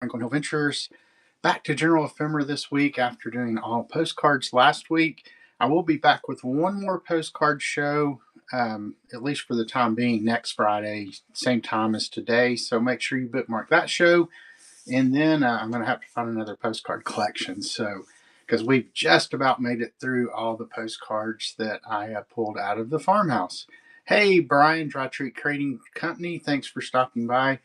Franklin Hill Ventures. Back to General Ephemera this week after doing all postcards last week. I will be back with one more postcard show, at least for the time being, next Friday, same time as today. So make sure you bookmark that show. And then I'm going to have to find another postcard collection. So, because we've just about made it through all the postcards that I pulled out of the farmhouse. Hey, Brian, Dry Treat Trading Company. Thanks for stopping by.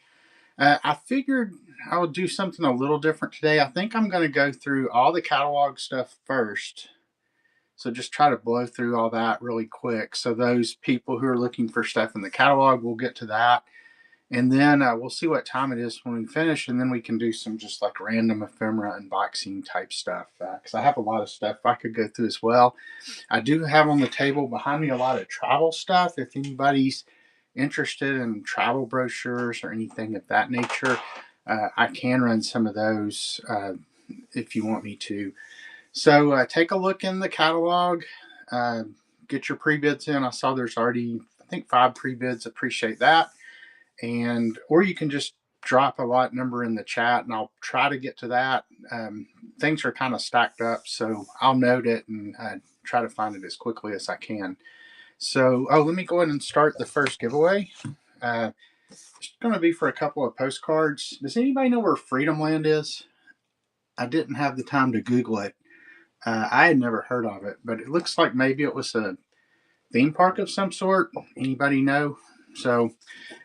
I figured I would do something a little different today. I think I'm going to go through all the catalog stuff first. So just try to blow through all that really quick. So those people who are looking for stuff in the catalog, we'll get to that. And then we'll see what time it is when we finish. And then we can do some just like random ephemera unboxing type stuff. Because I have a lot of stuff I could go through as well. I do have on the table behind me a lot of travel stuff. If anybody's interested in travel brochures or anything of that nature, I can run some of those if you want me to. So take a look in the catalog. Get your pre-bids in. I saw there's already, I think, 5 pre-bids. Appreciate that. And or you can just drop a lot number in the chat and I'll try to get to that. Things are kind of stacked up, so I'll note it and try to find it as quickly as I can. So, let me go ahead and start the first giveaway. It's going to be for a couple of postcards. Does anybody know where Freedom Land is? I didn't have the time to Google it. I had never heard of it, but it looks like maybe it was a theme park of some sort. Anybody know? So,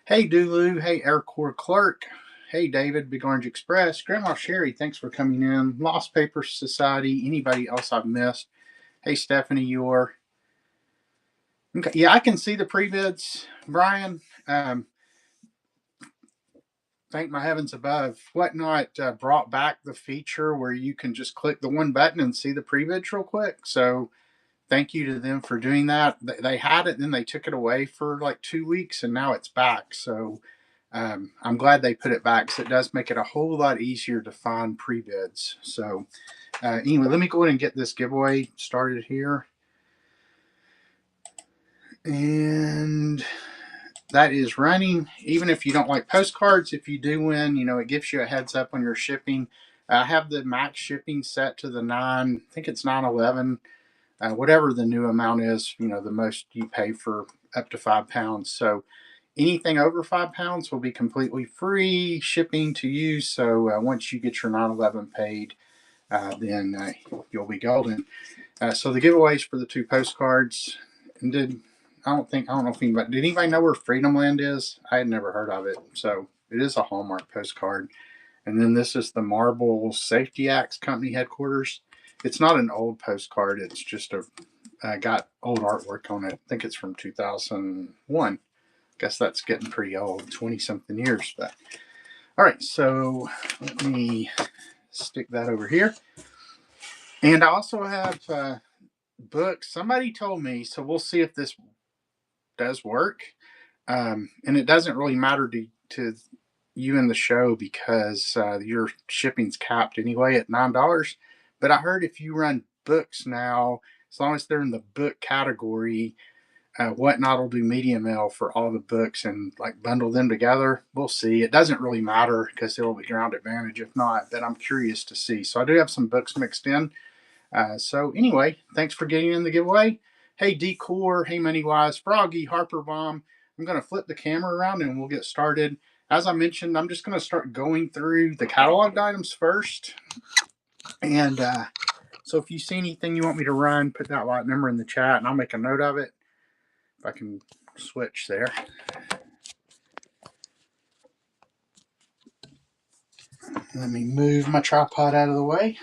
hey, Dulu. Hey, Air Corps Clerk. Hey, David, Big Orange Express. Grandma Sherry, thanks for coming in. Lost Paper Society. Anybody else I've missed? Hey, Stephanie, you're. Okay, yeah, I can see the pre-bids, Brian. Thank my heavens above. Whatnot brought back the feature where you can just click the one button and see the pre-bids real quick. So thank you to them for doing that. They had it, then they took it away for like 2 weeks, and now it's back. So I'm glad they put it back because it does make it a whole lot easier to find pre-bids. So anyway, let me go ahead and get this giveaway started here. And that is running. Even if you don't like postcards, if you do win, it gives you a heads up on your shipping. I have the max shipping set to the I think it's 9.11, whatever the new amount is, the most you pay for up to 5 pounds. So anything over 5 pounds will be completely free shipping to you. So once you get your 9.11 paid, then you'll be golden. So the giveaways for the 2 postcards, and I don't know if anybody, did anybody know where Freedom Land is? I had never heard of it. So it is a Hallmark postcard. And then this is the Marble Safety Acts Company headquarters. It's not an old postcard. It's just got old artwork on it. I think it's from 2001. Guess that's getting pretty old, 20 something years. But all right, so let me stick that over here. And I also have books. Somebody told me, so we'll see if this does work. And it doesn't really matter to you in the show because your shipping's capped anyway at $9. But I heard if you run books now, as long as they're in the book category, Whatnot will do media mail for all the books and like bundle them together. We'll see. It doesn't really matter because it'll be ground advantage if not, but I'm curious to see. So I do have some books mixed in. So anyway, thanks for getting in the giveaway. Hey, Decor. Hey, Moneywise. Froggy, Harper Bomb. I'm going to flip the camera around and we'll get started. As I mentioned, I'm just going to start going through the cataloged items first. And so if you see anything you want me to run, put that lot number in the chat and I'll make a note of it. If I can switch there. Let me move my tripod out of the way.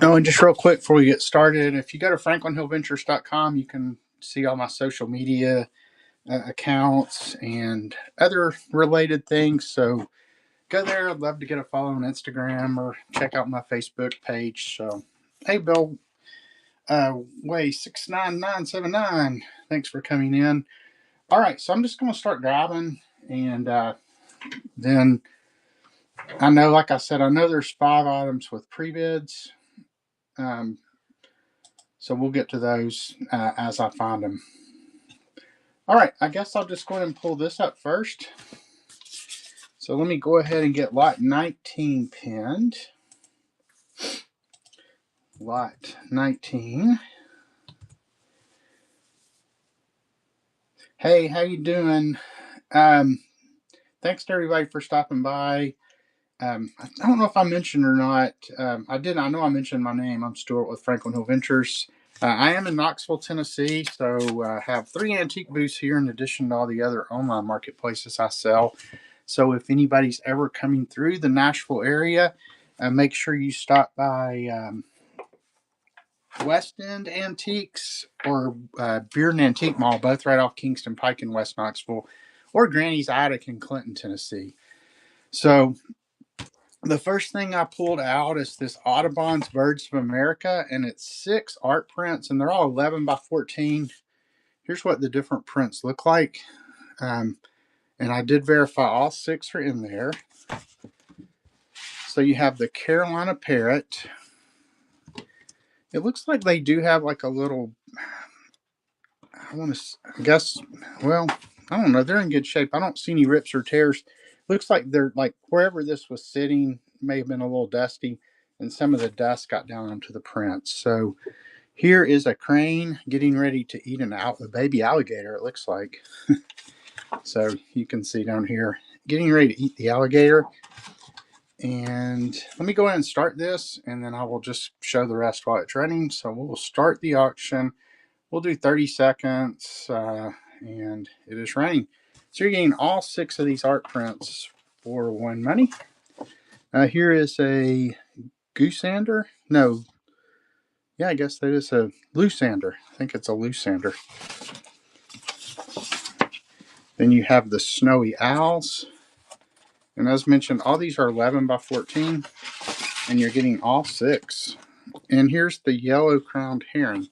Oh, and just real quick before we get started, if you go to franklinhillventures.com, you can see all my social media accounts and other related things. So go there. I'd love to get a follow on Instagram or check out my Facebook page. So, hey, Bill, Way 69979. Thanks for coming in. All right, so I'm just going to start grabbing, and then I know, like I said, I know there's 5 items with pre-bids. So we'll get to those as I find them. All right, I guess I'll just go ahead and pull this up first. So let me go ahead and get lot 19 pinned. Lot 19. Hey, how you doing? Thanks to everybody for stopping by. I don't know if I mentioned or not. I did. I know I mentioned my name. I'm Stuart with Franklin Hill Ventures. I am in Knoxville, Tennessee, so I have 3 antique booths here in addition to all the other online marketplaces I sell. So if anybody's ever coming through the Nashville area, make sure you stop by West End Antiques or Beard and Antique Mall, both right off Kingston Pike in West Knoxville, or Granny's Attic in Clinton, Tennessee. So the first thing I pulled out is this Audubon's Birds of America, and it's 6 art prints, and they're all 11 by 14. Here's what the different prints look like. And I did verify all 6 are in there. So you have the Carolina Parrot. It looks like they do have like a little, I guess, well, I don't know. They're in good shape. I don't see any rips or tears. Looks like they're like wherever this was sitting may have been a little dusty, and some of the dust got down onto the prints. So here is a crane getting ready to eat a baby alligator, it looks like. So you can see down here, getting ready to eat the alligator. And let me go ahead and start this, and then I will just show the rest while it's running. So we'll start the auction. We'll do 30 seconds, and it is running. So you're getting all 6 of these art prints for 1 money. Here is a goosander. No, yeah, I guess that is a loosander. I think it's a loosander. Then you have the snowy owls. And as mentioned, all these are 11 by 14, and you're getting all 6. And here's the yellow-crowned heron.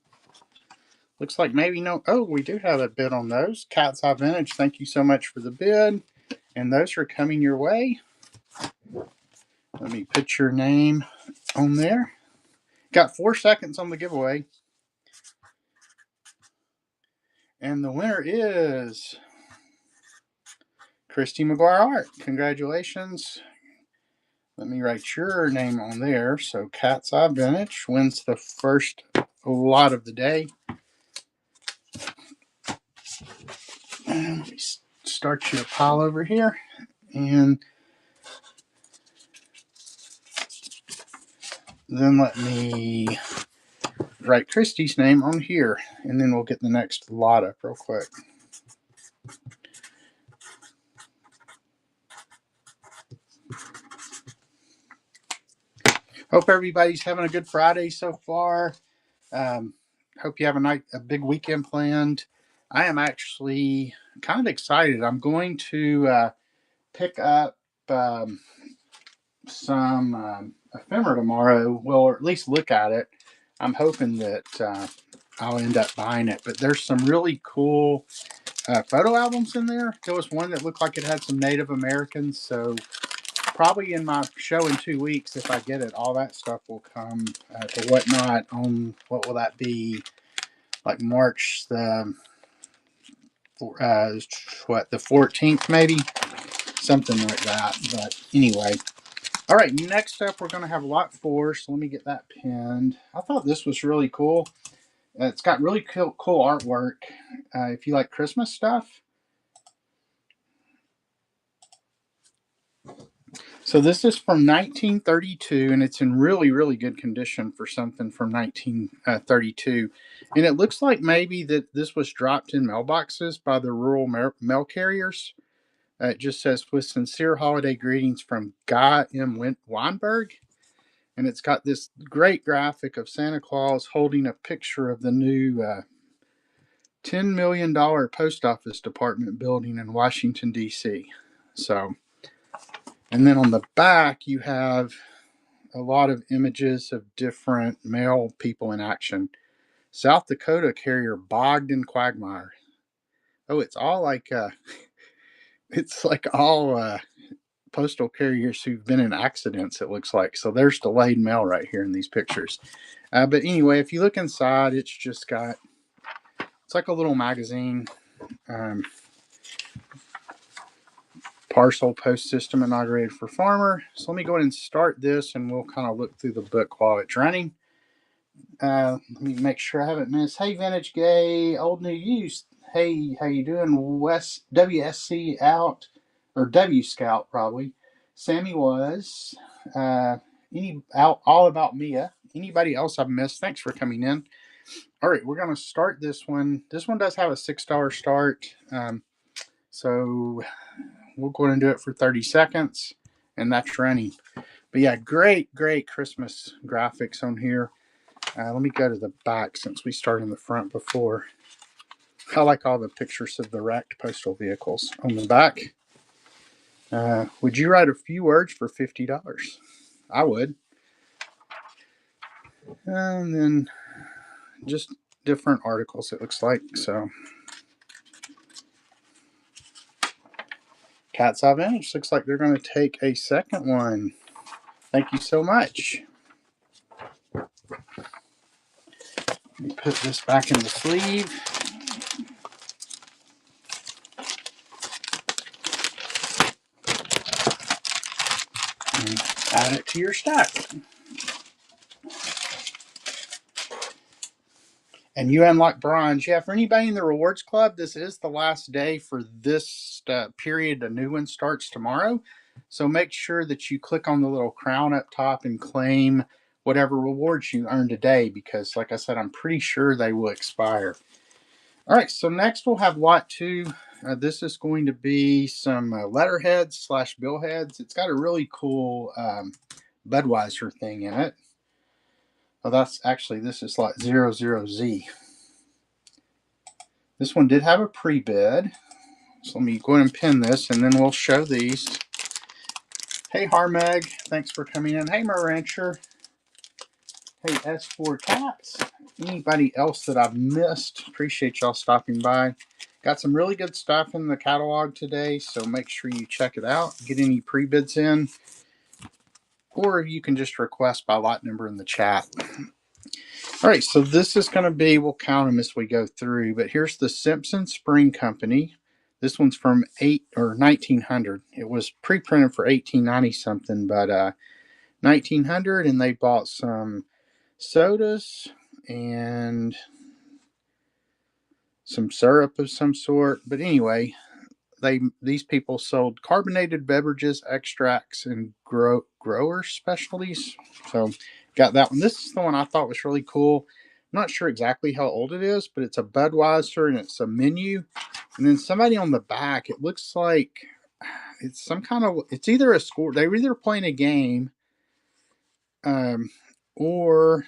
Looks like maybe no. Oh, we do have a bid on those. Cat's Eye Vintage, thank you so much for the bid. And those are coming your way. Let me put your name on there. Got 4 seconds on the giveaway. And the winner is Christy McGuire Art. Congratulations. Let me write your name on there. So Cat's Eye Vintage wins the first lot of the day. And let me start you a pile over here. And then let me write Christy's name on here. And then we'll get the next lot up real quick. Hope everybody's having a good Friday so far. Hope you have a big weekend planned. I am actually kind of excited. I'm going to pick up some ephemera tomorrow. Well, or at least look at it. I'm hoping that I'll end up buying it. But there's some really cool photo albums in there. There was one that looked like it had some Native Americans. So probably in my show in 2 weeks, if I get it, all that stuff will come to Whatnot on, what will that be? Like March the 14th maybe, something like that. But anyway, all right, next up we're going to have lot 4. So let me get that pinned. I thought this was really cool. It's got really cool artwork if you like Christmas stuff. So this is from 1932, and it's in really, really good condition for something from 1932. And it looks like maybe that this was dropped in mailboxes by the rural mail carriers. It just says, with sincere holiday greetings from Guy M. Weinberg. And it's got this great graphic of Santa Claus holding a picture of the new $10 million post office department building in Washington, D.C. So, and then on the back, you have a lot of images of different mail people in action. South Dakota carrier Bogdan Quagmire. Oh, it's all like it's like all postal carriers who've been in accidents, it looks like. So there's delayed mail right here in these pictures. But anyway, if you look inside, it's just got, it's like a little magazine. Um, Parcel post system inaugurated for farmer. So let me go ahead and start this, and we'll kind of look through the book while it's running. Let me make sure I haven't missed. Hey, Vintage Gay, Old New Used. Hey, how you doing? West WSC out, or W Scout probably. Sammy was. All about Mia. Anybody else I've missed? Thanks for coming in. All right, we're gonna start this one. This one does have a $6 start. So we'll go ahead and do it for 30 seconds, and that's running. But yeah, great Christmas graphics on here. Let me go to the back since we started in the front before. I like all the pictures of the wrecked postal vehicles on the back. Would you write a few words for $50? I would. And then just different articles, it looks like. So, Cat's Eye Vintage looks like they're going to take a second one. Thank you so much. Let me put this back in the sleeve. And add it to your stack. And you unlock bronze. Yeah, for anybody in the rewards club, this is the last day for this period. A new one starts tomorrow. So make sure that you click on the little crown up top and claim whatever rewards you earn today, because like I said, I'm pretty sure they will expire. All right, so next we'll have lot 2. This is going to be some letterheads / billheads. It's got a really cool Budweiser thing in it. Oh, that's actually, this is lot 00Z. This one did have a pre-bid. So let me go ahead and pin this, and then we'll show these. Hey, Harmeg, thanks for coming in. Hey, Marancher. Hey, S4 Cats. Anybody else that I've missed, appreciate y'all stopping by. Got some really good stuff in the catalog today, so make sure you check it out. Get any pre-bids in, or you can just request by lot number in the chat. All right, so this is going to be, we'll count them as we go through, but here's the Simpson Spring Company. This one's from 1900. It was pre-printed for 1890 something, but 1900, and they bought some sodas and some syrup of some sort. But anyway, these people sold carbonated beverages, extracts, and grower specialties. So got that one. This is the one I thought was really cool. I'm not sure exactly how old it is, but it's a Budweiser and it's a menu. And then somebody on the back, it looks like it's some kind of, it's either a score, they were either playing a game, or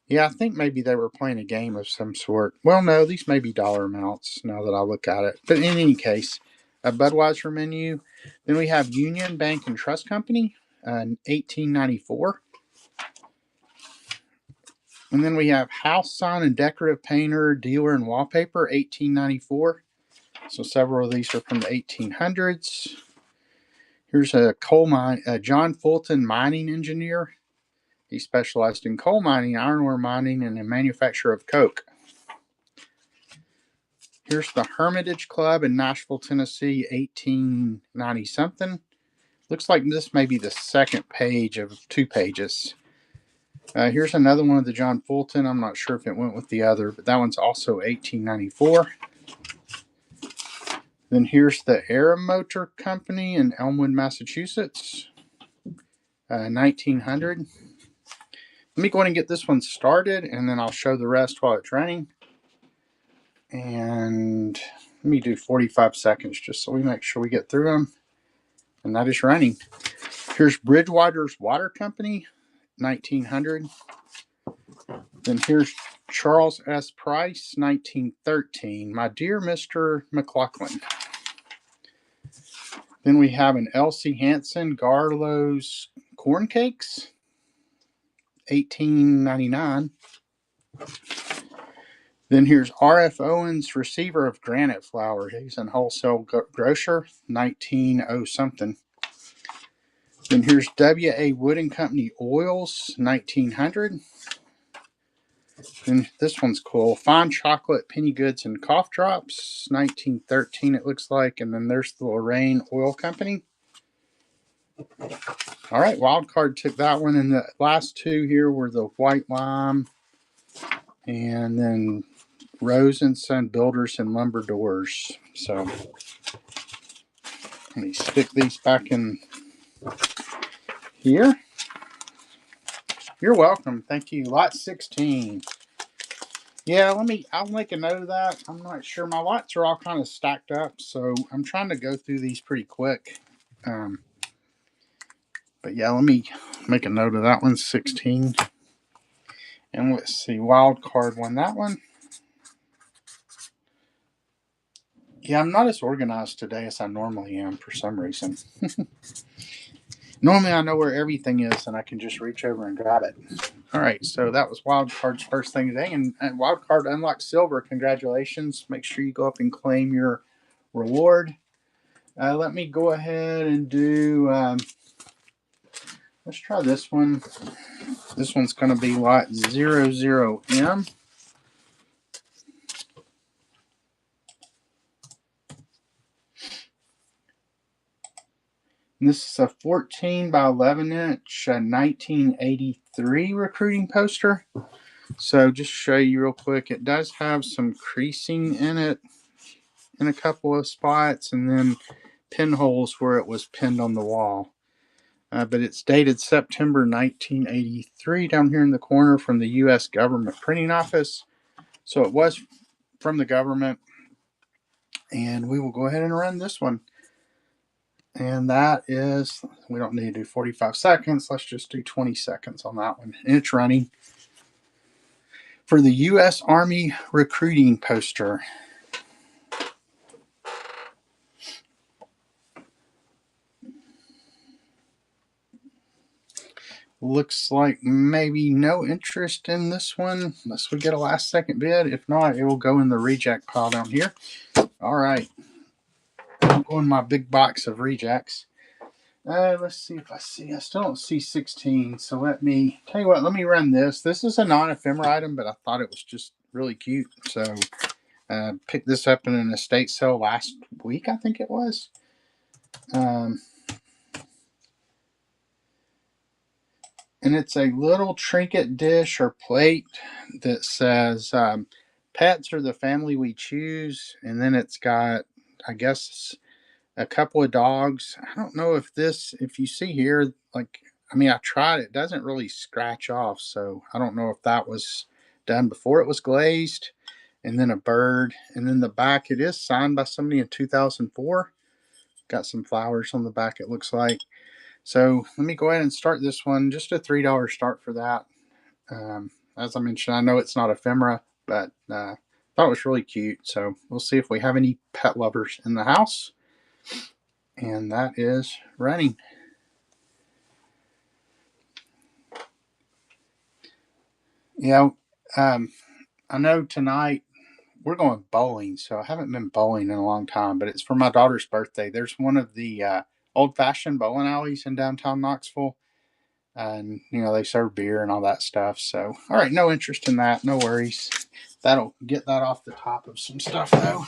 yeah, I think maybe they were playing a game of some sort. Well, no, these may be dollar amounts now that I look at it. But in any case, a Budweiser menu. Then we have Union Bank and Trust Company, 1894. And then we have House Sign and Decorative Painter, Dealer and Wallpaper, 1894. So several of these are from the 1800s. Here's a coal mine, John Fulton, mining engineer. He specialized in coal mining, iron ore mining, and the manufacture of coke. Here's the Hermitage Club in Nashville, Tennessee, 1890 something. Looks like this may be the second page of 2 pages. Here's another one of the John Fulton. I'm not sure if it went with the other, but that one's also 1894. Then here's the Aeromotor Company in Elmwood, Massachusetts, 1900. Let me go ahead and get this one started, and then I'll show the rest while it's running. And let me do 45 seconds just so we make sure we get through them. And that is running. Here's Bridgewater's Water Company, 1900. Then here's Charles S. Price, 1913. My dear Mr. McLaughlin. Then we have an L.C. Hansen, Garlow's Corn Cakes, 1899. Then here's R.F. Owens, Receiver of Granite Flour. He's a wholesale grocer, 1900 something. Then here's W.A. Wood and Company Oils, 1900. And this one's cool. Fine chocolate, penny goods, and cough drops. 1913, it looks like. And then there's the Lorraine Oil Company. All right, wild card took that one. And the last two here were the white lime and then Rose and Son Builders and Lumber Doors. So let me stick these back in here. You're welcome. Thank you. Lot 16. Yeah, I'll make a note of that. I'm not sure. My lots are all kind of stacked up, so I'm trying to go through these pretty quick. But yeah, let me make a note of that one, 16. And let's see, wild card won that one. Yeah, I'm not as organized today as I normally am for some reason. Normally I know where everything is and I can just reach over and grab it. All right, so that was wild card's first thing today. And wild card unlocked silver. Congratulations. Make sure you go up and claim your reward. Let me go ahead and do, let's try this one. This one's going to be lot 00M. And this is a 14 by 11 inch 1983 recruiting poster. So just to show you real quick, it does have some creasing in it in a couple of spots and then pinholes where it was pinned on the wall. But it's dated September 1983 down here in the corner from the U.S. Government Printing Office. So it was from the government. And we will go ahead and run this one. And that is, we don't need to do 45 seconds. Let's just do 20 seconds on that one. And it's running. For the U.S. Army recruiting poster. Looks like maybe no interest in this one unless we get a last second bid. If not, it will go in the reject pile down here. All right. I'll go in my big box of rejects. Let's see if I see. I still don't see 16. So let me tell you what. Let me run this. This is a non-ephemera item, but I thought it was just really cute. So picked this up in an estate sale last week, I think it was. And it's a little trinket dish or plate that says, pets are the family we choose. And then it's got, I guess, a couple of dogs. I don't know if you see here, like, I mean, I tried, it doesn't really scratch off. So I don't know if that was done before it was glazed. And then a bird. And then the back, it is signed by somebody in 2004. Got some flowers on the back, it looks like. So let me go ahead and start this one. Just a $3 start for that. As I mentioned, I know it's not ephemera, but thought it was really cute. So we'll see if we have any pet lovers in the house. And that is running. Yeah, I know tonight we're going bowling, so I haven't been bowling in a long time, but it's for my daughter's birthday. There's one of the old-fashioned bowling alleys in downtown Knoxville. And, they serve beer and all that stuff. So, all right, no interest in that. No worries. That'll get that off the top of some stuff, though.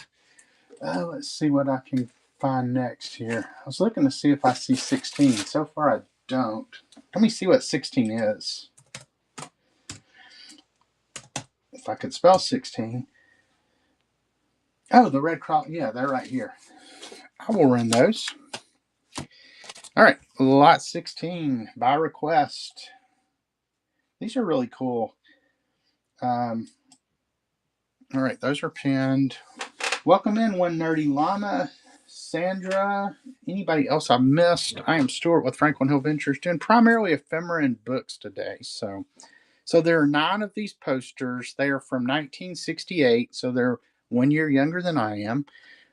Let's see what I can find next here. I was looking to see if I see 16. So far, I don't. Let me see what 16 is. If I could spell 16. Oh, the red cross. Yeah, they're right here. I will run those. All right, lot 16 by request. These are really cool. All right, those are pinned. Welcome in, One Nerdy Llama, Sandra, anybody else I missed. I am Stuart with Franklin Hill Ventures, doing primarily ephemera and books today. So there are 9 of these posters. They are from 1968, so they're 1 year younger than I am.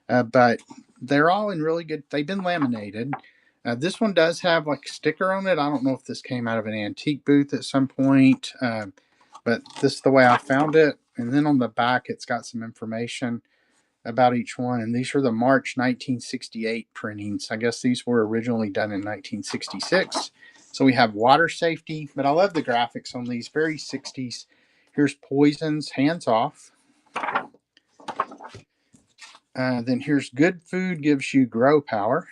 But they're all in really good, they've been laminated. This one does have like a sticker on it. I don't know if this came out of an antique booth at some point, but this is the way I found it. And then on the back, it's got some information about each one. And these are the March 1968 printings. I guess these were originally done in 1966. So we have water safety, but I love the graphics on these, very 60s. Here's Poisons, Hands Off. Then here's Good Food Gives You Grow Power.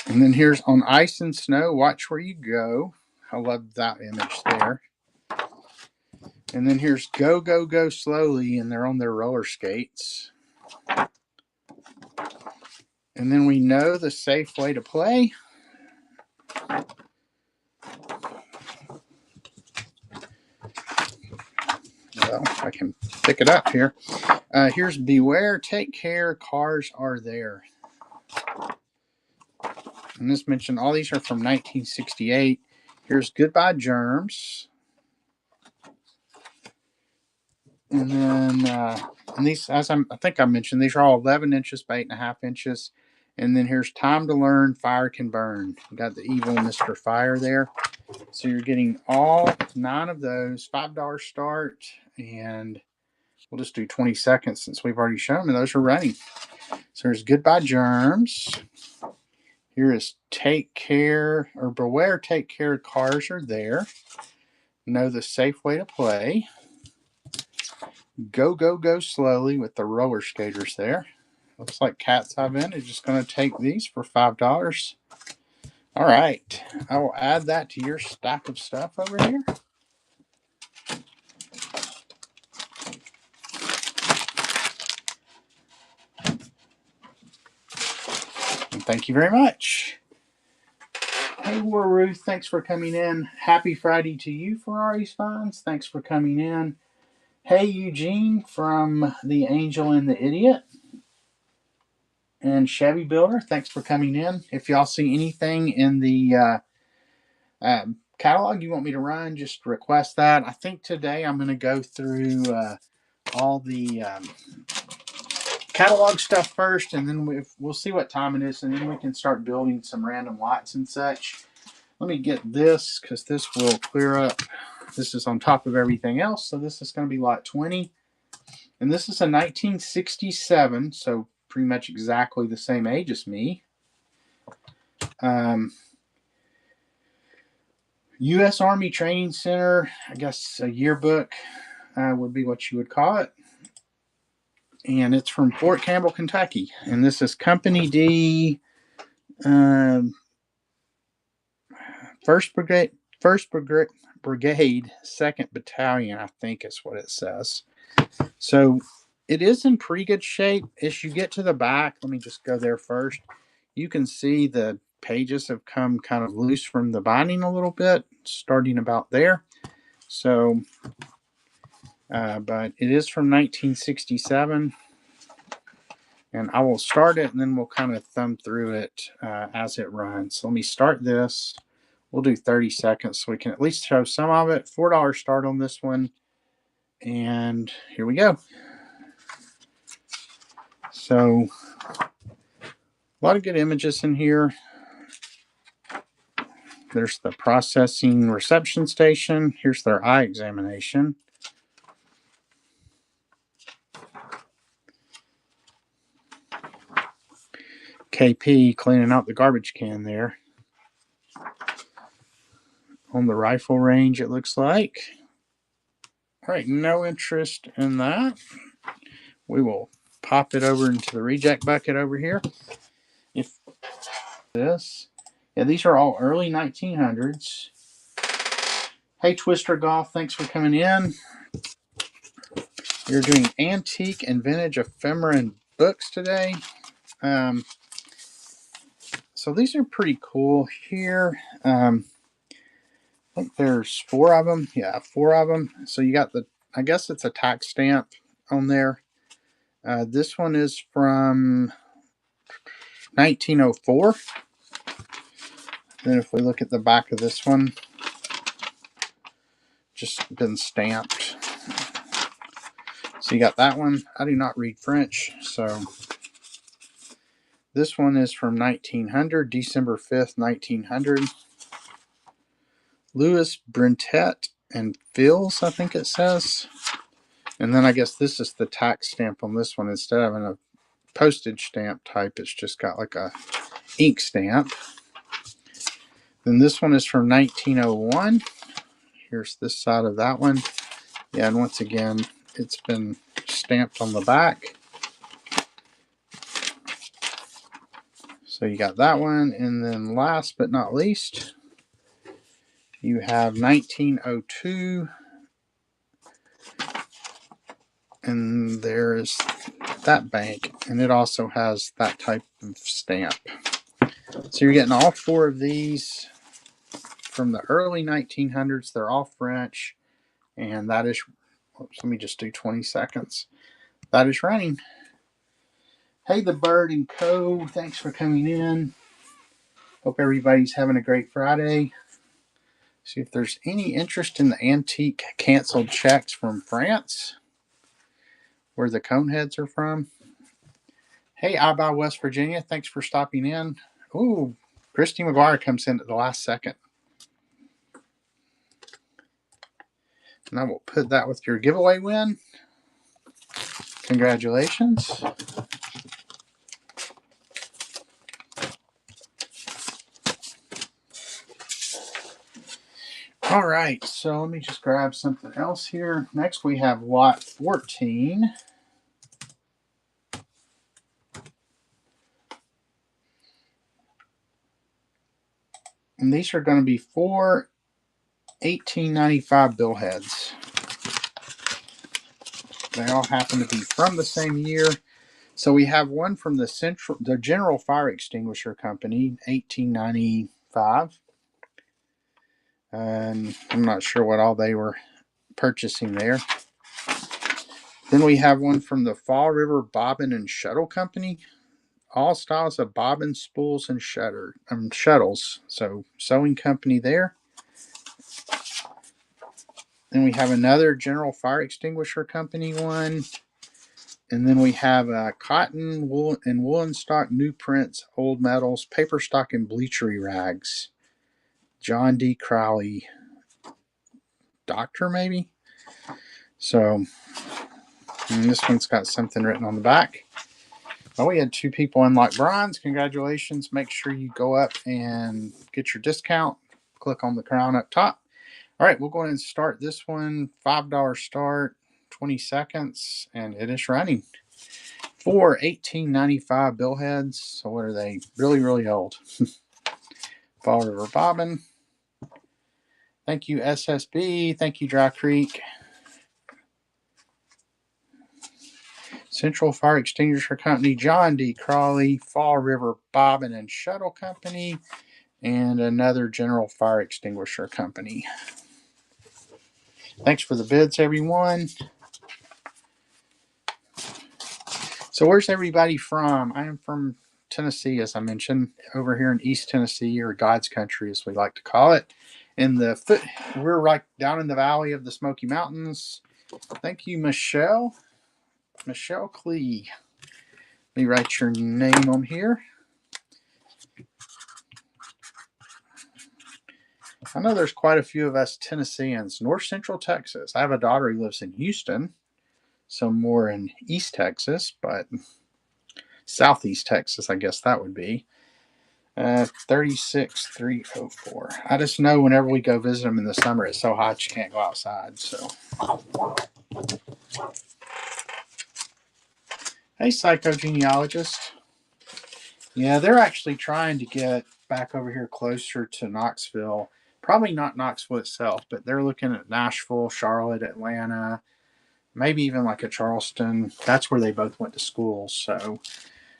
And then here's On Ice and Snow, Watch Where You Go. I love that image there. And then here's Go, Go, Go Slowly, and they're on their roller skates. And then we know the safe way to play. Well, I can pick it up here. Here's Beware, Take Care, Cars Are There. And this mentioned all these are from 1968. Here's Goodbye Germs. And then, and these, as I think I mentioned, these are all 11 inches by 8.5 inches. And then here's Time to Learn, Fire Can Burn. You got the evil Mr. Fire there. So you're getting all 9 of those, $5 start, and we'll just do 20 seconds since we've already shown them, and those are running. So there's Goodbye Germs. Here is Take Care, or Beware, Take Care, Cars Are There. Know the safe way to play. Go, Go, Go Slowly with the roller skaters there. Looks like Cat's Eye Vintage is going to take these for $5. All right. I will add that to your stack of stuff over here. And thank you very much. Hey, War Ruth, thanks for coming in. Happy Friday to you, Ferrari's Finds. Thanks for coming in. Hey, Eugene from The Angel and the Idiot. And Chevy Builder, thanks for coming in. If y'all see anything in the catalog you want me to run, just request that. I think today I'm going to go through all the catalog stuff first, and then we'll see what time it is, and then we can start building some random lots and such. Let me get this, because this will clear up. This is on top of everything else, so this is going to be lot 20. And this is a 1967, so pretty much exactly the same age as me. U.S. Army Training Center, I guess a yearbook would be what you would call it. And it's from Fort Campbell, Kentucky. And this is Company D, 1st Brigade, 2nd Battalion, I think is what it says. So it is in pretty good shape. As you get to the back, let me just go there first. You can see the pages have come kind of loose from the binding a little bit, starting about there. So, but it is from 1967. And I will start it, and then we'll kind of thumb through it as it runs. So let me start this. We'll do 30 seconds so we can at least show some of it. $4 start on this one. And here we go. So a lot of good images in here. There's the processing reception station. Here's their eye examination. KP cleaning out the garbage can there. On the rifle range, it looks like. All right, no interest in that. We will pop it over into the reject bucket over here. If this, yeah, these are all early 1900s. Hey, Twister Golf, thanks for coming in. You're doing antique and vintage ephemera and books today. So these are pretty cool here. I think there's 4 of them. Yeah, 4 of them. So you got the, I guess it's a tax stamp on there. This one is from 1904. Then if we look at the back of this one, just been stamped. So you got that one. I do not read French, so this one is from 1900, December 5th, 1900. Louis Brintet and Phils, I think it says. And then I guess this is the tax stamp on this one. Instead of having a postage stamp type, it's just got like a ink stamp. Then this one is from 1901. Here's this side of that one. Yeah, and once again, it's been stamped on the back. So you got that one, and then last but not least, you have 1902, and there's that bank, and it also has that type of stamp. So you're getting all four of these from the early 1900s. They're all French, and that is, oops, let me just do 20 seconds. That is running. Hey, the Bird and Co., thanks for coming in. Hope everybody's having a great Friday. See if there's any interest in the antique canceled checks from France, where the cone heads are from. Hey, I buy West Virginia. Thanks for stopping in. Ooh, Christy McGuire comes in at the last second. And I will put that with your giveaway win. Congratulations. All right, so let me just grab something else here. Next, we have lot 14. And these are going to be 4 1895 bill heads. They all happen to be from the same year. So we have one from the General Fire Extinguisher Company, 1895. And I'm not sure what all they were purchasing there. Then we have one from the Fall River Bobbin and Shuttle Company. All styles of bobbin, spools, and shuttles. So sewing company there. Then we have another General Fire Extinguisher Company one. And then we have cotton, wool, and woolen stock, new prints, old metals, paper stock, and bleachery rags. John D. Crowley, doctor maybe. So this one's got something written on the back. Oh, we had 2 people unlock bronze. Congratulations. Make sure you go up and get your discount. Click on the crown up top. All right, we'll go ahead and start this one. $5 start, 20 seconds, and it is running. 4 1895 billheads. So what are they? Really, really old. Fall River Bobbin. Thank you, SSB. Thank you, Dry Creek. Central Fire Extinguisher Company, John D. Crawley, Fall River Bobbin and Shuttle Company, and another General Fire Extinguisher Company. Thanks for the bids, everyone. So where's everybody from? I am from Tennessee, as I mentioned, over here in East Tennessee, or God's country, as we like to call it. We're right down in the valley of the Smoky Mountains. Thank you, Michelle. Michelle Clee. Let me write your name on here. I know there's quite a few of us Tennesseans. North Central Texas. I have a daughter who lives in Houston, so more in East Texas, but Southeast Texas, I guess that would be. 36304. I just know whenever we go visit them in the summer, it's so hot you can't go outside. So, hey, psychogenealogist. Yeah, they're actually trying to get back over here closer to Knoxville. Probably not Knoxville itself, but they're looking at Nashville, Charlotte, Atlanta, maybe even like a Charleston. That's where they both went to school. So, all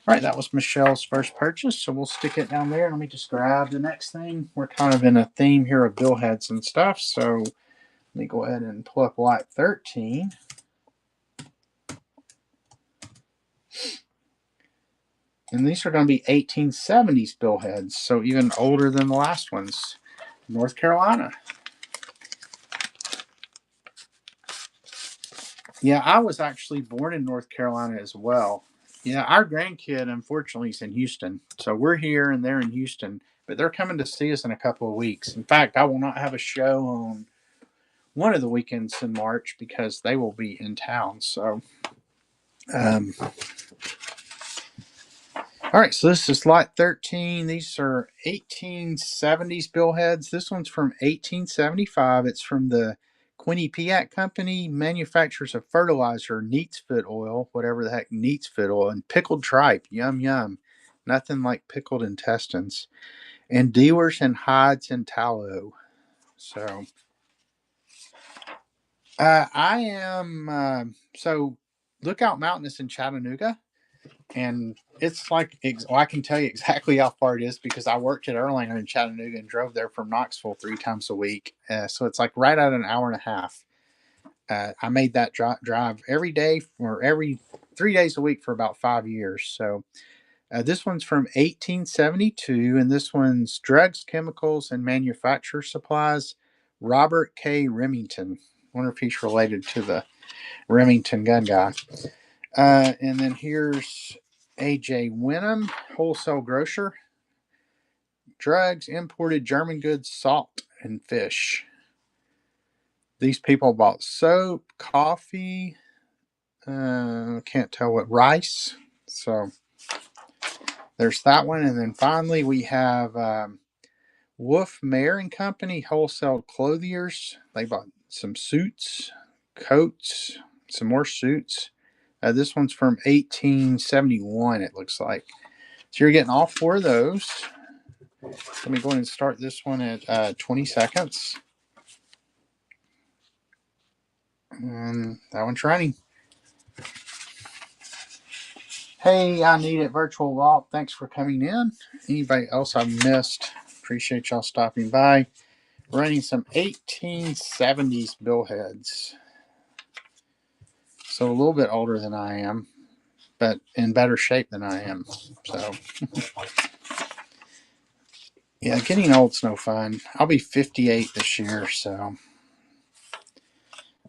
right, that was Michelle's first purchase. So we'll stick it down there. Let me just grab the next thing. We're kind of in a theme here of billheads and stuff. So let me go ahead and pull up lot 13. And these are going to be 1870s billheads, so even older than the last ones. North Carolina. Yeah, I was actually born in North Carolina as well. Yeah, our grandkid, unfortunately, is in Houston. So we're here and they're in Houston, but they're coming to see us in a couple of weeks. In fact, I will not have a show on one of the weekends in March because they will be in town. So, All right, so this is lot 13. These are 1870s billheads. This one's from 1875. It's from the Quinnipiac Company, manufacturers of fertilizer, neatsfoot oil, whatever the heck neatsfoot oil, and pickled tripe. Yum, yum. Nothing like pickled intestines. And dealers in hides and tallow. So, I am, so Lookout Mountain is in Chattanooga. And it's like, well, I can tell you exactly how far it is because I worked at Erlanger in Chattanooga and drove there from Knoxville 3 times a week. So it's like right at an hour and a half. I made that drive every day or every 3 days a week for about 5 years. So this one's from 1872, and this one's Drugs, Chemicals, and Manufacturer Supplies, Robert K. Remington. Wonder if he's related to the Remington gun guy. And then here's A.J. Wenham, wholesale grocer. Drugs, imported German goods, salt, and fish. These people bought soap, coffee, can't tell what, rice. So there's that one. And then finally we have Wolf Mayer and Company, wholesale clothiers. They bought some suits, coats, some more suits. This one's from 1871, it looks like. So you're getting all 4 of those. Let me go ahead and start this one at 20 seconds. And that one's running. Hey, I need it virtual vault. Thanks for coming in. Anybody else I missed? Appreciate y'all stopping by. Running some 1870s billheads. So a little bit older than I am, but in better shape than I am. So yeah, getting old's no fun. I'll be 58 this year, so.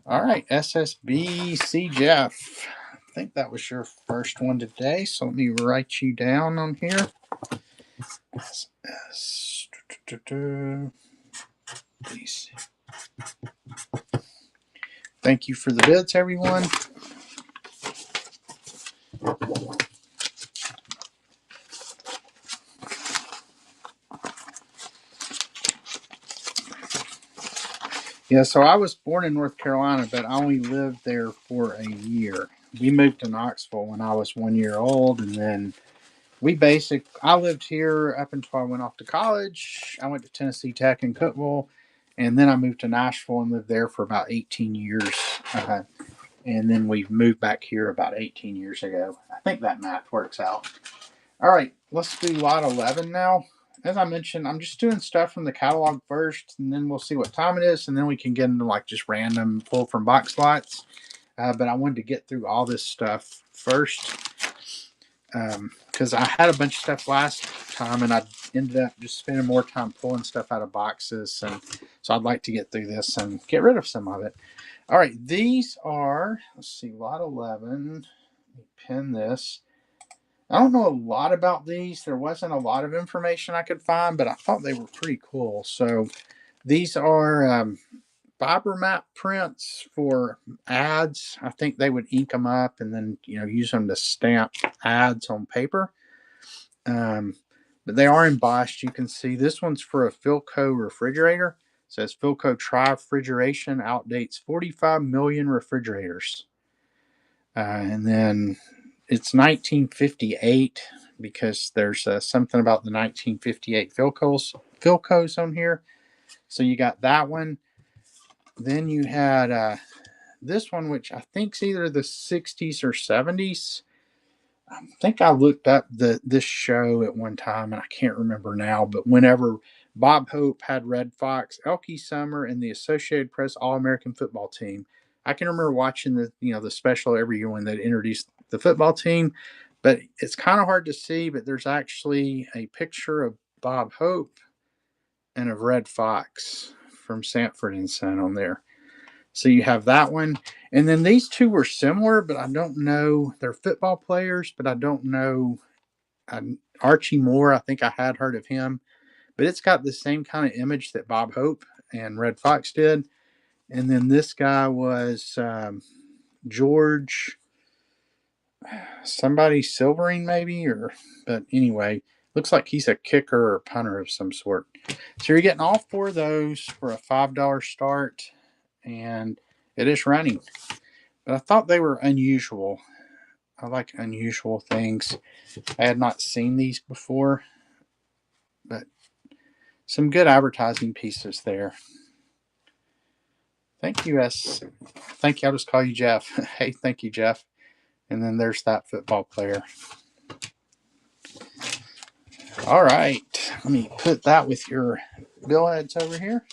All right, SSBC Jeff. I think that was your first one today, so let me write you down on here. Thank you for the bids, everyone. Yeah, so I was born in North Carolina, but I only lived there for a year. We moved to Knoxville when I was 1 year old, and then I lived here up until I went off to college. I went to Tennessee Tech in Cookeville, and then I moved to Nashville and lived there for about 18 years. And then we moved back here about 18 years ago. I think that math works out. All right, let's do lot 11 now. As I mentioned, I'm just doing stuff from the catalog first, and then we'll see what time it is, and then we can get into like just random pull from box slots. But I wanted to get through all this stuff first because I had a bunch of stuff last time, and I ended up just spending more time pulling stuff out of boxes, and so I'd like to get through this and get rid of some of it. All right, these are, let's see, lot 11. Let me pin this. I don't know a lot about these. There wasn't a lot of information I could find, but I thought they were pretty cool. So these are fiber map prints for ads. I think they would ink them up and then use them to stamp ads on paper. But they are embossed. You can see this one's for a Philco refrigerator. It says Philco Tri-Refrigeration outdates 45 million refrigerators. And then it's 1958 because there's something about the 1958 Philcos on here. So you got that one. Then you had this one, which I think's either the 60s or 70s. I think I looked up this show at one time, and I can't remember now. But whenever Bob Hope had Red Fox, Elkie Summer, and the Associated Press All-American Football Team, I can remember watching the special every year when they introduced the football team. But it's kind of hard to see. But there's actually a picture of Bob Hope and of Red Fox from Sanford and Son on there. So you have that one. And then these two were similar, but I don't know. They're football players, but I don't know. Archie Moore, I think I had heard of him. But it's got the same kind of image that Bob Hope and Red Fox did. And then this guy was George. somebody silvering maybe, but anyway, looks like he's a kicker or punter of some sort. So you're getting all four of those for a $5 start, and it is running. But I thought they were unusual. I like unusual things. I had not seen these before, but some good advertising pieces there. Thank you, S. Thank you. I'll just call you Jeff. Hey, thank you, Jeff. And then there's that football player. All right. Let me put that with your billheads over here.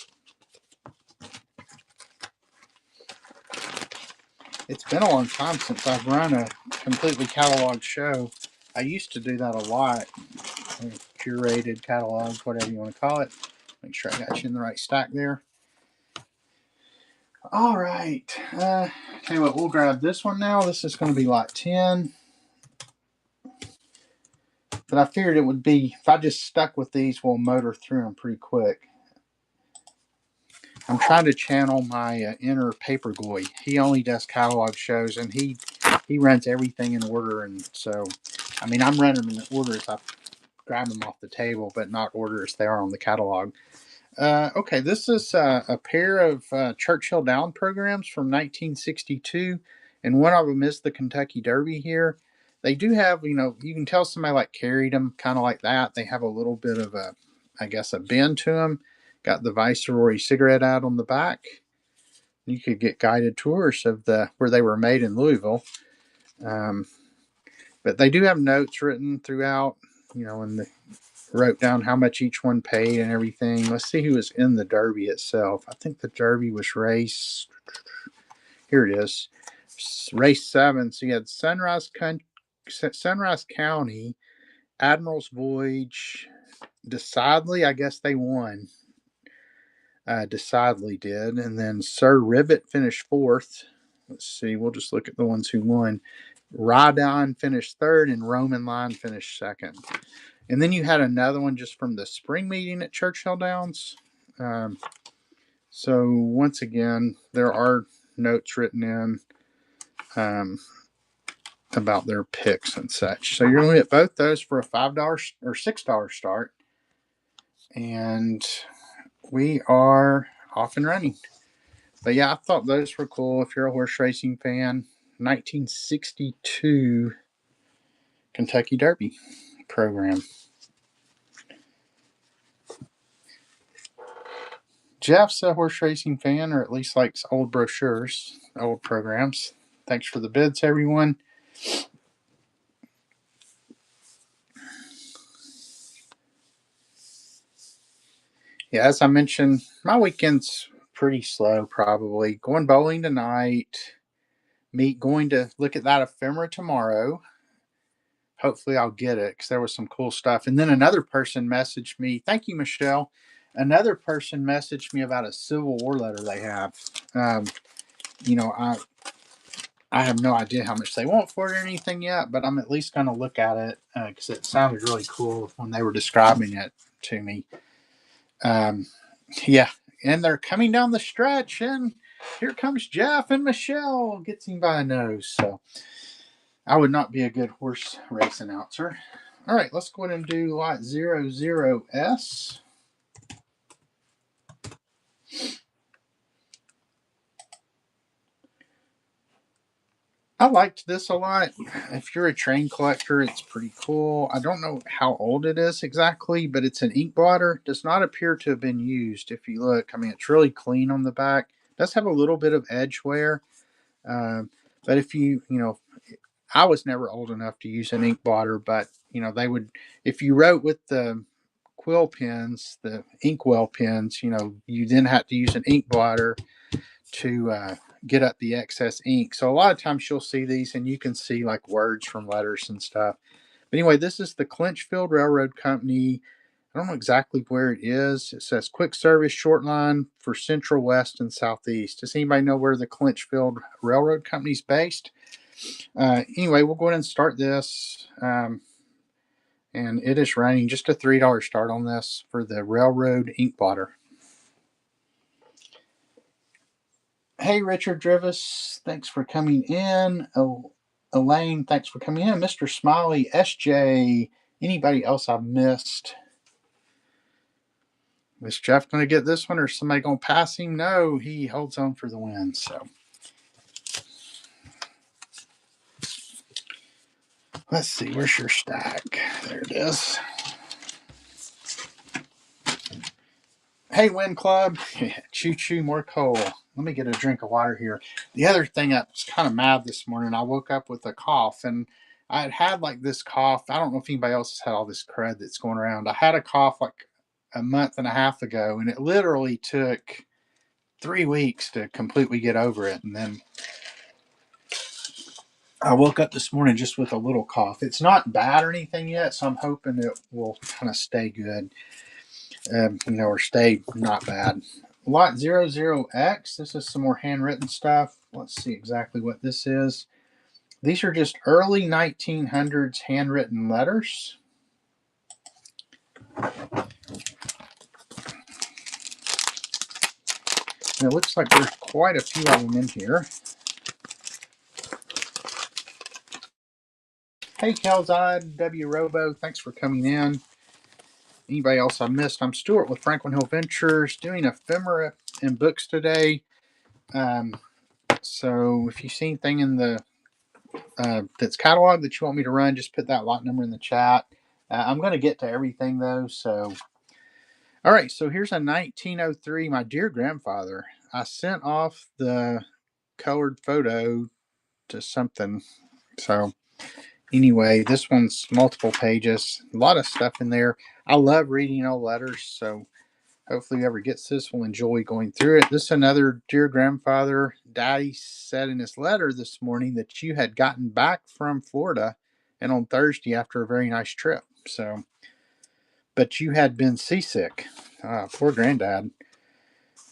It's been a long time since I've run a completely cataloged show. I used to do that a lot. Curated catalog, whatever you want to call it. Make sure I got you in the right stack there. All right. Tell you what, we'll grab this one now. This is going to be lot 10. But I figured it would be, if I just stuck with these, we'll motor through them pretty quick. I'm trying to channel my inner paper boy. He only does catalog shows, and he runs everything in order. And so, I mean, I'm running them in order as I grab them off the table, but not order as they are on the catalog. Okay, this is a pair of Churchill Down programs from 1962, and one of them is the Kentucky Derby here. They do have, you can tell somebody like carried them, kind of like that. They have a little bit of I guess, a bend to them. Got the Viceroy cigarette ad on the back. You could get guided tours of where they were made in Louisville. But they do have notes written throughout, and wrote down how much each one paid and everything. Let's see who was in the Derby itself. I think the Derby was race. Here it is, race 7. So you had Sunrise County, Admiral's Voyage, Decidedly. I guess they won. Decidedly did, and then Sir Ribbit finished 4th. Let's see. We'll just look at the ones who won. Rhydon finished 3rd, and Roman Line finished 2nd. And then you had another one just from the spring meeting at Churchill Downs. So once again, there are notes written in about their picks and such. So you're going to get both those for a $5 or $6 start. And we are off and running. But yeah, I thought those were cool if you're a horse racing fan. 1962 Kentucky Derby program. Jeff's a horse racing fan, or at least likes old brochures, old programs. Thanks for the bids, everyone. Yeah, as I mentioned, my weekend's pretty slow, probably. Going bowling tonight. Going to look at that ephemera tomorrow. Hopefully I'll get it, because there was some cool stuff. And then another person messaged me. Thank you, Michelle. Another person messaged me about a Civil War letter they have. I have no idea how much they want for it or anything yet, but I'm at least going to look at it because it sounded really cool when they were describing it to me. Yeah, and they're coming down the stretch, and here comes Jeff, and Michelle gets him by a nose. So I would not be a good horse race announcer. All right, let's go ahead and do lot 00S. I liked this a lot. If you're a train collector, it's pretty cool. I don't know how old it is exactly, but it's an ink blotter. Does not appear to have been used. If you look, I mean, it's really clean on the back. Does have a little bit of edge wear. But if I was never old enough to use an ink blotter, but they would, if you wrote with the quill pens, the inkwell pens, you then had to use an ink blotter to get up the excess ink. So a lot of times you'll see these, and you can see like words from letters and stuff. But anyway, this is the Clinchfield Railroad Company. I don't know exactly where it is. It says quick service short line for Central, West, and Southeast. Does anybody know where the Clinchfield Railroad Company is based? Anyway, we'll go ahead and start this. And it is running just a $3 start on this for the Railroad Ink Blotter. Hey, Richard Drivis. Thanks for coming in. Oh, Elaine, thanks for coming in. Mr. Smiley, SJ, anybody else I've missed? Is Jeff going to get this one or is somebody going to pass him? No, he holds on for the win. So let's see. Where's your stack? There it is. Hey, Win Club. Choo choo, more coal. Let me get a drink of water here. The other thing, I was kind of mad this morning. I woke up with a cough, and I had like this cough. I don't know if anybody else has had all this crud that's going around. I had a cough like a month and a half ago, and it literally took 3 weeks to completely get over it. And then I woke up this morning just with a little cough. It's not bad or anything yet, so I'm hoping it will kind of stay good. Or stay not bad. Lot 00X. This is some more handwritten stuff. Let's see exactly what this is. These are just early 1900s handwritten letters. And it looks like there's quite a few of them in here. Hey, Calzad, W. Robo, thanks for coming in. Anybody else I missed? I'm Stuart with Franklin Hill Ventures, doing ephemera and books today. So if you see anything in the that's catalog that you want me to run, just put that lot number in the chat. I'm going to get to everything though. So, all right. So here's a 1903. My dear grandfather. I sent off the colored photo to something. So anyway, this one's multiple pages. A lot of stuff in there. I love reading old letters. So hopefully whoever gets this will enjoy going through it. This is another dear grandfather. Daddy said in his letter this morning that you had gotten back from Florida and on Thursday after a very nice trip. So, but you had been seasick. Poor granddad.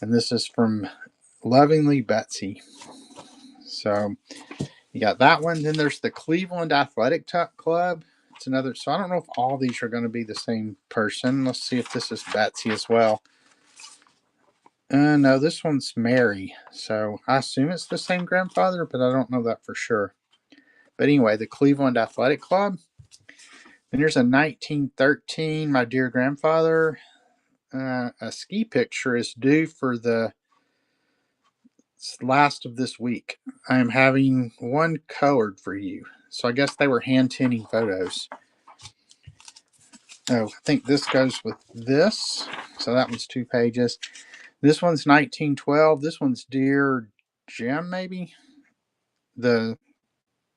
And this is from lovingly Betsy. So you got that one. Then there's the Cleveland Athletic Club. It's another. So I don't know if all these are going to be the same person. Let's see if this is Betsy as well. No, this one's Mary. So I assume it's the same grandfather, but I don't know that for sure. But anyway, the Cleveland Athletic Club. And here's a 1913, my dear grandfather. A ski picture is due for the last of this week. I am having one colored for you. So I guess they were hand tinting photos. Oh, I think this goes with this. So that one's 2 pages. This one's 1912. This one's Dear Jim, maybe? The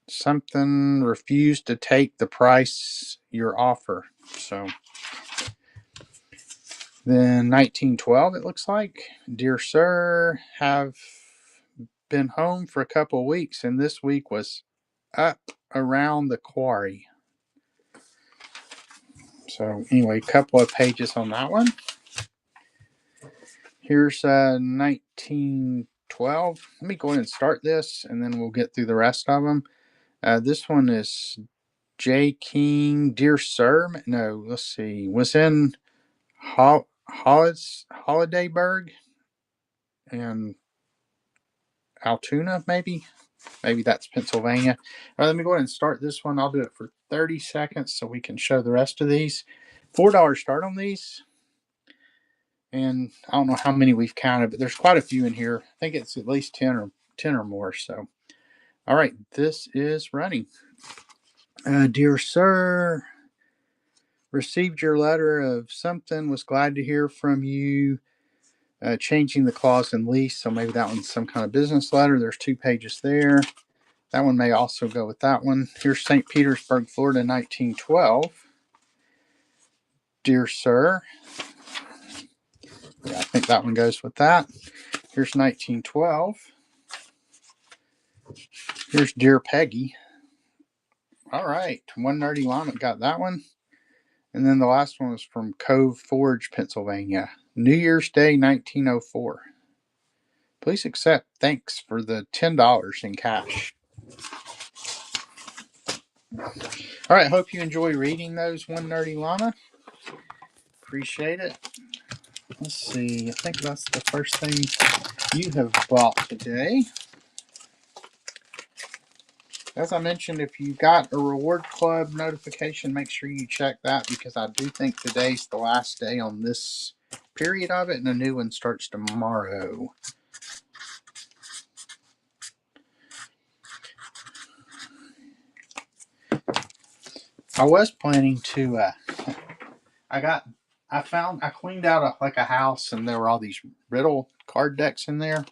something refused to take the price your offer. So then 1912, it looks like. Dear sir, have been home for a couple of weeks, and this week was up around the quarry. So anyway, a couple of pages on that one. Here's 1912. Let me go ahead and start this, and then we'll get through the rest of them. This one is J. King, Dear Sir. No, let's see. Was in Holidayburg and Altoona, maybe. Maybe that's Pennsylvania. All right, let me go ahead and start this one. I'll do it for 30 seconds so we can show the rest of these. $4 start on these. And I don't know how many we've counted, but there's quite a few in here. I think it's at least 10 or more. So, all right, this is running. Dear sir, received your letter of something. Was glad to hear from you. Changing the clause in lease. So maybe that one's some kind of business letter. There's 2 pages there. That one may also go with that one. Here's St. Petersburg, Florida, 1912. Dear sir. Yeah, I think that one goes with that. Here's 1912. Here's Dear Peggy. All right. One Nerdy Llama got that one. And then the last one was from Cove Forge, Pennsylvania. New Year's Day, 1904. Please accept thanks for the $10 in cash. All right. Hope you enjoy reading those, One Nerdy Llama. Appreciate it. Let's see. I think that's the first thing you have bought today. As I mentioned, if you got a reward club notification, make sure you check that because I do think today's the last day on this period of it, and a new one starts tomorrow. I was planning to. I cleaned out a house, and there were all these riddle card decks in there.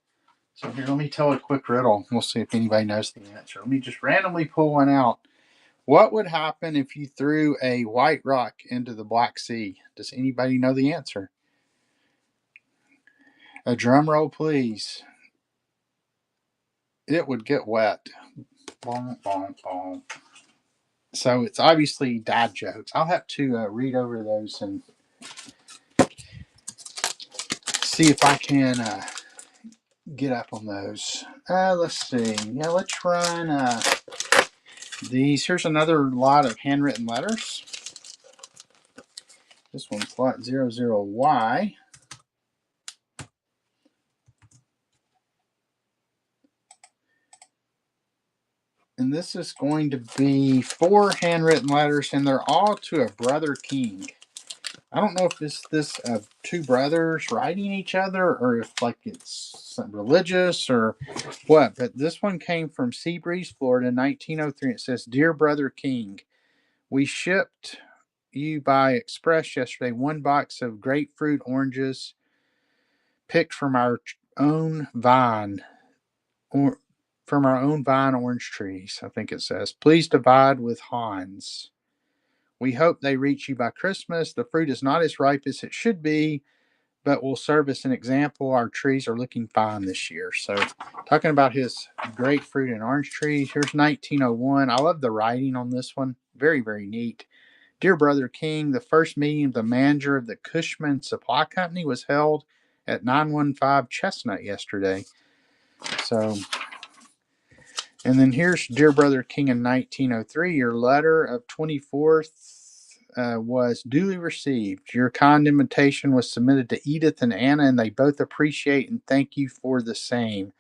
So here, let me tell a quick riddle. We'll see if anybody knows the answer. Let me just randomly pull one out. What would happen if you threw a white rock into the Black Sea? Does anybody know the answer? A drum roll, please. It would get wet. Bonk, bonk, bonk. So it's obviously dad jokes. I'll have to read over those and see if I can get up on those. Let's see. Yeah, let's run these. Here's another lot of handwritten letters. This one's lot 00Y. And this is going to be 4 handwritten letters, and they're all to a brother king. I don't know if this two brothers writing each other, or if like it's some religious or what. But this one came from Seabreeze, Florida, in 1903. It says, "Dear Brother King, we shipped you by express yesterday 1 box of grapefruit oranges picked from our own vine, or from our own vine orange trees." I think it says, "Please divide with Hans. We hope they reach you by Christmas. The fruit is not as ripe as it should be, but will serve as an example. Our trees are looking fine this year." So, talking about his grapefruit and orange trees, here's 1901. I love the writing on this one. Very, very neat. "Dear Brother King, the first meeting of the manager of the Cushman Supply Company was held at 915 Chestnut yesterday." So, and then here's "Dear Brother King," in 1903. Your letter of 24th was duly received. Your kind invitation was submitted to Edith and Anna, and they both appreciate and thank you for the same.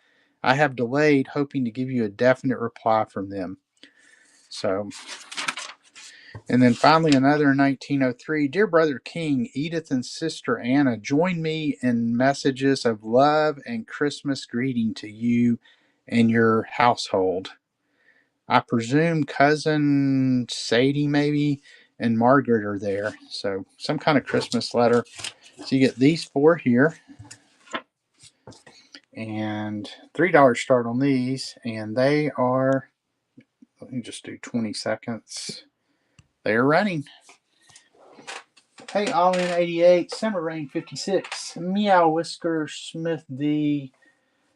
I have delayed, hoping to give you a definite reply from them. So, and then finally another in 1903. "Dear Brother King, Edith and Sister Anna join me in messages of love and Christmas greeting to you and your household. I presume cousin Sadie maybe and Margaret are there." So some kind of Christmas letter. So you get these 4 here. And $3 start on these. And they are, let me just do 20 seconds. They are running. Hey, All In 88, Summer Rain 56, Meow Whisker, Smith D,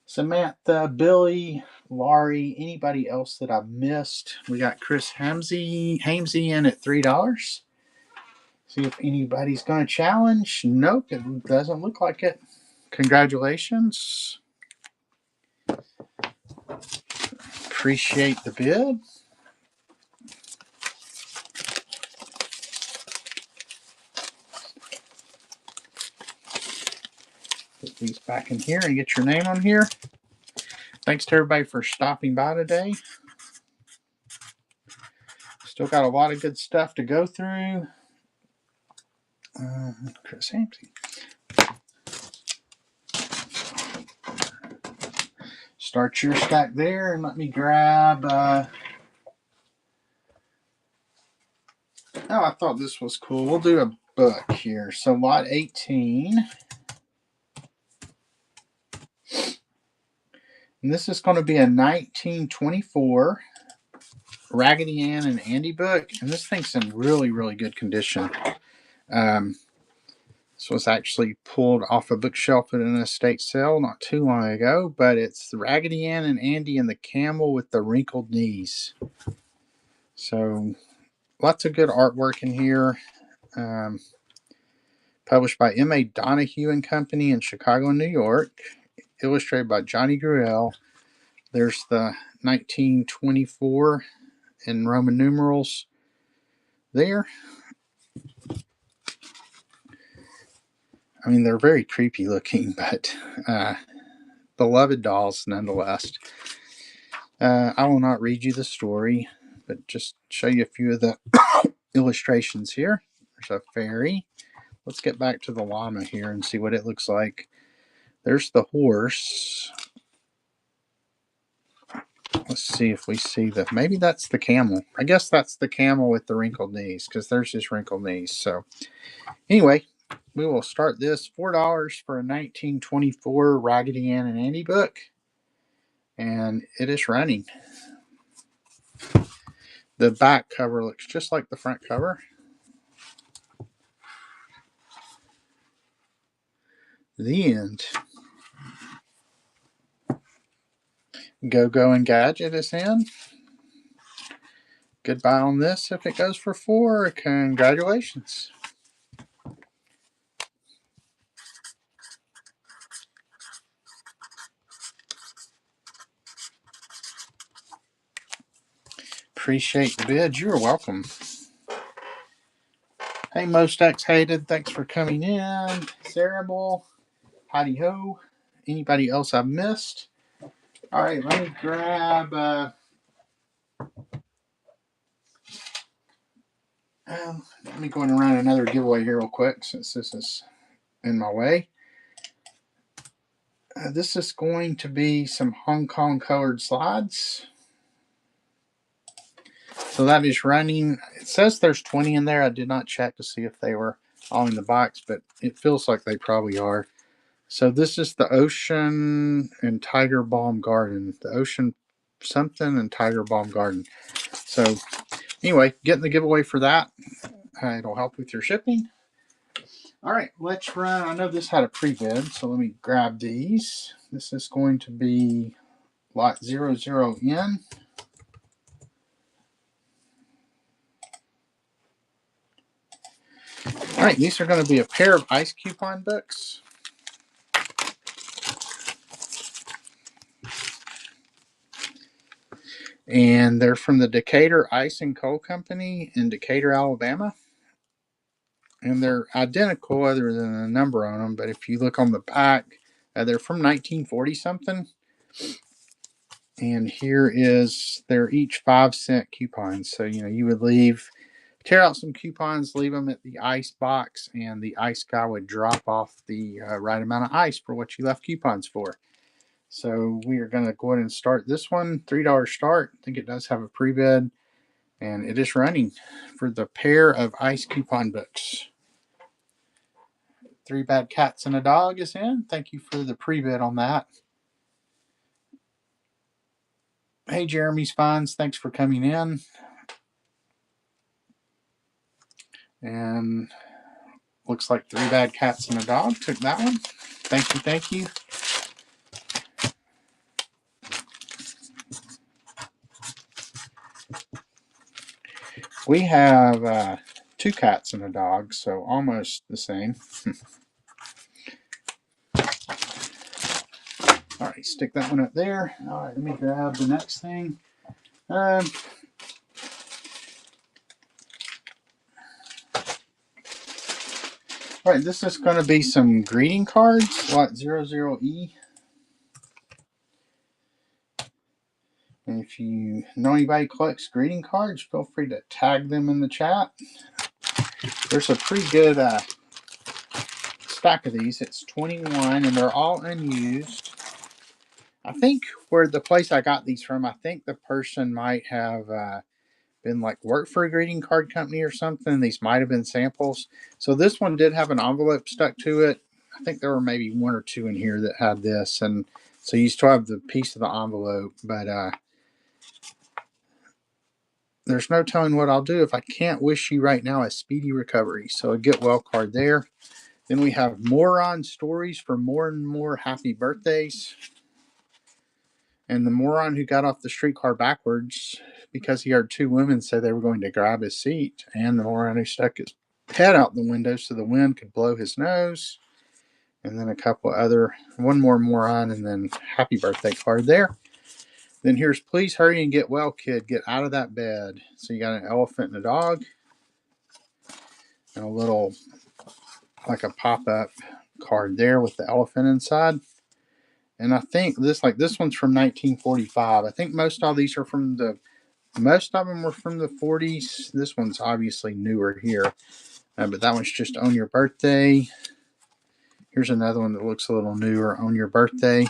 Samantha, Billy, Laurie, anybody else that I missed. We got Chris Hamsey in at $3. See if anybody's going to challenge. Nope, it doesn't look like it. Congratulations. Appreciate the bid. Put these back in here and get your name on here. Thanks to everybody for stopping by today. Still got a lot of good stuff to go through. Chris Hampton. Start your stack there, and let me grab. I thought this was cool. We'll do a book here. So lot 18. And this is going to be a 1924 Raggedy Ann and Andy book. And this thing's in really, really good condition. This was actually pulled off a bookshelf at an estate sale not too long ago. But it's Raggedy Ann and Andy and the camel with the wrinkled knees. So lots of good artwork in here. Published by M.A. Donahue and Company in Chicago and New York. Illustrated by Johnny Gruelle. There's the 1924 in Roman numerals there. I mean, they're very creepy looking, but beloved dolls nonetheless. I will not read you the story, but just show you a few of the illustrations here. There's a fairy. Let's get back to the llama here and see what it looks like. There's the horse. Let's see if we see the, maybe that's the camel. I guess that's the camel with the wrinkled knees, because there's his wrinkled knees. So anyway, we will start this. $4 for a 1924 Raggedy Ann and Andy book. And it is running. The back cover looks just like the front cover. The end. Go and Gadget is in. Goodbye on this if it goes for 4. Congratulations. Appreciate the bid. You're welcome. Hey, Most X Hated. Thanks for coming in. Cerebral. Howdy ho. Anybody else I've missed? All right, let me grab. Let me go and run another giveaway here real quick since this is in my way. This is going to be some Hong Kong colored slides. So that is running. It says there's 20 in there. I did not check to see if they were all in the box, but it feels like they probably are. So this is the Ocean and Tiger Balm Garden. The Ocean something and Tiger Balm Garden. So anyway, getting the giveaway for that. It'll help with your shipping. All right, let's run. I know this had a pre-bid, so let me grab these. This is going to be lot 00N. All right, these are going to be a pair of ice coupon books. And they're from the Decatur Ice and Coal Company in Decatur, Alabama. And they're identical other than a number on them. But if you look on the back, they're from 1940 something. And here is, they're each 5-cent coupons. So, you would tear out some coupons, leave them at the ice box, and the ice guy would drop off the right amount of ice for what you left coupons for. So we are going to go ahead and start this one. $3 start. I think it does have a pre-bid. And it is running for the pair of ice coupon books. 3 Bad Cats and a Dog is in. Thank you for the pre-bid on that. Hey, Jeremy Spines. Thanks for coming in. And looks like 3 Bad Cats and a Dog took that one. Thank you, thank you. We have 2 cats and a dog, so almost the same. All right, stick that one up there. All right, let me grab the next thing. All right, this is going to be some greeting cards, lot 00E. And if you know anybody collects greeting cards, feel free to tag them in the chat. There's a pretty good stack of these. It's 21, and they're all unused. I think where the place I got these from, I think the person might have been worked for a greeting card company or something. These might have been samples. So this one did have an envelope stuck to it. I think there were maybe 1 or 2 in here that had this, and so you still have the piece of the envelope, but there's no telling what I'll do if I can't wish you right now a speedy recovery. So a get well card there. Then we have moron stories for more and more happy birthdays. And the moron who got off the streetcar backwards because he heard 2 women say they were going to grab his seat. And the moron who stuck his head out the window so the wind could blow his nose. And then a couple other, 1 more moron, and then happy birthday card there. Then here's please hurry and get well, kid. Get out of that bed. So you got an elephant and a dog. And a little, like a pop-up card there with the elephant inside. And I think this one's from 1945. I think most of these are most of them were from the 40s. This one's obviously newer here, but that one's just on your birthday. Here's another one that looks a little newer, on your birthday.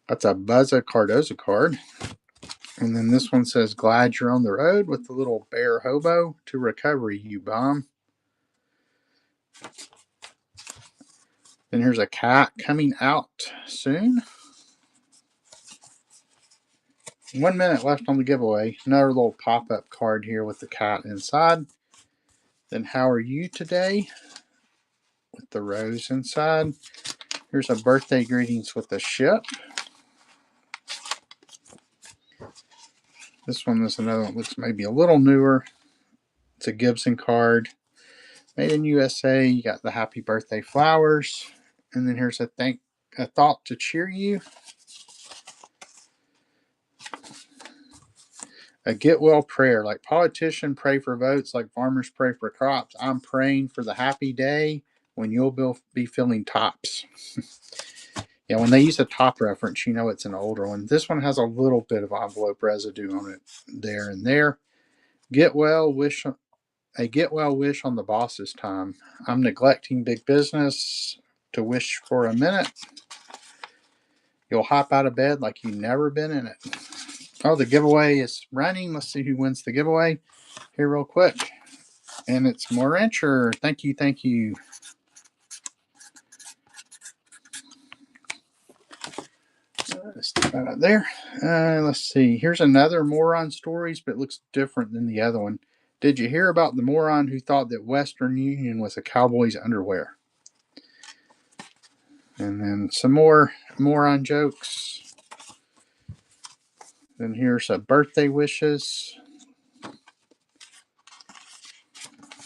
That's a Buzza Cardoza card. And then this one says, glad you're on the road with the little bear hobo to recovery, you bum. Then here's a cat coming out soon. 1 minute left on the giveaway. Another little pop-up card here with the cat inside. Then how are you today? With the rose inside. Here's a birthday greetings with the ship. This one is another one that looks maybe a little newer. It's a Gibson card. Made in USA. You got the happy birthday flowers. And then here's a thought to cheer you. A get well prayer. Like politicians pray for votes, like farmers pray for crops. I'm praying for the happy day when you'll be filling tops. Yeah, when they use a top reference, you know it's an older one. This one has a little bit of envelope residue on it there and there. Get well wish. A get well wish on the boss's time. I'm neglecting big business to wish for a minute. You'll hop out of bed like you've never been in it. Oh, the giveaway is running. Let's see who wins the giveaway here real quick. And it's Morancher. Thank you, thank you. Stick that up there. Let's see. Here's another moron stories, but it looks different than the other one. Did you hear about the moron who thought that Western Union was a cowboy's underwear? And then some more moron jokes. Then here's a birthday wishes.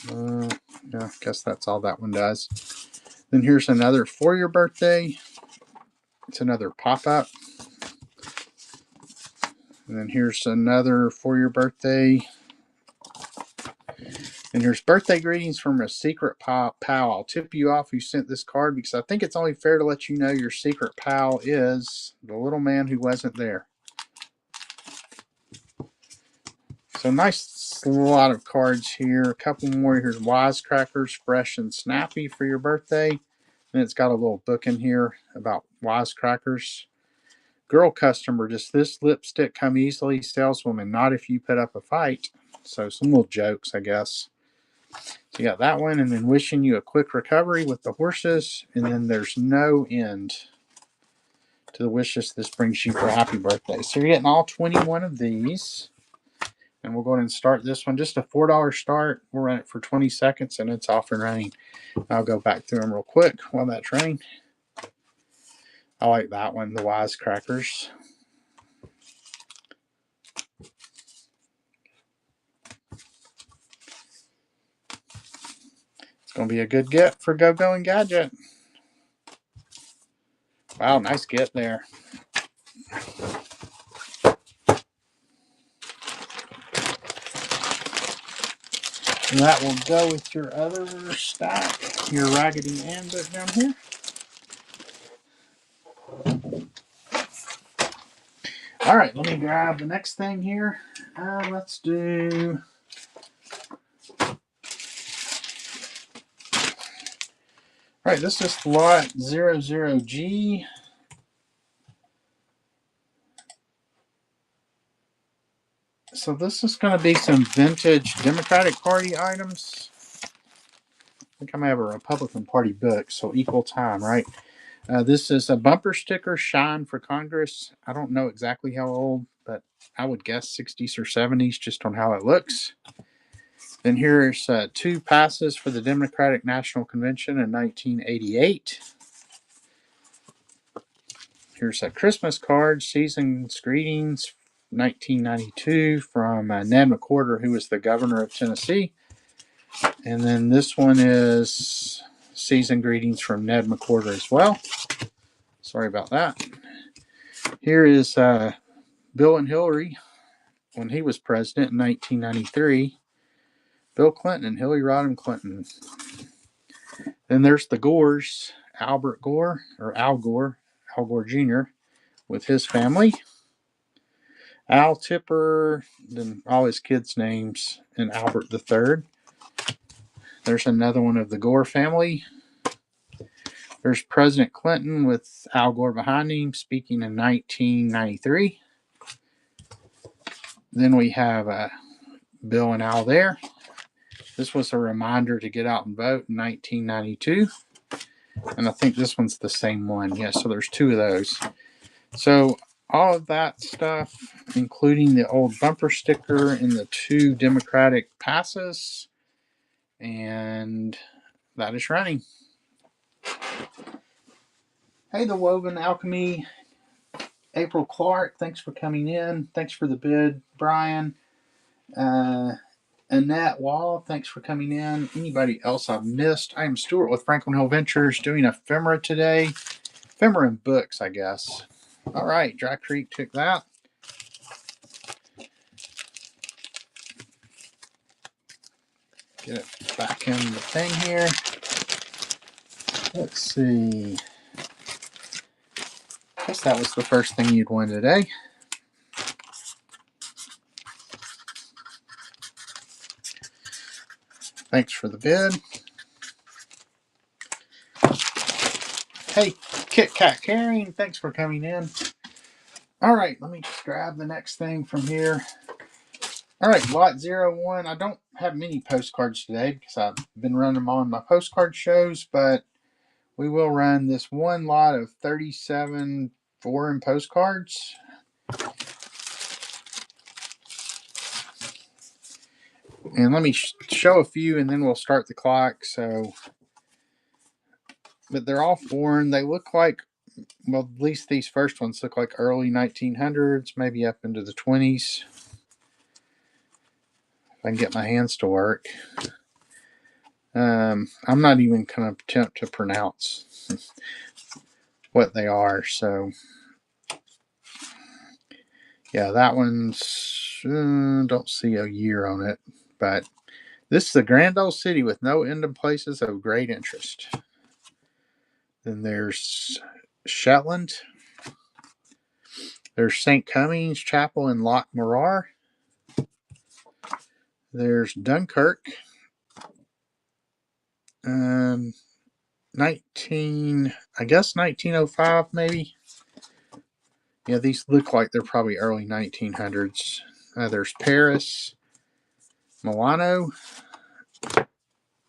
Yeah, I guess that's all that one does. Then here's another for your birthday. It's another pop-up. And then here's another for your birthday. And here's birthday greetings from a secret pal. I'll tip you off who sent this card because I think it's only fair to let you know your secret pal is the little man who wasn't there. So nice lot of cards here. A couple more. Here's Wisecrackers, fresh and snappy for your birthday. And it's got a little book in here about Wisecrackers. Girl customer, does this lipstick come easily? Saleswoman, not if you put up a fight. So some little jokes, I guess. So you got that one, and then wishing you a quick recovery with the horses. And then there's no end to the wishes this brings you for a happy birthday. So you're getting all 21 of these. And we'll go ahead and start this one. Just a $4 start. We'll run it for 20 seconds, and it's off and running. I'll go back through them real quick while that's running. I like that one, the Wisecrackers. It's going to be a good get for Go-Go and Gadget. Wow, nice get there. And that will go with your other stack, your Raggedy Ann book down here. All right, let me grab the next thing here. Let's do... All right, this is lot 00G. So this is going to be some vintage Democratic Party items. I think I may have a Republican Party book, so equal time, right? This is a bumper sticker, Shine for Congress. I don't know exactly how old, but I would guess 60s or 70s just on how it looks. Then here's 2 passes for the Democratic National Convention in 1988. Here's a Christmas card, Season's Greetings, 1992, from Ned McWhorter, who was the governor of Tennessee. And then this one is Season Greetings from Ned McWhorter as well. Sorry about that. Here is Bill and Hillary when he was president in 1993. Bill Clinton and Hillary Rodham Clinton. Then there's the Gores, Albert Gore, or Al Gore, Al Gore Jr. with his family. Al Tipper, then all his kids' names, and Albert III. There's another one of the Gore family. There's President Clinton with Al Gore behind him, speaking in 1993. Then we have Bill and Al there. This was a reminder to get out and vote in 1992. And I think this one's the same one. Yeah, so there's two of those. So all of that stuff, including the old bumper sticker and the two Democratic passes. And that is running. Hey, the Woven Alchemy. April Clark, thanks for coming in. Thanks for the bid, Brian. Annette Wall, thanks for coming in. Anybody else I've missed? I am Stuart with Franklin Hill Ventures doing Ephemera today. Ephemera and books, I guess. All right, Dry Creek took that. Get it back in the thing here. Let's see. I guess that was the first thing you'd win today. Thanks for the bid. Hey, Kit Kat Carrying, thanks for coming in. All right, let me just grab the next thing from here. All right, lot 01. I don't have many postcards today because I've been running them on my postcard shows, but we will run this one lot of 37 foreign postcards. And let me show a few and then we'll start the clock. But they're all foreign. They look like, well, at least these first ones look like early 1900s, maybe up into the 20s. If I can get my hands to work. I'm not even going to attempt to pronounce what they are. So, yeah, that one's, don't see a year on it. But this is the Grand Old City with no end of places of great interest. Then there's Shetland. There's St. Cummings Chapel in Loch Morar. There's Dunkirk. 1905 maybe. Yeah, these look like they're probably early 1900s. There's Paris. Milano.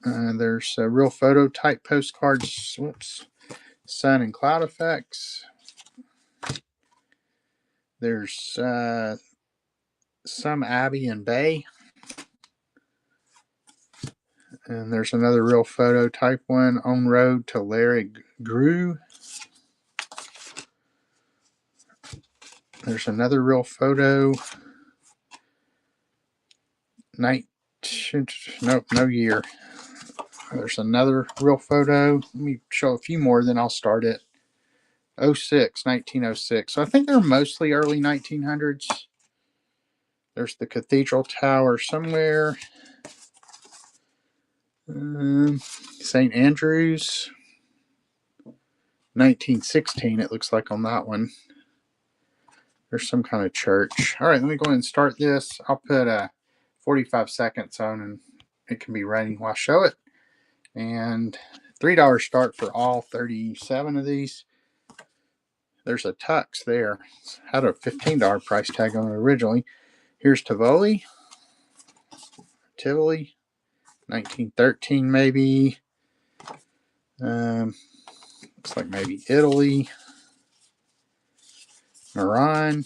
There's real photo type postcards. Whoops. Sun and cloud effects. There's some Abbey and Bay. And there's another real photo type one. On Road to Larry Grew. There's another real photo. No year. There's another real photo. Let me show a few more, then I'll start it. 1906. So I think they're mostly early 1900s. There's the Cathedral Tower somewhere. St. Andrews. 1916, it looks like on that one. There's some kind of church. All right, let me go ahead and start this. I'll put 45 seconds on and it can be running while I show it. And $3 start for all 37 of these. There's a tux there. It had a $15 price tag on it originally. Here's Tivoli. 1913 maybe. Looks like maybe Italy. Moran.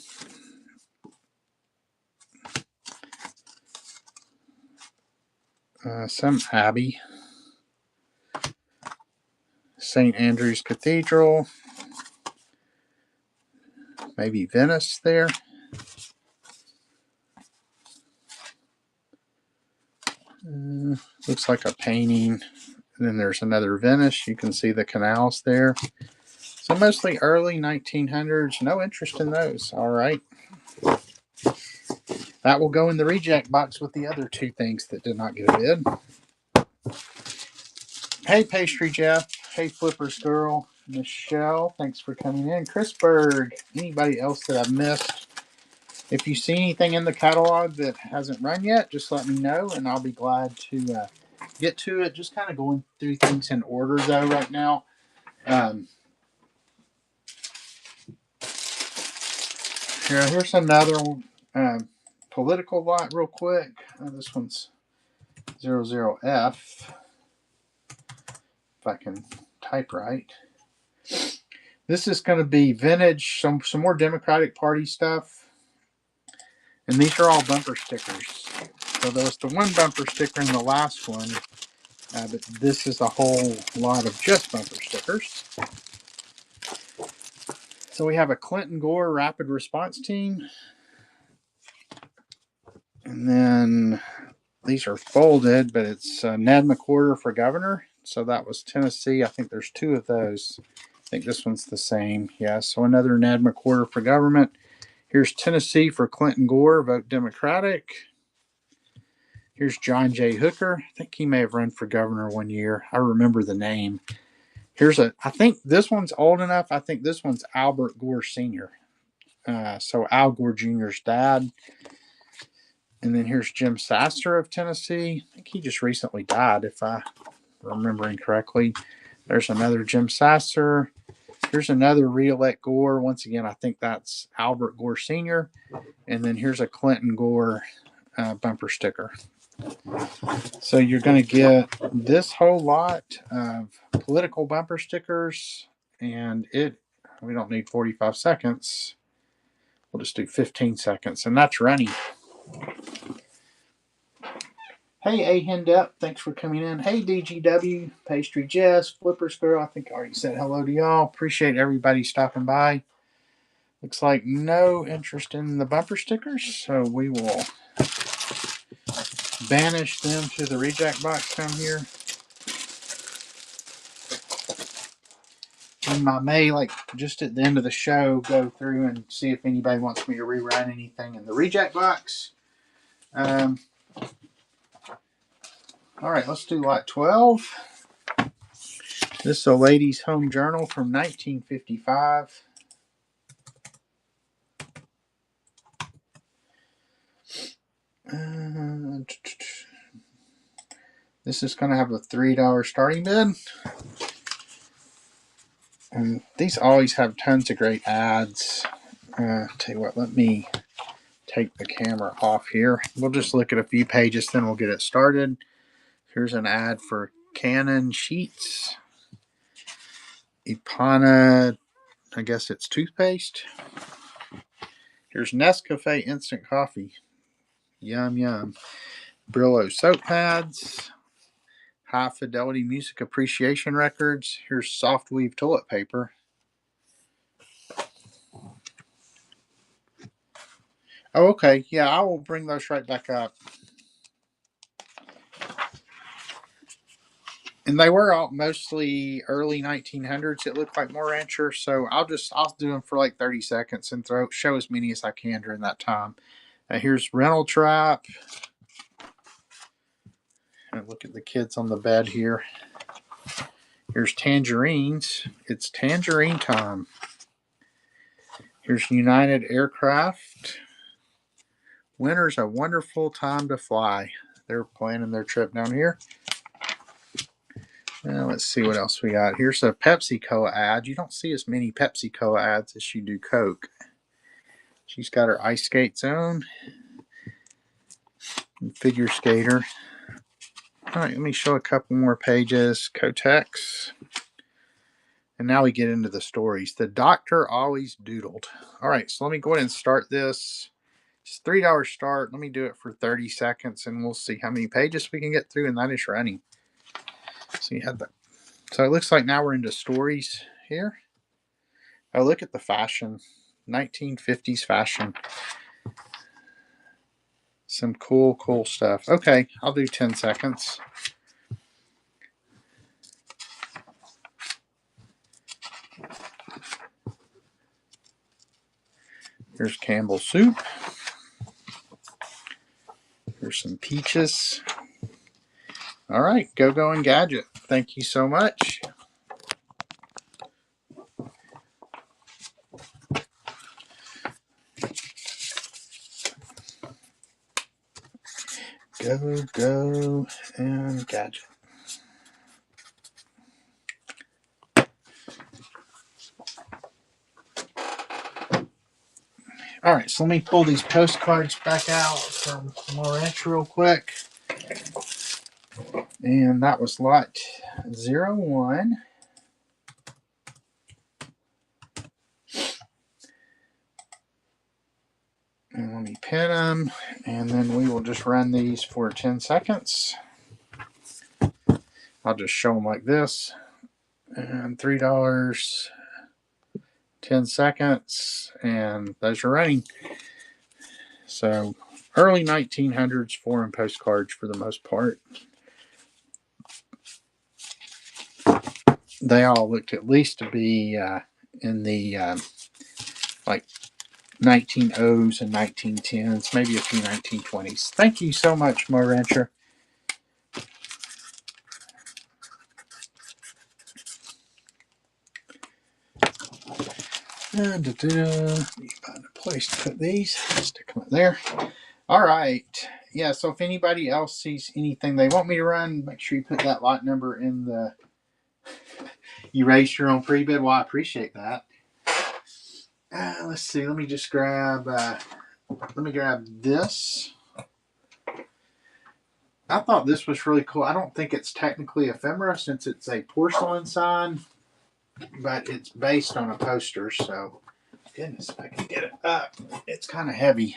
Some Abbey. St. Andrew's Cathedral. Maybe Venice there. Looks like a painting. And then there's another Venice. You can see the canals there. So mostly early 1900s. No interest in those. All right. That will go in the reject box with the other two things that did not get a bid. Hey, Pastry Jeff. Hey, Flippers Girl. Michelle, thanks for coming in. Chris Berg, anybody else that I've missed? If you see anything in the catalog that hasn't run yet, just let me know, and I'll be glad to get to it. Just kind of going through things in order, though, right now. Here's another political lot real quick. This one's 00F, if I can type right. This is going to be vintage, some more Democratic Party stuff. And these are all bumper stickers. So there was the one bumper sticker in the last one, but this is a whole lot of just bumper stickers. So we have a Clinton Gore Rapid Response Team. And then these are folded, but it's Ned McWhorter for governor. So that was Tennessee. I think there's two of those. I think this one's the same. Yeah, so another Ned McWhorter for government. Here's Tennessee for Clinton Gore, vote Democratic. Here's John J. Hooker. I think he may have run for governor one year. I remember the name. I think this one's old enough. I think this one's Albert Gore Sr. So Al Gore Jr.'s dad. And then here's Jim Sasser of Tennessee. I think he just recently died, if I'm remembering correctly. There's another Jim Sasser. Here's another re-elect Gore. Once again, I think that's Albert Gore Sr. And then here's a Clinton Gore bumper sticker. So you're going to get this whole lot of political bumper stickers, and we don't need 45 seconds. We'll just do 15 seconds, and that's running. Hey, A. Hendep, thanks for coming in. Hey, DGW, Pastry Jess, Flippers Girl, I think I already said hello to y'all. Appreciate everybody stopping by. Looks like no interest in the bumper stickers, so we will banish them to the reject box down here. And I may, just at the end of the show, go through and see if anybody wants me to rewrite anything in the reject box. All right, let's do lot 12. This is a lady's home journal from 1955. This is going to have a $3 starting bid. And these always have tons of great ads. Tell you what, let me take the camera off here. We'll just look at a few pages, then we'll get it started. Here's an ad for Canon Sheets. Epana, I guess it's toothpaste. Here's Nescafe Instant Coffee. Yum, yum. Brillo soap pads. High Fidelity Music Appreciation Records. Here's Soft Weave toilet paper. Oh, okay. Yeah, I will bring those right back up. And they were all mostly early 1900s. It looked like more rancher, so I'll do them for like 30 seconds and show as many as I can during that time. Here's Rental Trap. And look at the kids on the bed here. Here's Tangerines. It's tangerine time. Here's United Aircraft. Winter's a wonderful time to fly. They're planning their trip down here. Let's see what else we got. Here's a Pepsi Cola ad. You don't see as many Pepsi Cola ads as you do Coke. She's got her ice skate zone and figure skater. All right, let me show a couple more pages. Kotex. And now we get into the stories. The doctor always doodled. All right, so let me go ahead and start this. It's $3 start. Let me do it for 30 seconds, and we'll see how many pages we can get through, and that is running. So you had that. So it looks like now we're into stories here. Oh, look at the fashion. 1950s fashion. Some cool stuff. Okay, I'll do 10 seconds. Here's Campbell soup. Here's some peaches. All right, Go and Gadget. Thank you so much. and gadget. All right, so let me pull these postcards back out from Lawrence real quick. And that was lot 01. And let me pin them, and then we will just run these for 10 seconds. I'll just show them like this. And $3, 10 seconds, and those are running. So early 1900s foreign postcards for the most part. They all looked at least to be in the like 1900s and 1910s, maybe a few 1920s. Thank you so much, Mo Rancher. Let me find a place to put these. Stick them in there. All right. Yeah, so if anybody else sees anything they want me to run, make sure you put that lot number in the... You raised your own pre-bid? Well, I appreciate that. Let's see. Let me just grab... let me grab this. I thought this was really cool. I don't think it's technically ephemera since it's a porcelain sign, but it's based on a poster, so... Goodness, if I can get it up. It's kind of heavy.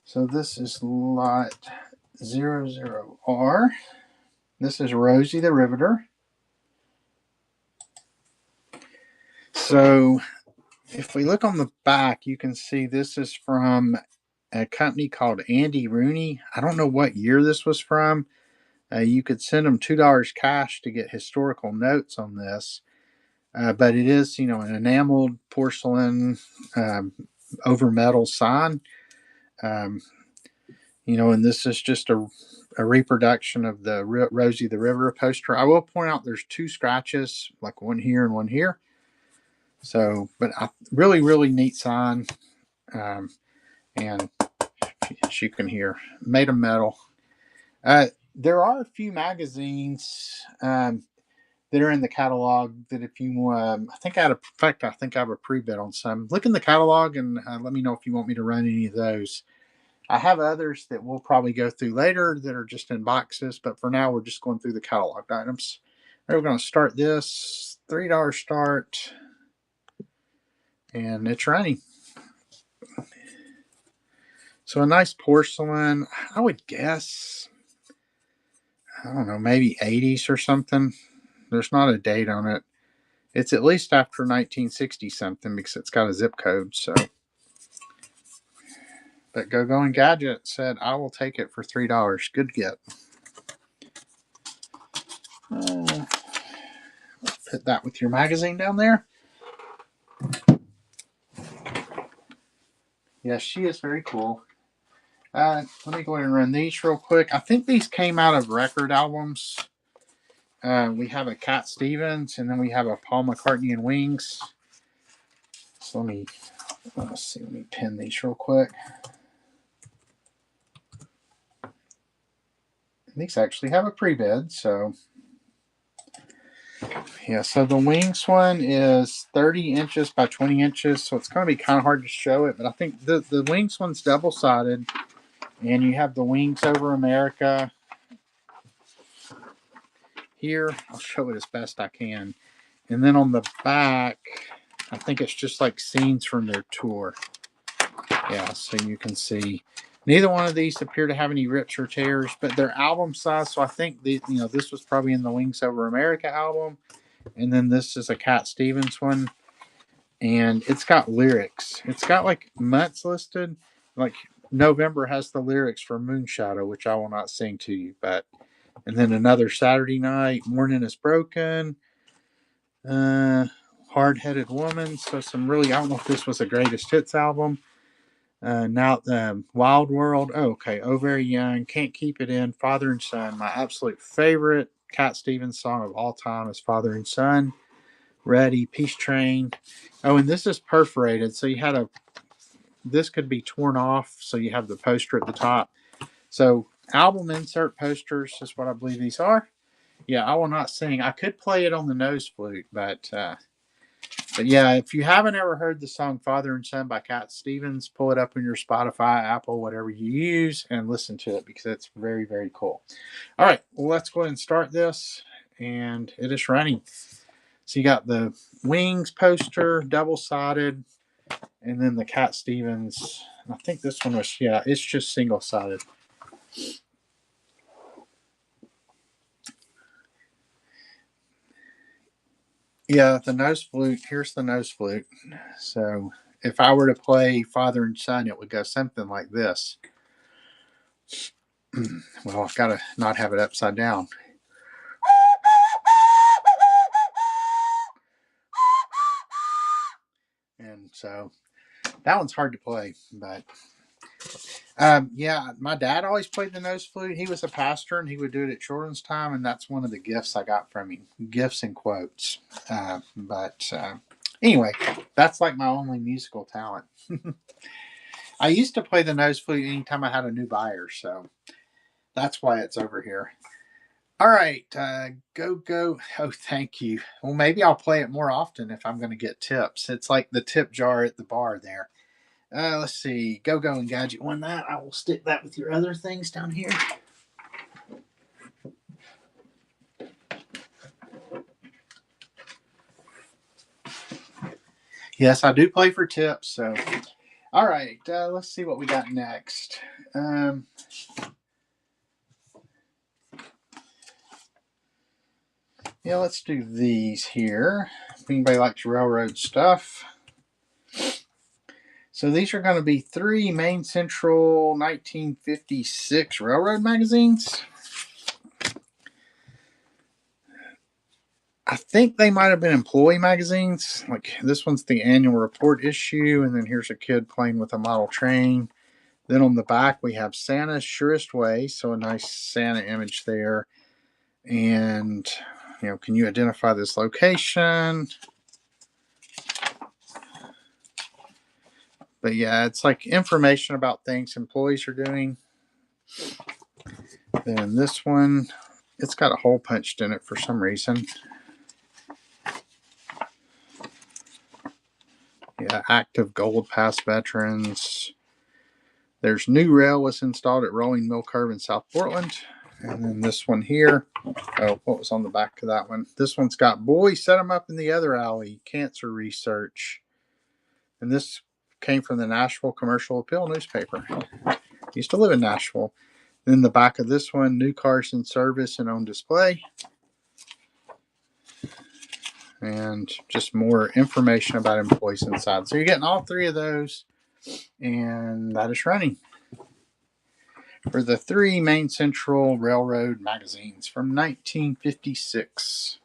So this is lot 00R. This is Rosie the Riveter. So if we look on the back, you can see this is from a company called Andy Rooney. I don't know what year this was from. You could send them $2 cash to get historical notes on this. But it is, an enameled porcelain over metal sign. And this is just a reproduction of the Rosie the River poster. I will point out there's 2 scratches, like one here and one here. So, but really, really neat sign. And as you can hear, made of metal. There are a few magazines that are in the catalog that if you, I think I have a pre-bid on some. Look in the catalog and let me know if you want me to run any of those. I have others that we'll probably go through later that are just in boxes, but for now we're just going through the catalog items. We're going to start this $3 start, and it's running. So a nice porcelain, I would guess, I don't know, maybe 80s or something. There's not a date on it. It's at least after 1960 something because it's got a zip code. So, but Going Gadget said, I will take it for $3. Good get. Put that with your magazine down there. Yes, she is very cool. Let me go ahead and run these real quick. I think these came out of record albums. We have a Cat Stevens, and then we have a Paul McCartney and Wings. So let's see. Let me pin these real quick. These actually have a pre-bid, so yeah. So the Wings one is 30 inches by 20 inches, so it's going to be kind of hard to show it. But I think the Wings one's double-sided, and you have the Wings Over America here. I'll show it as best I can. And then on the back, I think it's just like scenes from their tour. Yeah, so you can see neither one of these appear to have any rips or tears, but they're album size. So I think this was probably in the Wings Over America album, and then this is a Cat Stevens one, and it's got lyrics. It's got like months listed. Like November has the lyrics for Moonshadow, which I will not sing to you, and then Another Saturday Night, Morning is Broken, Hard-Headed Woman. So some really, I don't know if this was a greatest hits album. Now, Wild World. Oh, okay. Oh, Very Young. Can't Keep It In. Father and Son. My absolute favorite Cat Stevens song of all time is Father and Son. Ready. Peace Train. Oh, and this is perforated. So you had a this could be torn off, so you have the poster at the top. So album insert posters is what I believe these are. Yeah, I will not sing. I could play it on the nose flute, but yeah, if you haven't ever heard the song "Father and Son" by Cat Stevens, pull it up on your Spotify, Apple, whatever you use, and listen to it because it's very, very cool. All right, well, let's go ahead and start this, and it is running. So you got the Wings poster, double-sided, and then the Cat Stevens. I think this one was, yeah, it's just single-sided. Yeah, the nose flute. Here's the nose flute. So if I were to play Father and Son, it would go something like this. Well, I've got to not have it upside down. And so that one's hard to play, but yeah, my dad always played the nose flute. He was a pastor, and he would do it at children's time, and that's one of the gifts I got from him. Gifts in quotes. But anyway, that's like my only musical talent. I used to play the nose flute anytime I had a new buyer, so that's why it's over here. All right, go. Oh, thank you. Well, maybe I'll play it more often if I'm going to get tips. It's like the tip jar at the bar there. Let's see. Go and Gadget won that. I will stick that with your other things down here. Yes, I do play for tips. So, all right. Let's see what we got next. Yeah, let's do these here. If anybody likes railroad stuff. So these are going to be 3 Main Central 1956 railroad magazines. I think they might have been employee magazines. Like this one's the annual report issue, and then here's a kid playing with a model train. Then on the back we have Santa's Surest Way, so a nice Santa image there. And can you identify this location? But yeah, it's like information about things employees are doing. Then this one, it's got a hole punched in it for some reason. Yeah, active Gold Pass veterans. There's new rail was installed at Rolling Mill Curve in South Portland. And then this one here. Oh, what was on the back of that one? This one's got "Boy, set them up in the other alley. Cancer research." And this came from the Nashville Commercial Appeal newspaper. Used to live in Nashville. Then the back of this one, "New cars in service and on display." And just more information about employees inside. So you're getting all 3 of those. And that is running for the 3 Main Central Railroad magazines from 1956.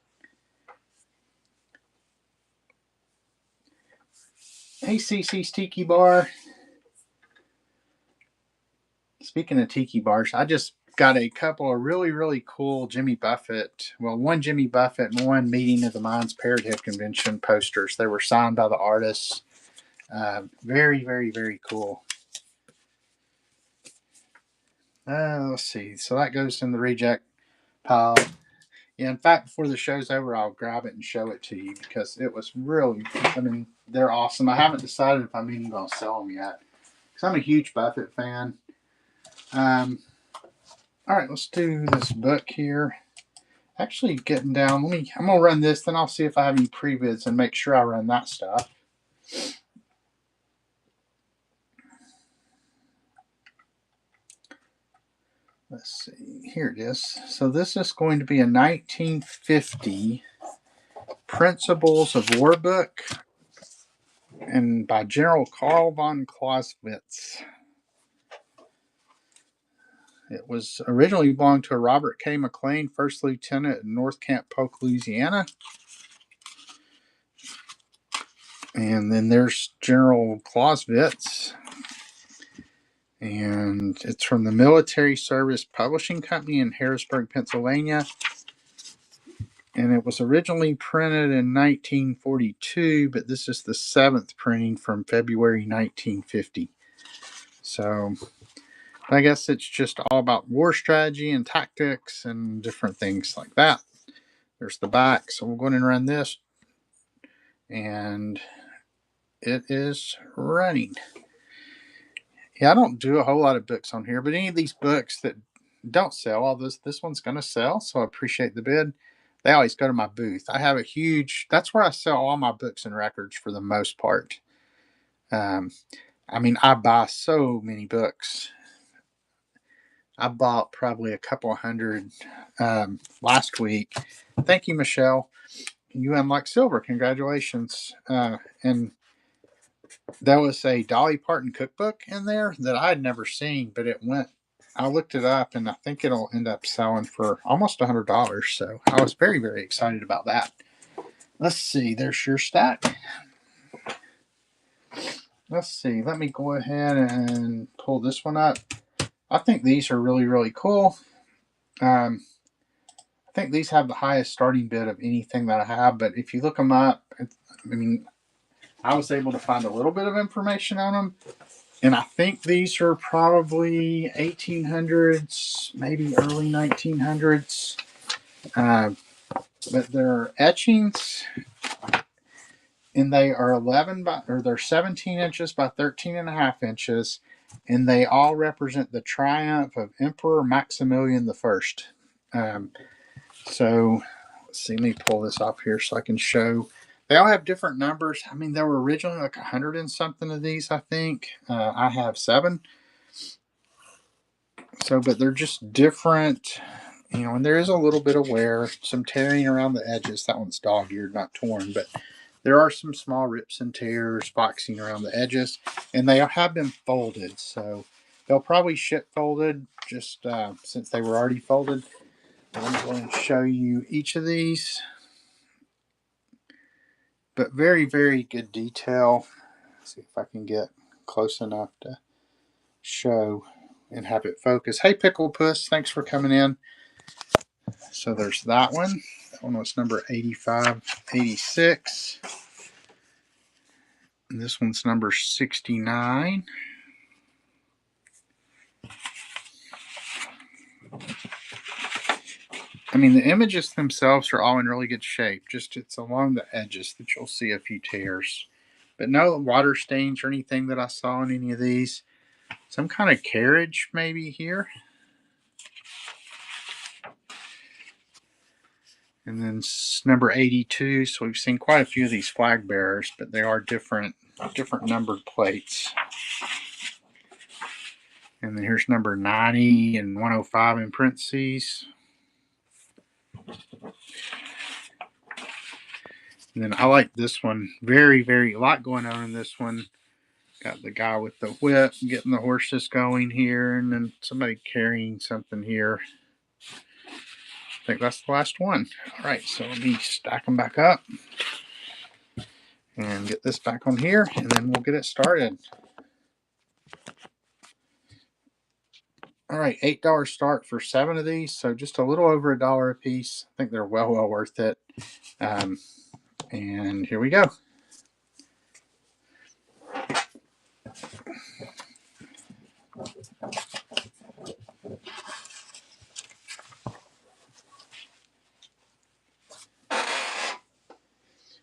Hey, CC's Tiki Bar. Speaking of tiki bars, I just got a couple of really, really cool Jimmy Buffett, one Jimmy Buffett and one Meeting of the Minds Parrot Head Convention posters. They were signed by the artists. Very, very, very cool. Let's see. So that goes in the reject pile. Yeah, in fact, before the show's over, I'll grab it and show it to you because it was really, they're awesome. I haven't decided if I'm even going to sell them yet because I'm a huge Buffett fan. All right, let's do this book here. Actually, getting down, I'm going to run this, then I'll see if I have any pre-bids and make sure I run that stuff. Let's see, here it is. So this is going to be a 1950 Principles of War book, and by General Carl von Clausewitz. It was originally belonged to Robert K. McLean, first lieutenant in North Camp Polk, Louisiana. And then there's General Clausewitz. And it's from the Military Service Publishing Company in Harrisburg, Pennsylvania. And it was originally printed in 1942, but this is the 7th printing from February 1950. So I guess it's just all about war strategy and tactics and different things like that. There's the back. So we'll go ahead and run this. And it is running. Yeah, I don't do a whole lot of books on here, but any of these books that don't sell, all this one's going to sell. So I appreciate the bid. They always go to my booth. I have a huge, that's where I sell all my books and records for the most part. Um, I mean, I buy so many books. I bought probably a couple hundred last week. Thank you, Michelle. You unlocked silver. Congratulations. And there was a Dolly Parton cookbook in there that I had never seen, but it went. I looked it up, and I think it'll end up selling for almost $100. So I was very, very excited about that. Let's see. There's your stack. Let's see. Let me go ahead and pull this one up. I think these are really, really cool. I think these have the highest starting bid of anything that I have, but if you look them up, I mean, I was able to find a little bit of information on them. And I think these are probably 1800s, maybe early 1900s. But they're etchings, and they are 17 inches by 13 and a half inches, and they all represent the triumph of Emperor Maximilian the First. So let's see, let me pull this off here so I can show. They all have different numbers. I mean, there were originally like 100 and something of these, I think. I have 7. So, but they're just different, and there is a little bit of wear, some tearing around the edges. That one's dog-eared, not torn, but there are some small rips and tears boxing around the edges, and they have been folded. So they'll probably ship folded just since they were already folded. I'm going to show you each of these. But very, very good detail. Let's see if I can get close enough to show and have it focus. Hey, Pickle Puss, thanks for coming in. So there's that one. That one was number 8586. And this one's number 69. I mean, the images themselves are all in really good shape. Just it's along the edges that you'll see a few tears. But no water stains or anything that I saw in any of these. Some kind of carriage maybe here. And then number 82. So we've seen quite a few of these flag bearers, but they are different numbered plates. And then here's number 90 and 105 in parentheses. And then I like this one. Very, very, a lot going on in this one. Got the guy with the whip getting the horses going here, and then somebody carrying something here. I think that's the last one. All right, so let me stack them back up and get this back on here, and then we'll get it started. All right, $8 start for 7 of these, so just a little over $1 a piece. I think they're well worth it. And here we go.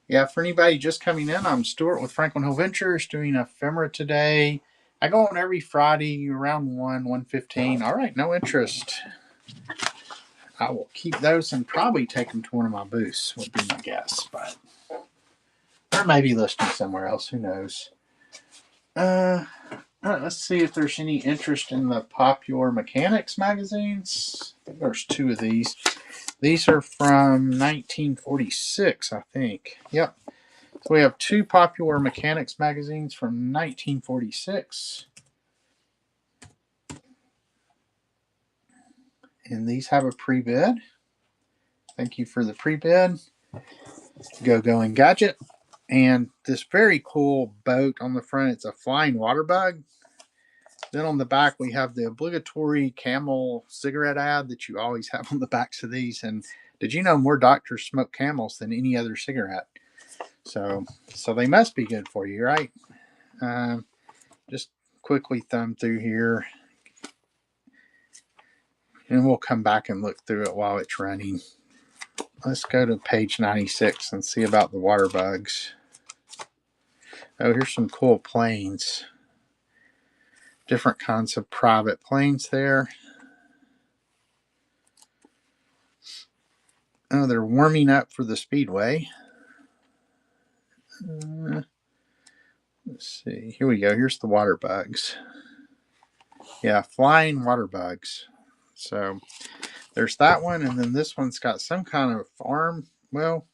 Yeah, for anybody just coming in, I'm Stuart with Franklin Hill Ventures doing Ephemera today. I go on every Friday around 1:15. All right, no interest. I will keep those and probably take them to one of my booths, would be my guess. But or maybe listing somewhere else, who knows. All right, let's see if there's any interest in the Popular Mechanics magazines. I think there's 2 of these. These are from 1946, I think. Yep. So we have 2 Popular Mechanics magazines from 1946. And these have a pre-bid. Thank you for the pre-bid. Go and Gadget. And this very cool boat on the front, it's a flying water bug. Then on the back, we have the obligatory Camel cigarette ad that you always have on the backs of these. And did you know more doctors smoke Camels than any other cigarette? So they must be good for you, right? Just quickly thumb through here, and we'll come back and look through it while it's running. Let's go to page 96 and see about the water bugs. Oh, here's some cool planes. Different kinds of private planes there. Oh, they're warming up for the speedway. Let's see. Here we go. Here's the water bugs. Yeah, flying water bugs. So there's that one, and then this one's got some kind of farm. Well,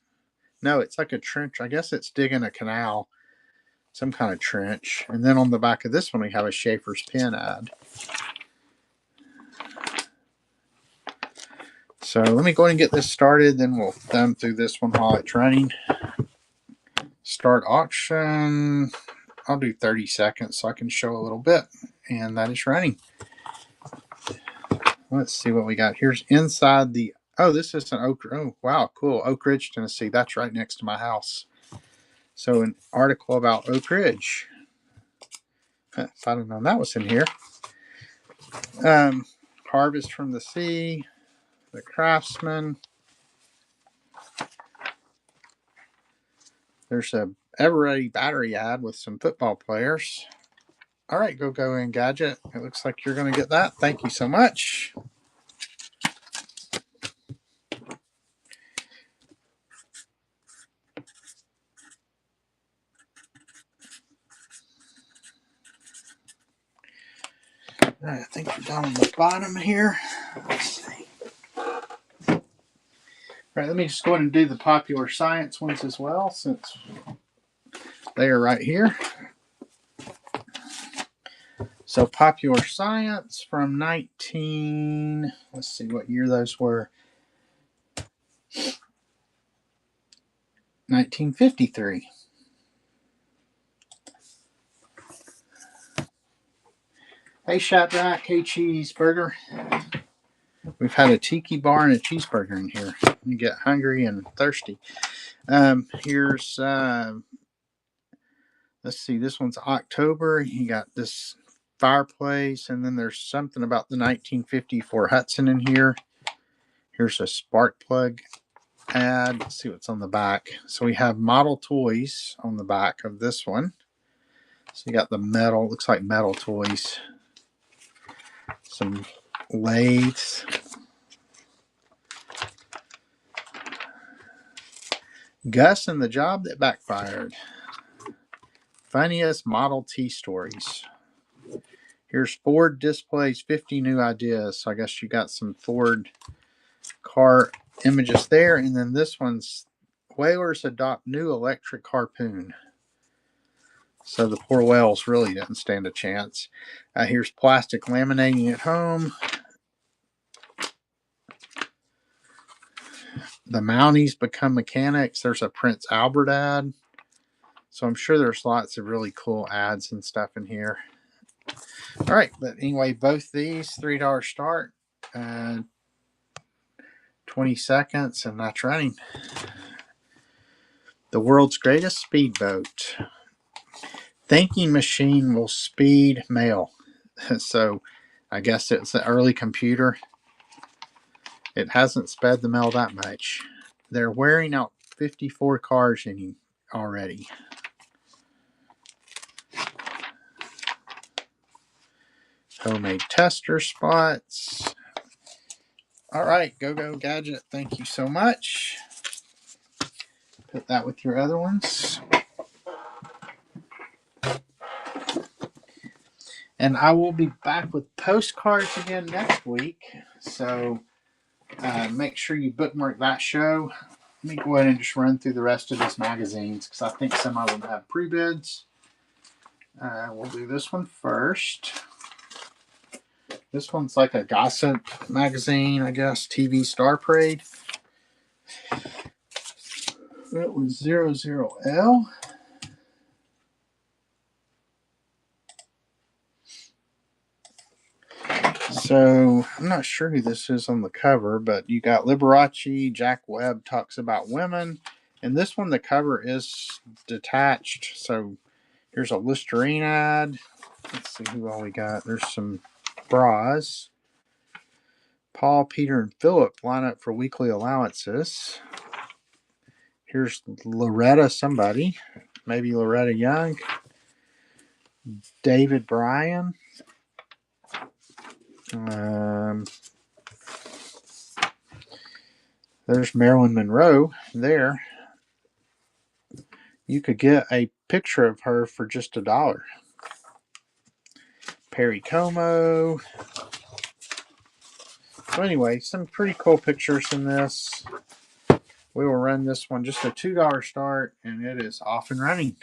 no, it's like a trench. I guess it's digging a canal, some kind of trench. And then on the back of this one, we have a Schaefer's Pen ad. So let me go ahead and get this started, then we'll thumb through this one while it's running. Start auction. I'll do 30 seconds so I can show a little bit. And that is running. Let's see what we got. Here's inside the... Oh, this is an Oak... Oh, wow, cool. Oak Ridge, Tennessee. That's right next to my house. So an article about Oak Ridge. If I'd have known that was in here. Harvest from the Sea. The Craftsman. There's a Ever-Ready battery ad with some football players. All right, go Engadget. It looks like you're going to get that. Thank you so much. All right, I think we're down on the bottom here. Let's see. All right, let me just go ahead and do the popular science ones as well, since they are right here. So popular science from let's see what year those were. 1953. Hey Shadrach, hey Cheeseburger. We've had a tiki bar and a cheeseburger in here. You get hungry and thirsty. Here's, let's see, this one's October. You got this fireplace, and then there's something about the 1954 Hudson in here. Here's a spark plug ad. Let's see what's on the back. So we have model toys on the back of this one. So you got the metal, looks like metal toys. Some lathes. Gus and the Job That Backfired. Funniest Model T stories. Here's Ford displays 50 new ideas. So I guess you got some Ford car images there. And then this one's whalers adopt new electric harpoon. So the poor whales really didn't stand a chance. Here's plastic laminating at home. The Mounties become mechanics. There's a Prince Albert ad. So I'm sure there's lots of really cool ads and stuff in here. All right, but anyway, both these $3 start, 20 seconds, and that's running. The world's greatest speedboat. Thinking machine will speed mail. So I guess it's an early computer. It hasn't sped the mail that much. They're wearing out 54 cars in already. Homemade tester spots. All right, go Gadget. Thank you so much. Put that with your other ones. And I will be back with postcards again next week. So make sure you bookmark that show. Let me go ahead and just run through the rest of these magazines because I think some of them have pre-bids. We'll do this one first. This one's like a gossip magazine, I guess. TV Star Parade. That was 00L. So I'm not sure who this is on the cover, but you got Liberace. Jack Webb talks about women. And this one, the cover is detached. So Here's a Listerine ad. Let's see who all we got. There's some bras. Paul, Peter, and Philip line up for weekly allowances. Here's Loretta somebody. Maybe Loretta Young. David Bryan. There's Marilyn Monroe there. You could get a picture of her for just $1. Perry Como. So anyway, some pretty cool pictures in this. We will run this one just a $2 start, and it is off and running.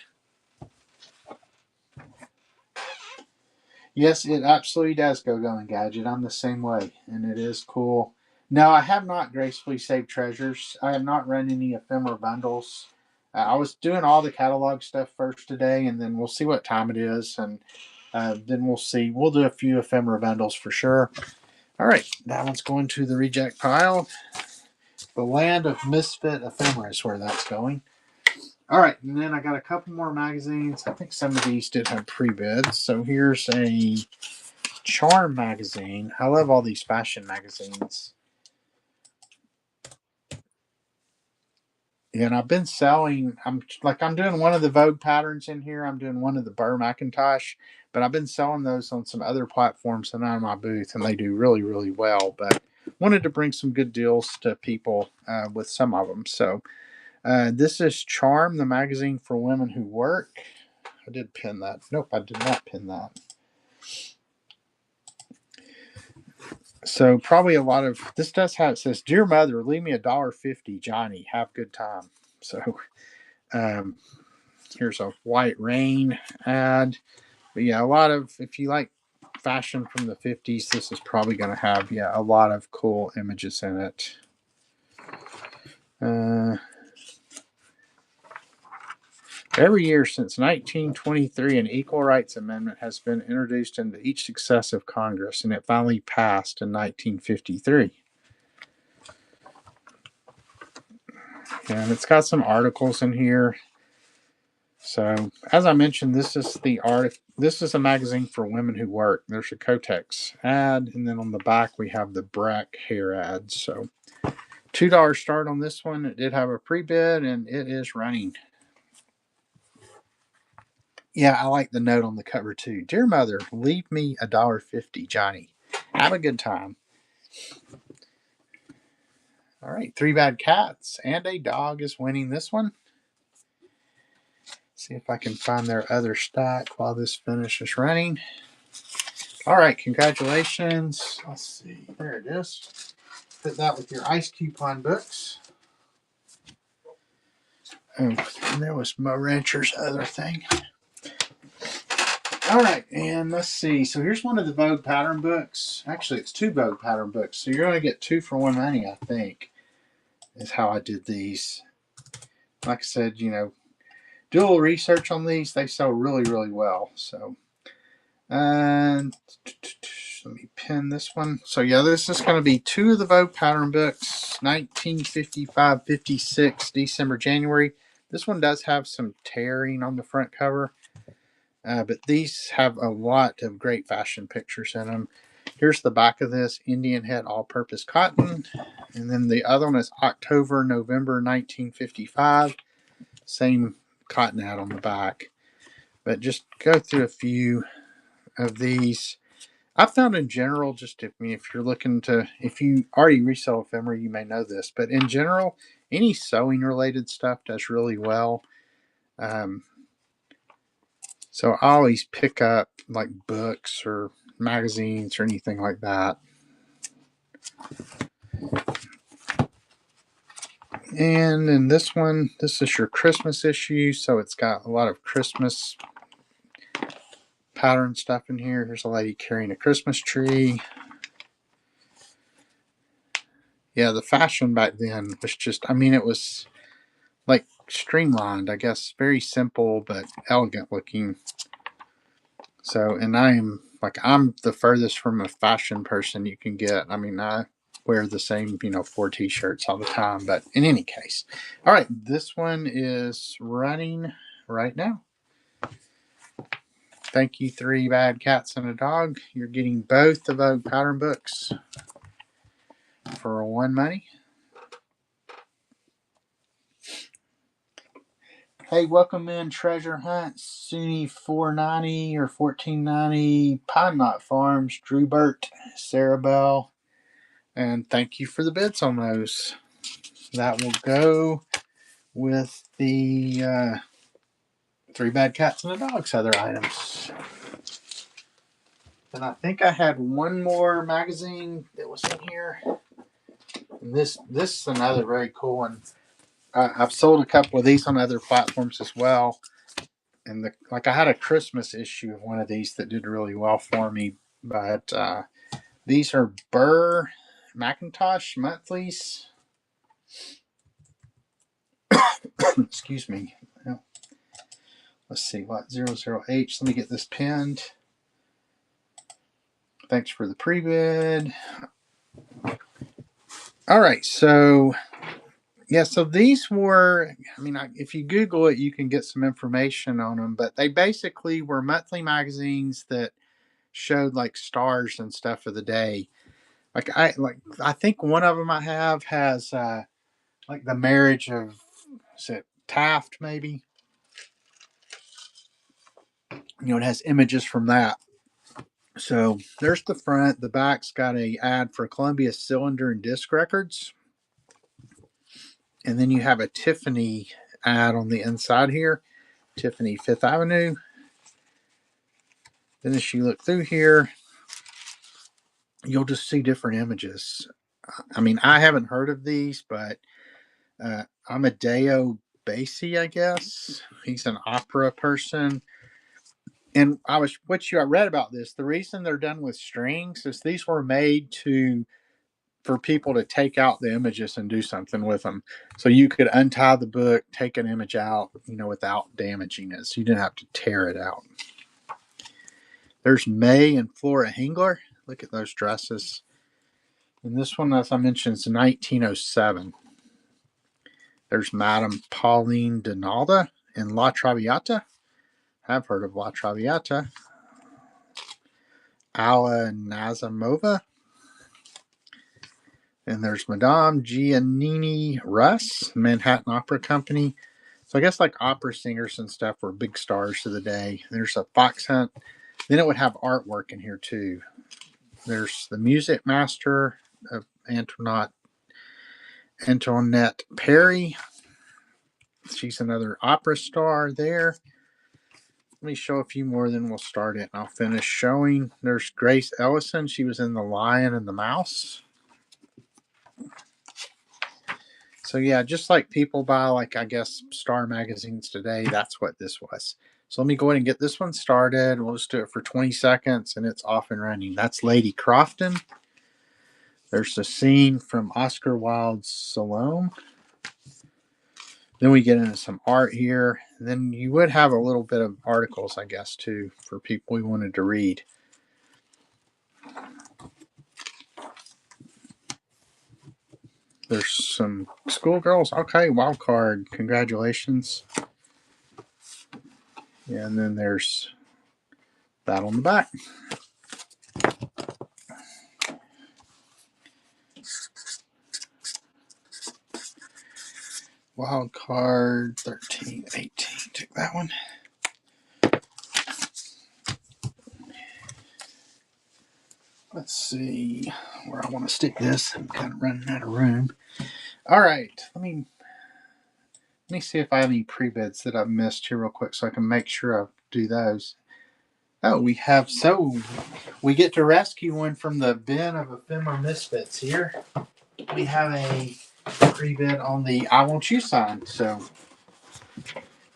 Yes, it absolutely does go Going Gadget. I'm the same way, and it is cool. No, I have not gracefully saved treasures. I have not run any ephemera bundles. I was doing all the catalog stuff first today, and then we'll see what time it is, and then we'll see. We'll do a few ephemera bundles for sure. All right, that one's going to the reject pile. The land of misfit ephemera is where that's going. All right, and then I got a couple more magazines. I think some of these did have pre-bids. So here's a Charm magazine. I love all these fashion magazines. And I've been selling, I'm doing one of the Vogue patterns in here. I'm doing one of the Burr McIntosh, but I've been selling those on some other platforms and on my booth, and they do really, really well. But wanted to bring some good deals to people with some of them. So this is Charm, the magazine for women who work. I did pin that. Nope, I did not pin that. So probably a lot of this does have, it says, "Dear Mother, leave me $1.50, Johnny. Have good time." So here's a White Rain ad. But yeah, a lot of, if you like fashion from the 50s, this is probably going to have, a lot of cool images in it. Every year since 1923, an Equal Rights Amendment has been introduced into each successive Congress, and it finally passed in 1953. And it's got some articles in here. So, as I mentioned, this is a magazine for women who work. There's a Kotex ad, and then on the back we have the Brack hair ad. So, $2 start on this one. It did have a pre-bid, and it is running. Yeah, I like the note on the cover too. "Dear Mother, leave me $1.50, Johnny. Have a good time." All right, 3 Bad Cats and a Dog is winning this one. See if I can find their other stack while this finishes running. All right, congratulations. Let's see, there it is. Put that with your ice coupon books. Oh, and there was Mo Rancher's other thing. All right, and let's see. So here's one of the Vogue pattern books. Actually, it's 2 Vogue pattern books. So you're going to get 2 for $1 I think, is how I did these. Like I said, do a little research on these. They sell really, really well. So, and let me pin this one. So yeah, this is going to be 2 of the Vogue pattern books, 1955-56, December, January. This one does have some tearing on the front cover. But these have a lot of great fashion pictures in them. Here's the back of this, Indian Head All-Purpose Cotton. And then the other one is October, November 1955. Same cotton ad on the back. But just go through a few of these. I found in general, just if you're looking to, if you already resell ephemera, you may know this. But in general, any sewing related stuff does really well. So I always pick up like books or magazines or anything like that. And in this one, this is your Christmas issue. So it's got a lot of Christmas pattern stuff in here. Here's a lady carrying a Christmas tree. Yeah, the fashion back then was just, it was like streamlined, I guess. Very simple, but elegant looking. So, and I'm the furthest from a fashion person you can get. I wear the same, 4 t-shirts all the time. But in any case, all right, this one is running right now. Thank you, Three Bad Cats and a Dog. You're getting both of those pattern books for one money. Hey, welcome in Treasure Hunt, SUNY 490 or 1490, Pine Knot Farms, Drew Burt, Sarah Bell, and thank you for the bids on those. That will go with the Three Bad Cats and a Dog's other items. And I think I had one more magazine that was in here. And this is another very cool one. I've sold a couple of these on other platforms as well. And I had a Christmas issue of one of these that did really well for me. But these are Burr Macintosh monthlies. Excuse me. Let's see what 00H. Let me get this pinned. Thanks for the pre-bid. All right, so yeah, so these were, if you Google it, you can get some information on them, but they basically were monthly magazines that showed like stars and stuff of the day. I think one of them I have has like the marriage of, is it Taft maybe? It has images from that. So there's the front. The back's got a ad for Columbia Cylinder and Disc Records. And then you have a Tiffany ad on the inside here. Tiffany Fifth Avenue. Then as you look through here, you'll just see different images. I haven't heard of these, but Amadeo Basie, I guess. He's an opera person. And I read about this. The reason they're done with strings is these were made for people to take out the images and do something with them. So you could untie the book, take an image out, without damaging it. So you didn't have to tear it out. There's May and Flora Hengler. Look at those dresses. And this one, as I mentioned, is 1907. There's Madame Pauline Donalda in La Traviata. I've heard of La Traviata. Alla Nazimova. And there's Madame Giannini Russ, Manhattan Opera Company. So I guess like opera singers and stuff were big stars of the day. There's a Fox Hunt. Then it would have artwork in here too. There's the Music Master of Antoinette Perry. She's another opera star there. Let me show a few more, then we'll start it and I'll finish showing. There's Grace Ellison. She was in The Lion and the Mouse. So yeah, just like people buy Star magazines today, that's what this was. So let me go ahead and get this one started. We'll just do it for 20 seconds and it's off and running. That's Lady Crofton. There's the scene from Oscar Wilde's Salome. Then we get into some art here. And then you would have a little bit of articles, I guess, too, for people who wanted to read. There's some schoolgirls. Okay, wild card. Congratulations. Yeah, and then there's that on the back. Wild card 13, 18. Took that one. Let's see where I want to stick this. I'm kind of running out of room. All right. Let me see if I have any pre-bids that I've missed here real quick so I can make sure I do those. Oh, we get to rescue one from the bin of Ephemera Misfits here. We have a pre-bid on the I Want You sign. So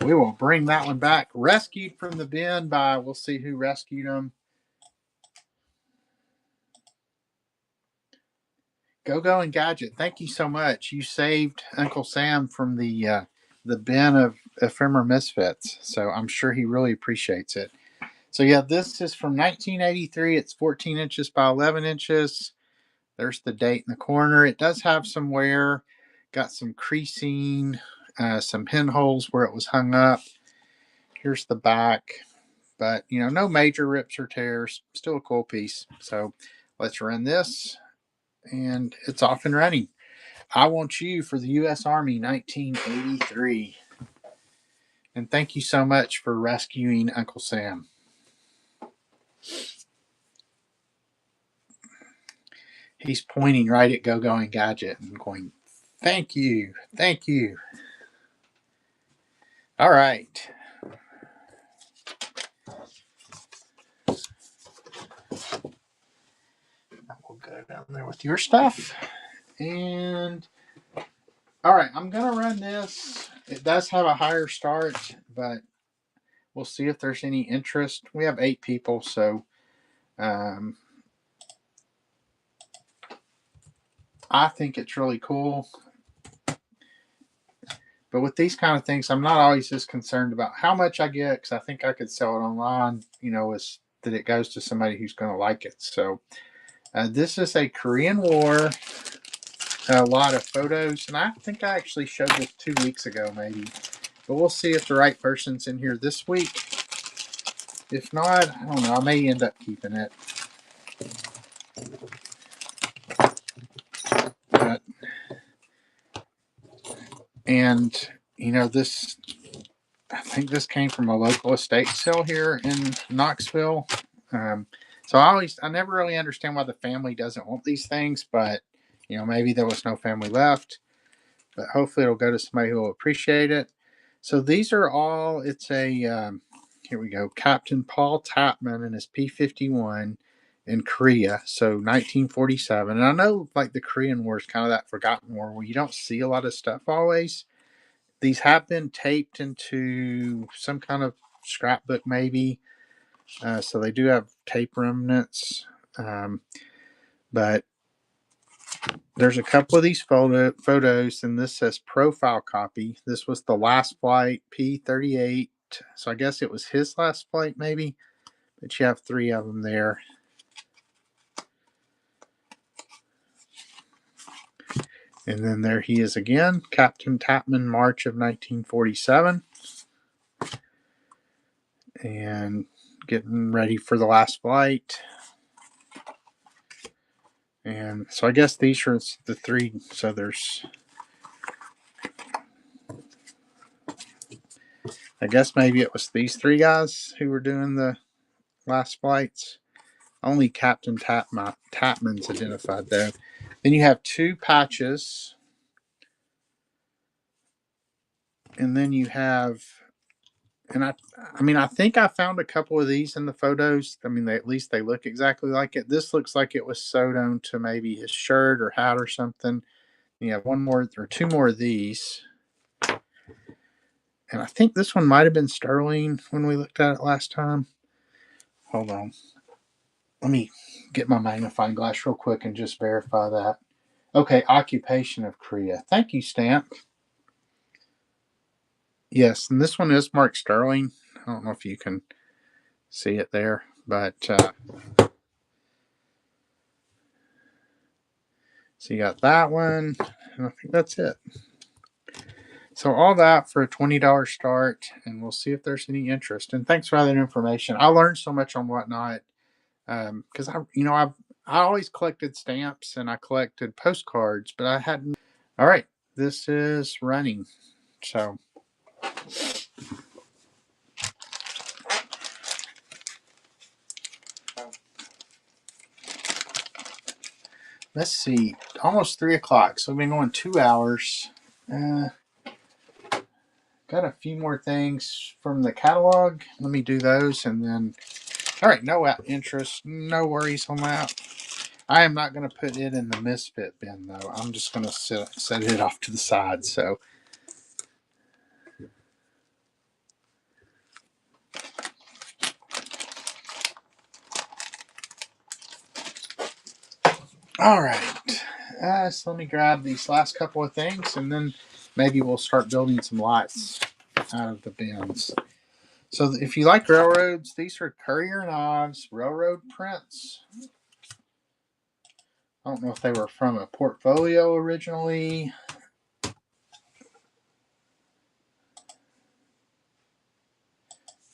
we will bring that one back. Rescued from the bin by, we'll see who rescued them. Go and Gadget, thank you so much. You saved Uncle Sam from the bin of Ephemera Misfits. So I'm sure he really appreciates it. So yeah, this is from 1983. It's 14 inches by 11 inches. There's the date in the corner. It does have some wear. Got some creasing, some pinholes where it was hung up. Here's the back. but no major rips or tears. Still a cool piece. So let's run this, and it's off and running. I Want You for the U.S. Army, 1983. And thank you so much for rescuing Uncle Sam. He's pointing right at Go Going Gadget and going, thank you, thank you. All right. We'll go down there with your stuff. And all right, I'm going to run this. It does have a higher start, but we'll see if there's any interest. We have 8 people, so I think it's really cool. But with these kind of things, I'm not always just concerned about how much I get, because I think I could sell it online, is that it goes to somebody who's going to like it. So this is a Korean War, a lot of photos, and I think I actually showed this 2 weeks ago maybe. But we'll see if the right person's in here this week. If not, I don't know. I may end up keeping it. But, and, this, I think this came from a local estate sale here in Knoxville. So I never really understand why the family doesn't want these things, but, maybe there was no family left. But hopefully it'll go to somebody who will appreciate it. So these are all, it's a, here we go, Captain Paul Tapman and his P-51 in Korea, so 1947. And I know, like, the Korean War is kind of that forgotten war where you don't see a lot of stuff always. These have been taped into some kind of scrapbook maybe, so they do have tape remnants. But there's a couple of these photos, and this says profile copy. This was the last flight, P-38. So I guess it was his last flight maybe, but you have 3 of them there. And then there he is again, Captain Tapman, March of 1947. And getting ready for the last flight. And so I guess these are the 3. So there's, I guess maybe it was these 3 guys who were doing the last flights. Only Captain Tapman's identified though. Then you have 2 patches. And then you have, and I think I found a couple of these in the photos. I mean, at least they look exactly like it. This looks like it was sewed onto maybe his shirt or hat or something. You have 1 more or 2 more of these. And I think this one might have been sterling when we looked at it last time. Hold on. Let me get my magnifying glass real quick and just verify that. Okay, occupation of Korea. Thank you, Stamp. Yes, and this one is marked sterling. I don't know if you can see it there, but so you got that one, and I think that's it. So all that for a $20 start, and we'll see if there's any interest. And thanks for all that information. I learned so much on Whatnot, because I always collected stamps and I collected postcards, but I hadn't. All right, this is running. So let's see, almost 3 o'clock. So we've been going 2 hours. Got a few more things from the catalog. Let me do those, and then, all right, no interest, no worries on that. I am not going to put it in the misfit bin, though. I'm just going to set it off to the side. So, all right. So let me grab these last couple of things, and then maybe we'll start building some lights out of the bins. So if you like railroads, these are Courier knives, railroad prints. I don't know if they were from a portfolio originally.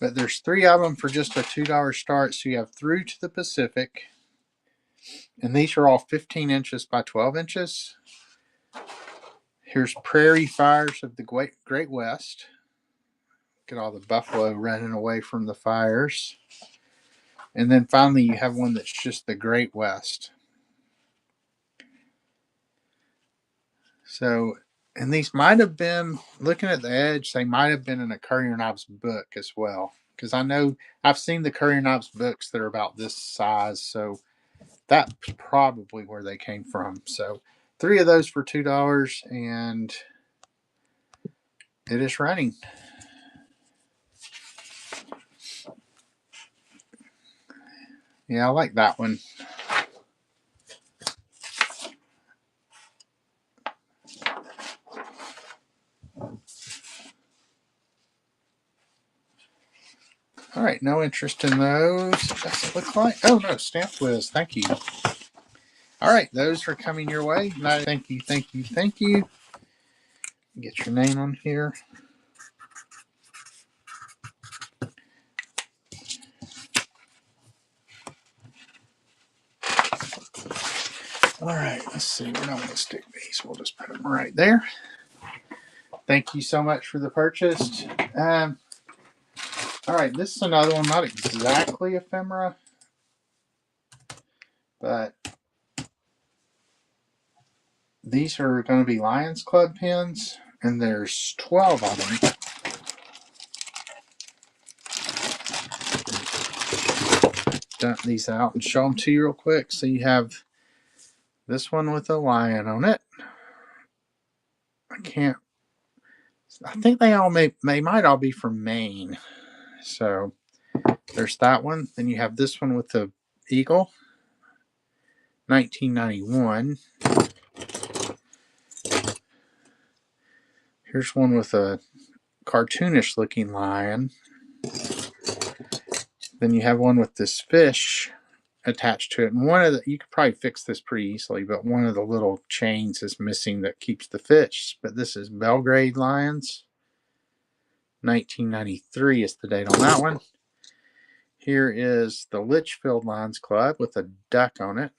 But there's 3 of them for just a $2 start. So you have Through to the Pacific. And these are all 15 inches by 12 inches. Here's Prairie Fires of the Great West. Get all the buffalo running away from the fires. And then finally you have one that's just the Great West. So, and these might have been, looking at the edge, they might have been in a Currier Knobs book as well. Because I know I've seen the Currier Knobs books that are about this size. So that's probably where they came from. So 3 of those for $2, and it is running. Yeah, I like that one. All right, no interest in those. Does it look like? Oh no, Stamp Whiz. Thank you. All right, those are coming your way. Thank you, thank you, thank you. Get your name on here. All right, let's see. We're not going to stick these. We'll just put them right there. Thank you so much for the purchase. All right, this is another one, not exactly ephemera, but these are going to be Lions Club pins, and there's 12 of them. Dump these out and show them to you real quick. So you have this one with a lion on it. I think they might all be from Maine. So there's that one. Then you have this one with the eagle, 1991. Here's one with a cartoonish looking lion. Then you have one with this fish attached to it. And you could probably fix this pretty easily, but one of the little chains is missing that keeps the fish. But this is Belgrade Lions. 1993 is the date on that one. Here is the Litchfield Lions Club with a duck on it.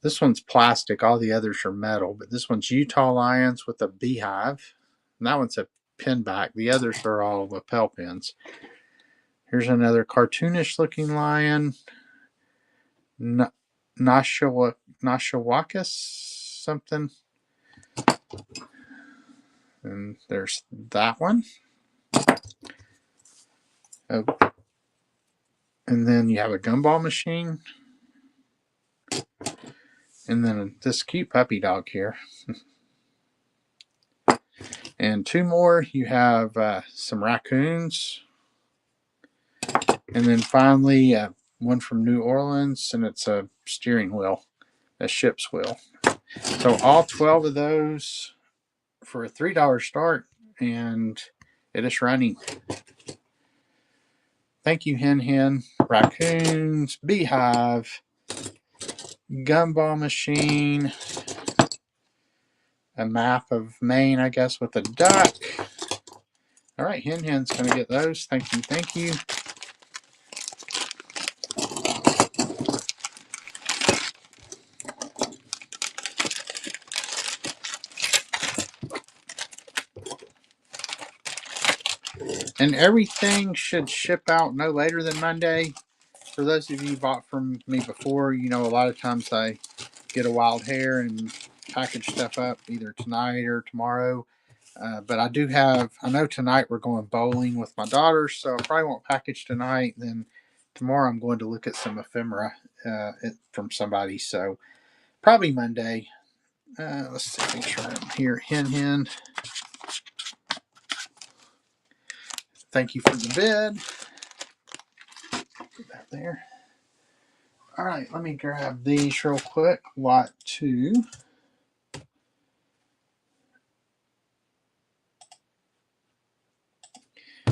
This one's plastic. All the others are metal, but this one's Utah Lions with a beehive. And that one's a pin back. The others are all lapel pins. Here's another cartoonish looking lion. Nashawakis something. And there's that one. Oh. And then you have a gumball machine. And then this cute puppy dog here. And 2 more. You have some raccoons. And then finally, one from New Orleans, and it's a steering wheel, a ship's wheel. So all 12 of those for a $3 start, and it is running. Thank you, Hen Hen. Raccoons, beehive, gumball machine, a map of Maine, I guess, with a duck. All right, Hen Hen's going to get those. Thank you, thank you. And everything should ship out no later than Monday. For those of you who bought from me before, you know a lot of times I get a wild hair and package stuff up either tonight or tomorrow. But I know tonight we're going bowling with my daughter, so I probably won't package tonight. Then tomorrow I'm going to look at some ephemera from somebody, so probably Monday. Let's see, make sure I'm here. Hen Hen. Thank you for the bid. Put that there. All right, let me grab these real quick. Lot 2.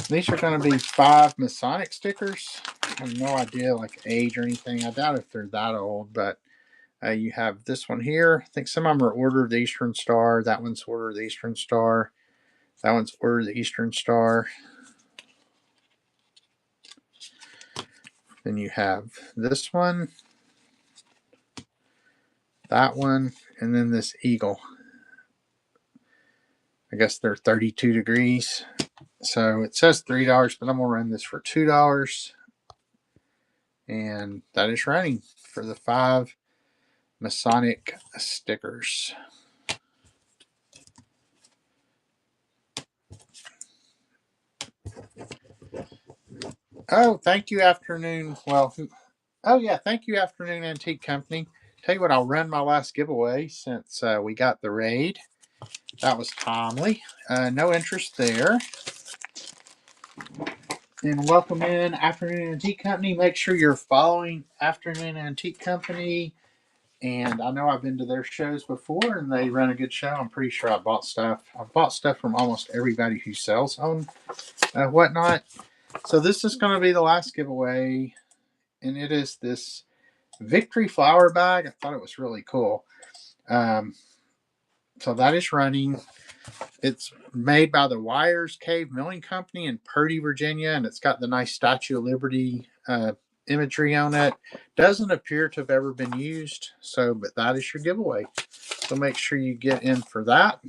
These are going to be 5 Masonic stickers. I have no idea like age or anything. I doubt if they're that old, but you have this one here. I think some of them are Order of the Eastern Star. That one's Order of the Eastern Star. That one's Order of the Eastern Star. Then you have this one, that one, and then this eagle. I guess they're 32 degrees. So it says $3, but I'm going to run this for $2. And that is running for the 5 Masonic stickers. Oh, thank you, Afternoon. Well, oh yeah, thank you, Afternoon Antique Company. Tell you what, I'll run my last giveaway since we got the raid. That was timely. No interest there. And welcome in, Afternoon Antique Company. Make sure you're following Afternoon Antique Company. And I know I've been to their shows before, and they run a good show. I'm pretty sure I bought stuff. I've bought stuff from almost everybody who sells on whatnot. So this is going to be the last giveaway, and it is this Victory flower bag. I thought it was really cool. So that is running. It's made by the Wires Cave Milling Company in Purdy, Virginia, and it's got the nice Statue of Liberty imagery on it. Doesn't appear to have ever been used, but that is your giveaway. So make sure you get in for that.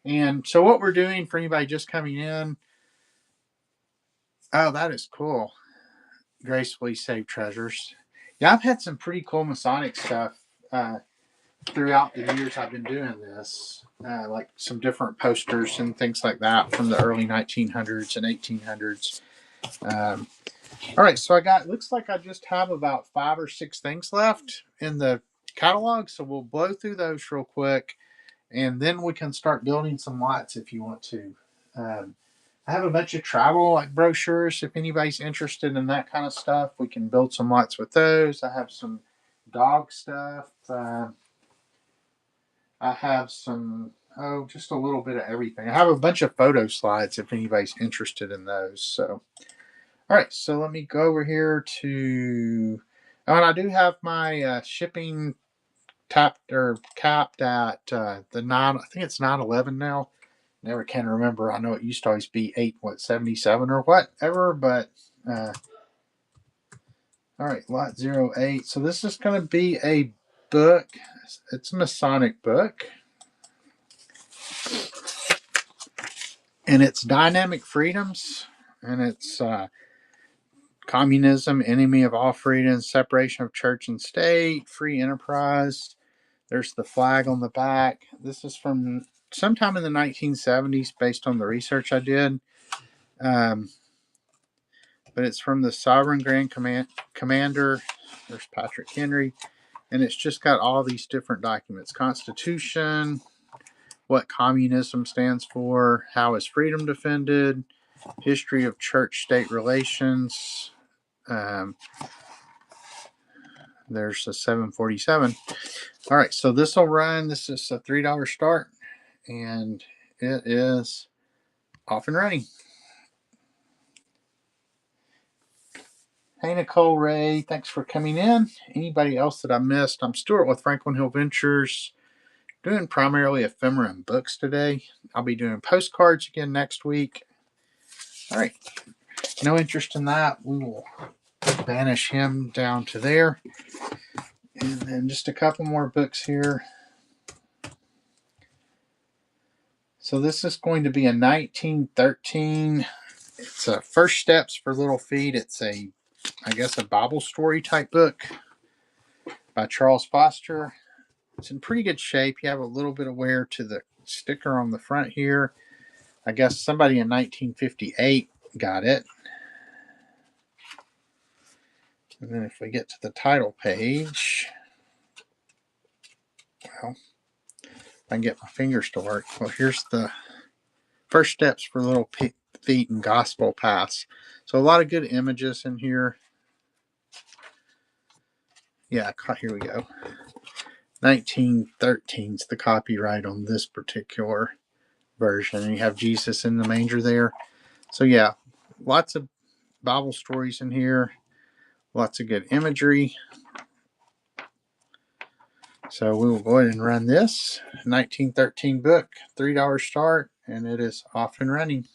And so what we're doing for anybody just coming in, oh, that is cool. Gracefully Saved Treasures. Yeah, I've had some pretty cool Masonic stuff throughout the years I've been doing this, like some different posters and things like that from the early 1900s and 1800s. All right, so looks like I just have about 5 or 6 things left in the catalog, so we'll blow through those real quick, and then we can start building some lights if you want to. I have a bunch of travel brochures. If anybody's interested in that kind of stuff, we can build some lights with those. I have some dog stuff. I have just a little bit of everything. I have a bunch of photo slides if anybody's interested in those. So, all right, so let me go over here to, and I do have my shipping capped at the 9, I think it's 911 now. Never can remember. I know it used to always be 77 or whatever, but all right, lot 08. So this is going to be a book. It's a Masonic book. And it's Dynamic Freedoms, and it's Communism, Enemy of All Freedoms, Separation of Church and State, Free Enterprise. There's the flag on the back. This is from sometime in the 1970s based on the research I did. But it's from the Sovereign Grand Commander. There's Patrick Henry. And it's just got all these different documents. Constitution, what communism stands for, how is freedom defended, history of church-state relations. There's a 747. All right, so this will run. This is a $3 start, and it is off and running. Hey, Nicole Ray, thanks for coming in. Anybody else that I missed? I'm Stuart with Franklin Hill Ventures, doing primarily ephemera and books today. I'll be doing postcards again next week. All right, no interest in that. We will banish him down to there. And then just a couple more books here. So this is going to be a 1913. It's a First Steps for Little Feet. It's I guess a Bible story type book by Charles Foster. It's in pretty good shape. You have a little bit of wear to the sticker on the front here. I guess somebody in 1958 got it. And then if we get to the title page, well, if I can get my fingers to work. Well, here's the First Steps for Little Feet and Gospel Paths. So a lot of good images in here. Yeah, here we go. 1913 is the copyright on this particular version. And you have Jesus in the manger there. So yeah, lots of Bible stories in here. Lots of good imagery. So we will go ahead and run this 1913 book, $3 start, and it is off and running.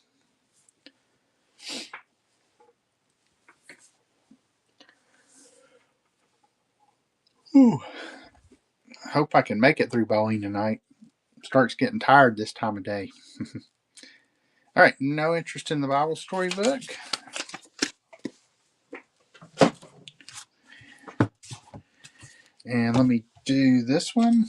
Whew. I hope I can make it through bowling tonight. Starts getting tired this time of day. All right, no interest in the Bible story book. And let me do this one.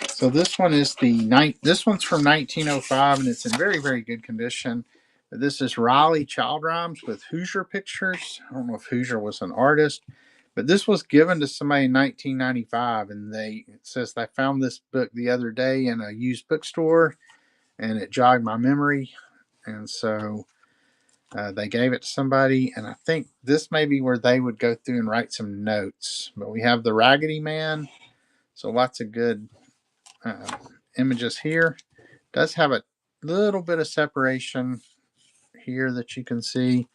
So this one is this one's from 1905, and it's in very, very good condition. This is Raleigh Child Rhymes with Hoosier pictures. I don't know if Hoosier was an artist, but this was given to somebody in 1995, and it says they found this book the other day in a used bookstore, and it jogged my memory, and so they gave it to somebody, and I think this may be where they would go through and write some notes. But we have the Raggedy Man, so lots of good images here. Does have a little bit of separation here that you can see.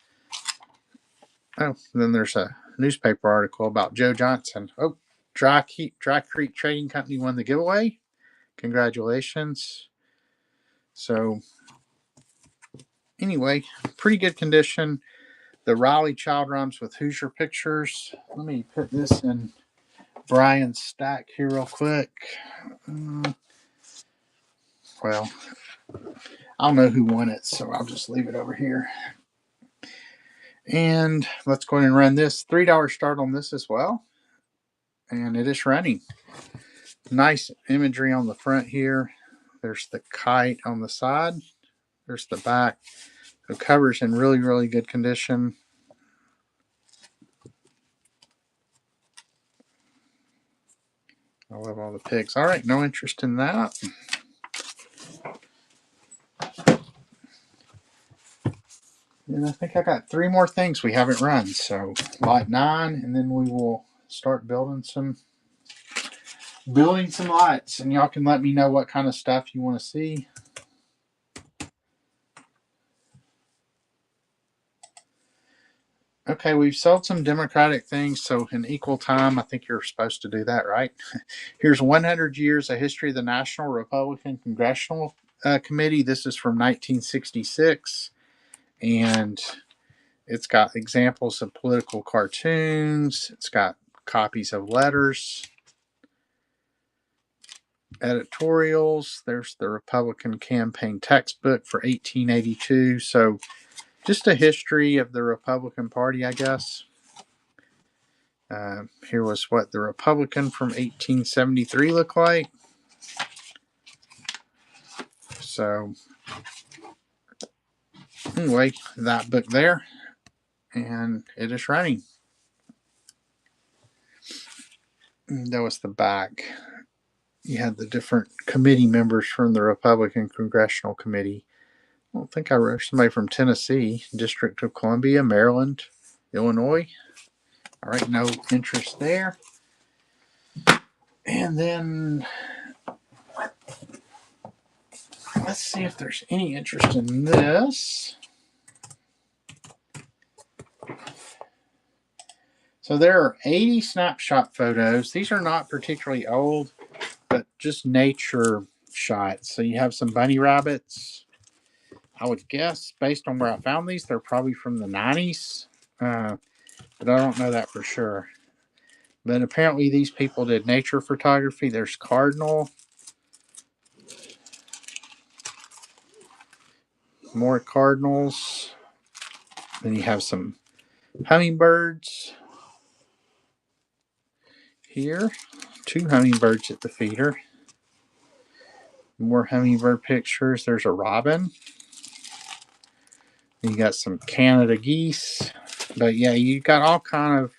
Oh, then there's a newspaper article about Joe Johnson. Oh, Dry Creek Trading Company won the giveaway. Congratulations. So anyway, pretty good condition. The Raleigh Child Rhymes with Hoosier pictures. Let me put this in Brian's stack here real quick. Well, I'll know who won it, so I'll just leave it over here. And let's go ahead and run this. $3 start on this as well. And it is running. Nice imagery on the front here. There's the kite on the side. There's the back. The cover's in really, really good condition. I love all the pigs. All right, no interest in that. And I think I got 3 more things we haven't run. So lot 9, and then we will start building some lights. And y'all can let me know what kind of stuff you want to see. Okay, we've sold some Democratic things, so in equal time, I think you're supposed to do that, right? Here's 100 Years, A History of the National Republican Congressional Committee. This is from 1966, and it's got examples of political cartoons. It's got copies of letters, editorials. There's the Republican campaign textbook for 1882. So just a history of the Republican Party, I guess. Here was what the Republican from 1873 looked like. So anyway, that book there, and it is running. That was the back. You had the different committee members from the Republican Congressional Committee. I don't think I wrote somebody from Tennessee, District of Columbia, Maryland, Illinois. All right, no interest there. And then let's see if there's any interest in this. So there are 80 snapshot photos. These are not particularly old, but just nature shots. So you have some bunny rabbits. I would guess, based on where I found these, they're probably from the 90s. But I don't know that for sure. But apparently these people did nature photography. There's cardinal. More cardinals. Then you have some hummingbirds. Here, 2 hummingbirds at the feeder. More hummingbird pictures. There's a robin. You got some Canada geese. But yeah, you got all kind of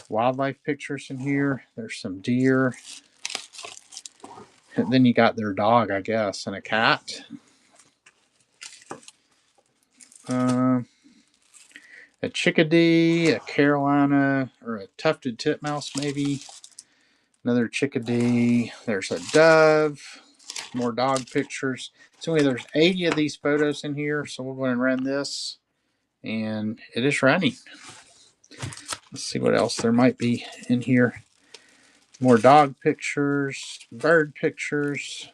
wildlife pictures in here. There's some deer. And then you got their dog, I guess, and a cat. A chickadee, a Carolina, or a tufted titmouse maybe. Another chickadee. There's a dove. More dog pictures. So anyway, there's 80 of these photos in here. So we'll go ahead and run this. And it is running. Let's see what else there might be in here. More dog pictures, bird pictures.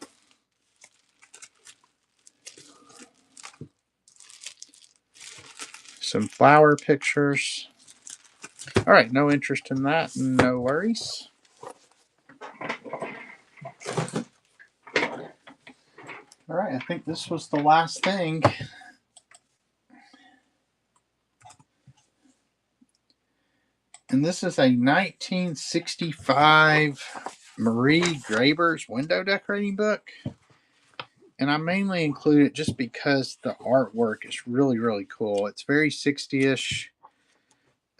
Some flower pictures. All right, no interest in that. No worries. All right, I think this was the last thing. And this is a 1965 Marie Graber's window decorating book. And I mainly include it just because the artwork is really, really cool. It's very 60-ish.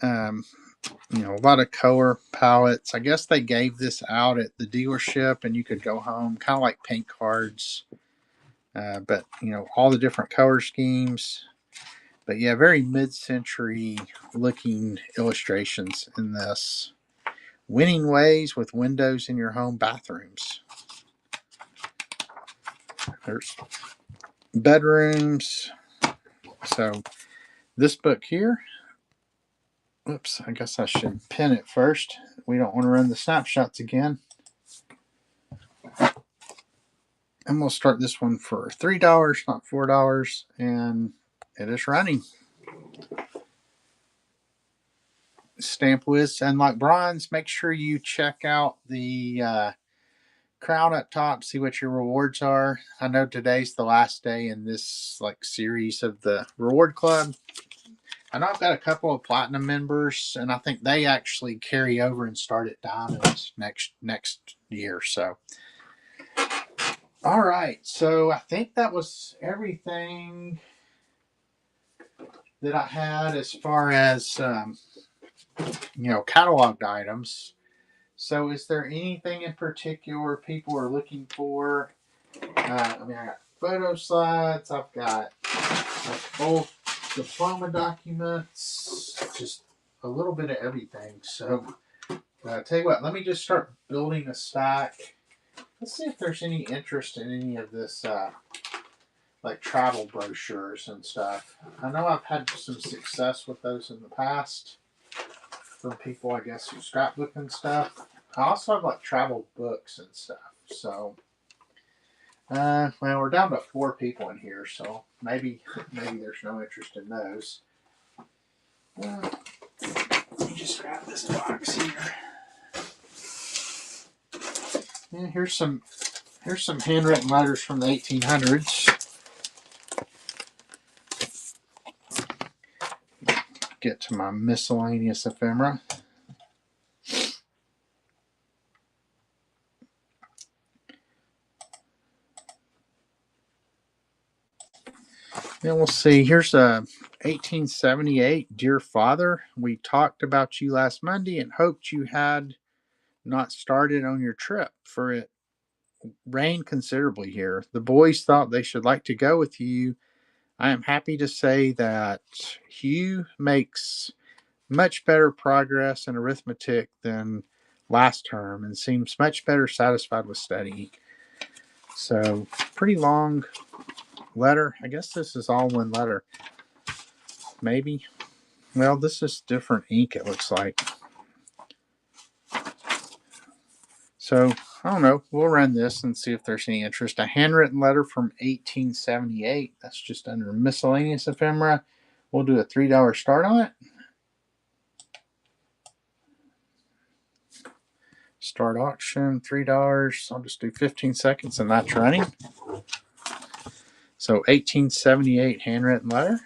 A lot of color palettes. I guess they gave this out at the dealership and you could go home, kind of like paint cards. But, all the different color schemes. But yeah, very mid-century looking illustrations in this. Winning ways with windows in your home bathrooms. There's bedrooms. So this book here, oops, I guess I should pin it first. We don't want to run the snapshots again. And we'll start this one for $3, not $4, and it is running. Stamp Wiz, and like bronze, make sure you check out the crown up top, see what your rewards are. I know today's the last day in this series of the reward club. I know I've got a couple of platinum members, and I think they actually carry over and start at diamonds next year. So, all right. So I think that was everything that I had as far as cataloged items. So is there anything in particular people are looking for? I got photo slides. I've got old diploma documents, just a little bit of everything. So tell you what, let me just start building a stack. Let's see if there's any interest in any of this travel brochures and stuff. I know I've had some success with those in the past from people, I guess, who scrapbook and stuff. I also have travel books and stuff. So we're down to 4 people in here, so maybe there's no interest in those. Let me just grab this box here. Yeah, here's some handwritten letters from the 1800s. Get to my miscellaneous ephemera. Then we'll see. Here's a 1878 Dear Father. We talked about you last Monday and hoped you had not started on your trip, for it rained considerably here. The boys thought they should like to go with you. I am happy to say that Hugh makes much better progress in arithmetic than last term and seems much better satisfied with studying. So, pretty long letter. I guess this is all one letter. Maybe. Well, this is different ink, it looks like. So, I don't know. We'll run this and see if there's any interest. A handwritten letter from 1878. That's just under miscellaneous ephemera. We'll do a $3 start on it. Start auction, $3. I'll just do 15 seconds and that's running. So 1878 handwritten letter.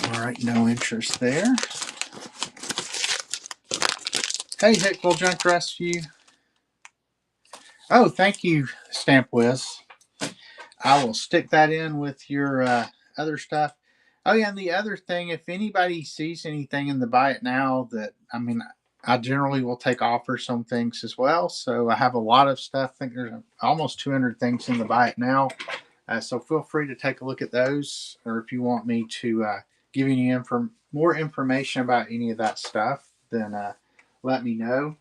All right, no interest there. Hey, Hickville Junk Rescue. Oh, thank you, Stamp Wiz. I will stick that in with your other stuff. Oh, yeah, and the other thing, if anybody sees anything in the Buy It Now I generally will take offers on things as well. So I have a lot of stuff. I think there's almost 200 things in the Buy It Now. So feel free to take a look at those. Or if you want me to give you more information about any of that stuff, then let me know.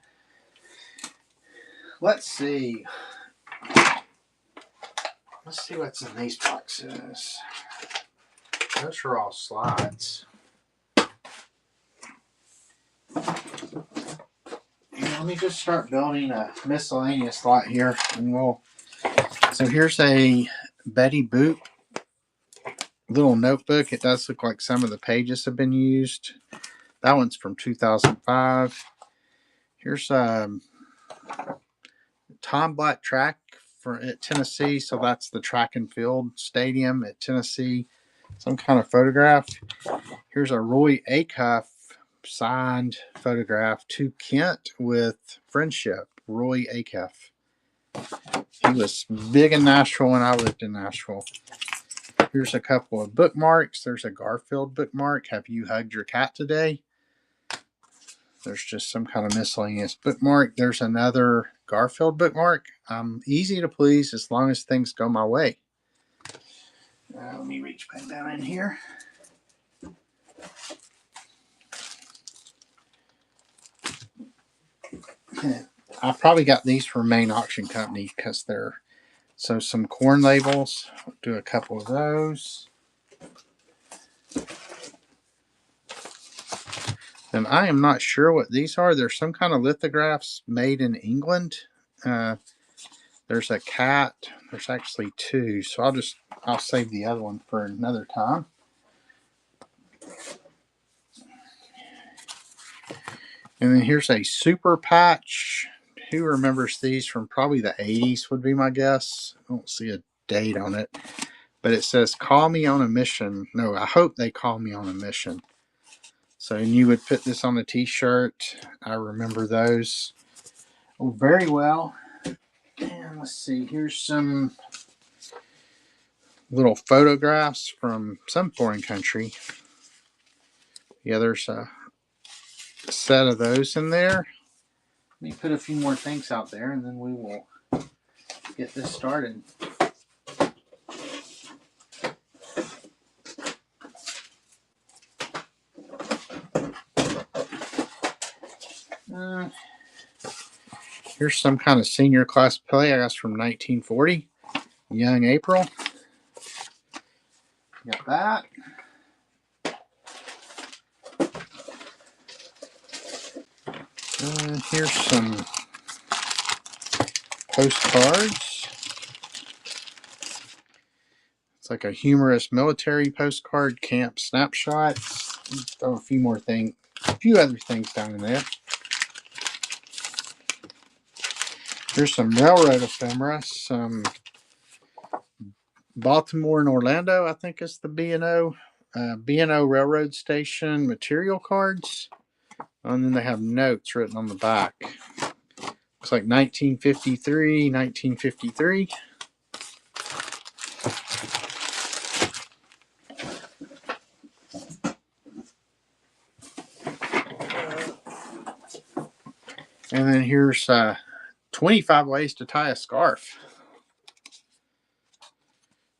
Let's see. Let's see what's in these boxes. Those are all slides. And let me just start building a miscellaneous lot here, and so here's a Betty Boop little notebook. It does look like some of the pages have been used. That one's from 2005. Here's Tom Black track at Tennessee. So that's the track and field stadium at Tennessee. Some kind of photograph. Here's a Roy Acuff signed photograph to Kent with Friendship. Roy Acuff. He was big in Nashville when I lived in Nashville. Here's a couple of bookmarks. There's a Garfield bookmark. Have you hugged your cat today? There's just some kind of miscellaneous bookmark. There's another Garfield bookmark. I'm easy to please as long as things go my way. Let me reach back down in here. I probably got these from Main Auction Company because they're so some corn labels. I'll do a couple of those. And I am not sure what these are. There's some kind of lithographs made in England. There's a cat. There's actually two. So I'll save the other one for another time. And then here's a super patch. Who remembers these from probably the 80s would be my guess. I don't see a date on it. But it says, call me on a mission. No, I hope they call me on a mission. So you would put this on a t-shirt. I remember those very well. And let's see, here's some little photographs from some foreign country. Yeah, there's a set of those in there. Let me put a few more things out there and then we will get this started. Here's some kind of senior class play, I guess from 1940. Young April. Got that. Here's some postcards. It's like a humorous military postcard, camp snapshots. Throw a few other things down in there. Here's some railroad ephemera, some Baltimore and Orlando, I think is the B&O. B&O Railroad Station material cards. And then they have notes written on the back. Looks like 1953, 1953. And then here's 25 ways to tie a scarf.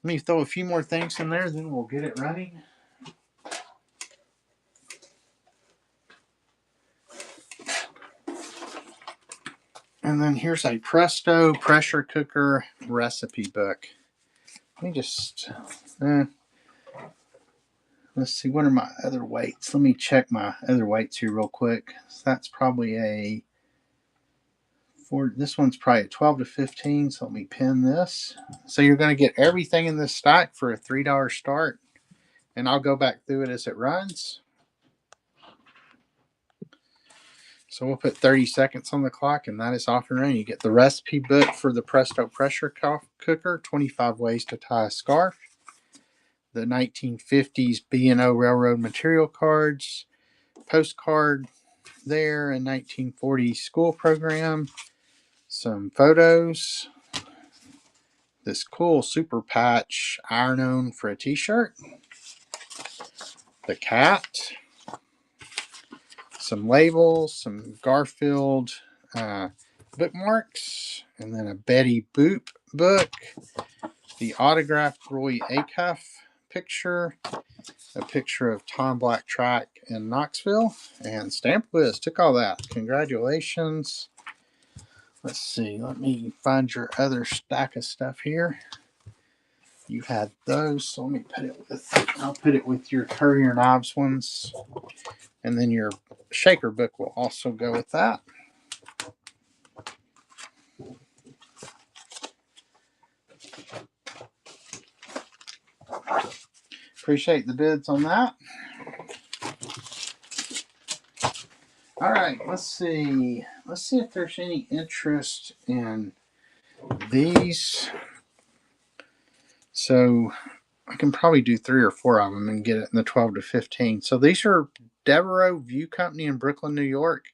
Let me throw a few more things in there, then we'll get it running. And then here's a Presto pressure cooker recipe book. Let me just, let's see, what are my other weights? Let me check my other weights here real quick. So that's probably this one's probably a 12 to 15, so let me pin this. So you're going to get everything in this stack for a $3 start, and I'll go back through it as it runs. So we'll put 30 seconds on the clock, and that is off and running. You get the recipe book for the Presto pressure cooker, 25 ways to tie a scarf, the 1950s B&O Railroad material cards, postcard there, a 1940s school program, some photos, this cool super patch iron-on for a t-shirt, the cat, some labels, some Garfield bookmarks, and then a Betty Boop book, the autographed Roy Acuff picture, a picture of Tom Black track in Knoxville, and stamp list. Took all that. Congratulations. Let's see. Let me find your other stack of stuff here. You had those, so let me I'll put it with your Courier Knives ones, and then your shaker book will also go with that. Appreciate the bids on that. All right, let's see. Let's see if there's any interest in these. So I can probably do 3 or 4 of them and get it in the 12 to 15. So these are Devereaux View Company in Brooklyn, New York,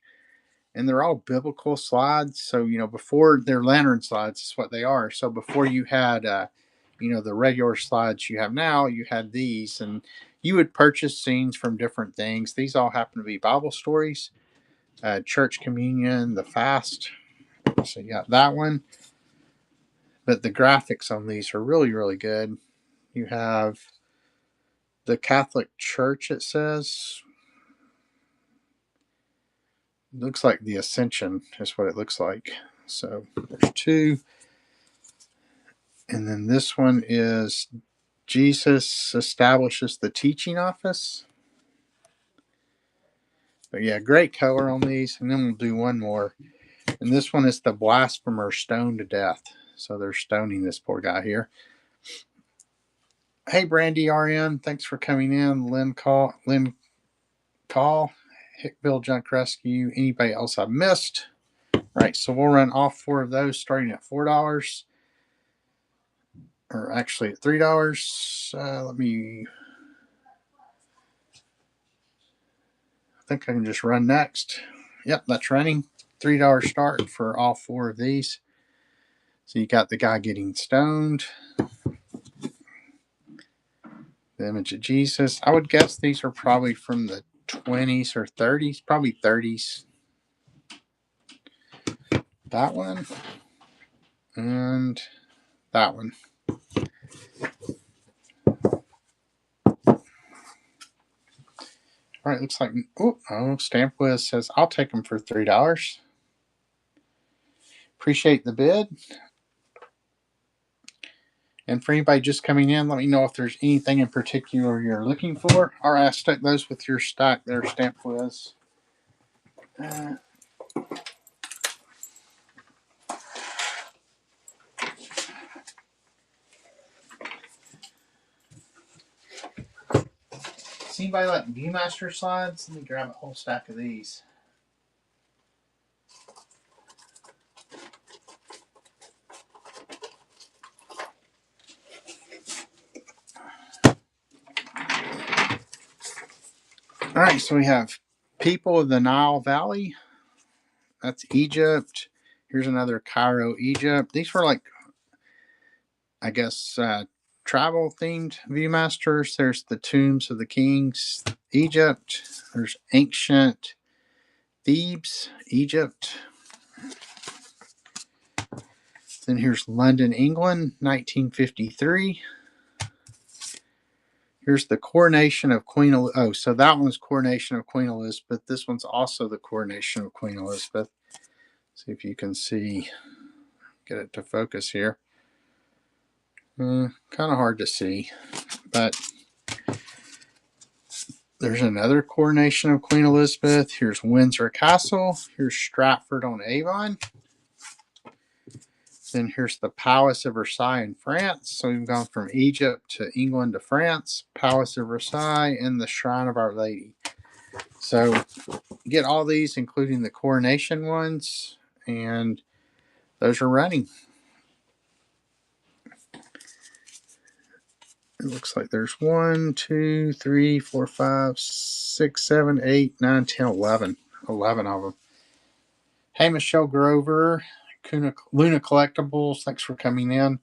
and they're all biblical slides. So, before they're lantern slides, is what they are. So before you had, the regular slides you have now, you had these, and you would purchase scenes from different things. These all happen to be Bible stories, church communion, the fast. So you got that one. But the graphics on these are really, really good. You have the Catholic Church, it says. It looks like the Ascension is what it looks like. So there's 2. And then this one is Jesus establishes the teaching office. But yeah, great color on these. And then we'll do one more. And this one is the blasphemer stoned to death. So they're stoning this poor guy here. Hey, Brandy RN, thanks for coming in. Lynn Call, Hickville Junk Rescue. Anybody else I missed? Right, so we'll run all 4 of those starting at $4. Or actually at $3. I think I can just run next. Yep, that's running. $3 start for all 4 of these. So you got the guy getting stoned. The image of Jesus. I would guess these are probably from the 20s or 30s. Probably 30s. That one. And that one. All right, looks like, Stamp Wiz says, I'll take them for $3. Appreciate the bid. And for anybody just coming in, let me know if there's anything in particular you're looking for. All right, I stuck those with your stack there, Stamp Wiz. Does anybody like Viewmaster slides? Let me grab a whole stack of these. All right, so we have People of the Nile Valley. That's Egypt. Here's another Cairo, Egypt. These were like, I guess, travel themed Viewmasters. There's the Tombs of the Kings, Egypt. There's Ancient Thebes, Egypt. Then here's London, England, 1953. Here's the Coronation of Queen Elizabeth. Oh, so that one's Coronation of Queen Elizabeth. This one's also the Coronation of Queen Elizabeth. See if you can see, get it to focus here. Kind of hard to see, but there's another Coronation of Queen Elizabeth. Here's Windsor Castle. Here's Stratford-on-Avon. Then here's the Palace of Versailles in France. So we've gone from Egypt to England to France, Palace of Versailles, and the Shrine of Our Lady. So get all these, including the coronation ones, and those are running. It looks like there's 1, 2, 3, 4, 5, 6, 7, 8, 9, 10, 11. 11 of them. Hey, Michelle Grover, Luna Collectibles, thanks for coming in.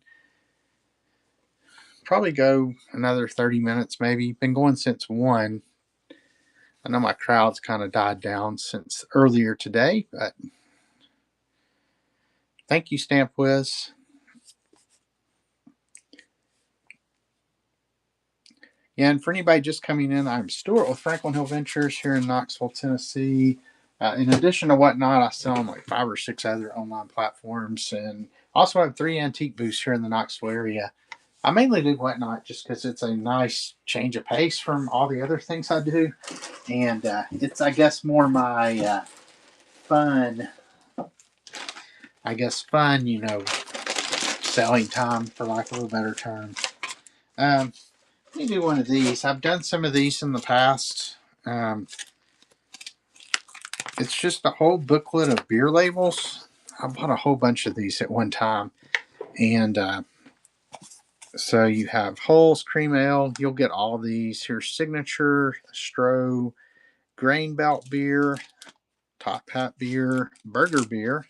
Probably go another 30 minutes maybe. Been going since 1. I know my crowd's kind of died down since earlier today, but thank you, Stamp Wiz. Yeah, and for anybody just coming in, I'm Stuart with Franklin Hill Ventures here in Knoxville, Tennessee. In addition to Whatnot, I sell on like 5 or 6 other online platforms, and also have 3 antique booths here in the Knoxville area. I mainly do Whatnot just because it's a nice change of pace from all the other things I do, and it's, I guess, more my fun, selling time, for lack of a better term. Let me do one of these. I've done some of these in the past. It's just a whole booklet of beer labels. I bought a whole bunch of these at one time. And so you have Hull's Cream Ale. You'll get all of these. Here's Signature, Stroh, Grain Belt Beer, Top Hat Beer, Burger Beer,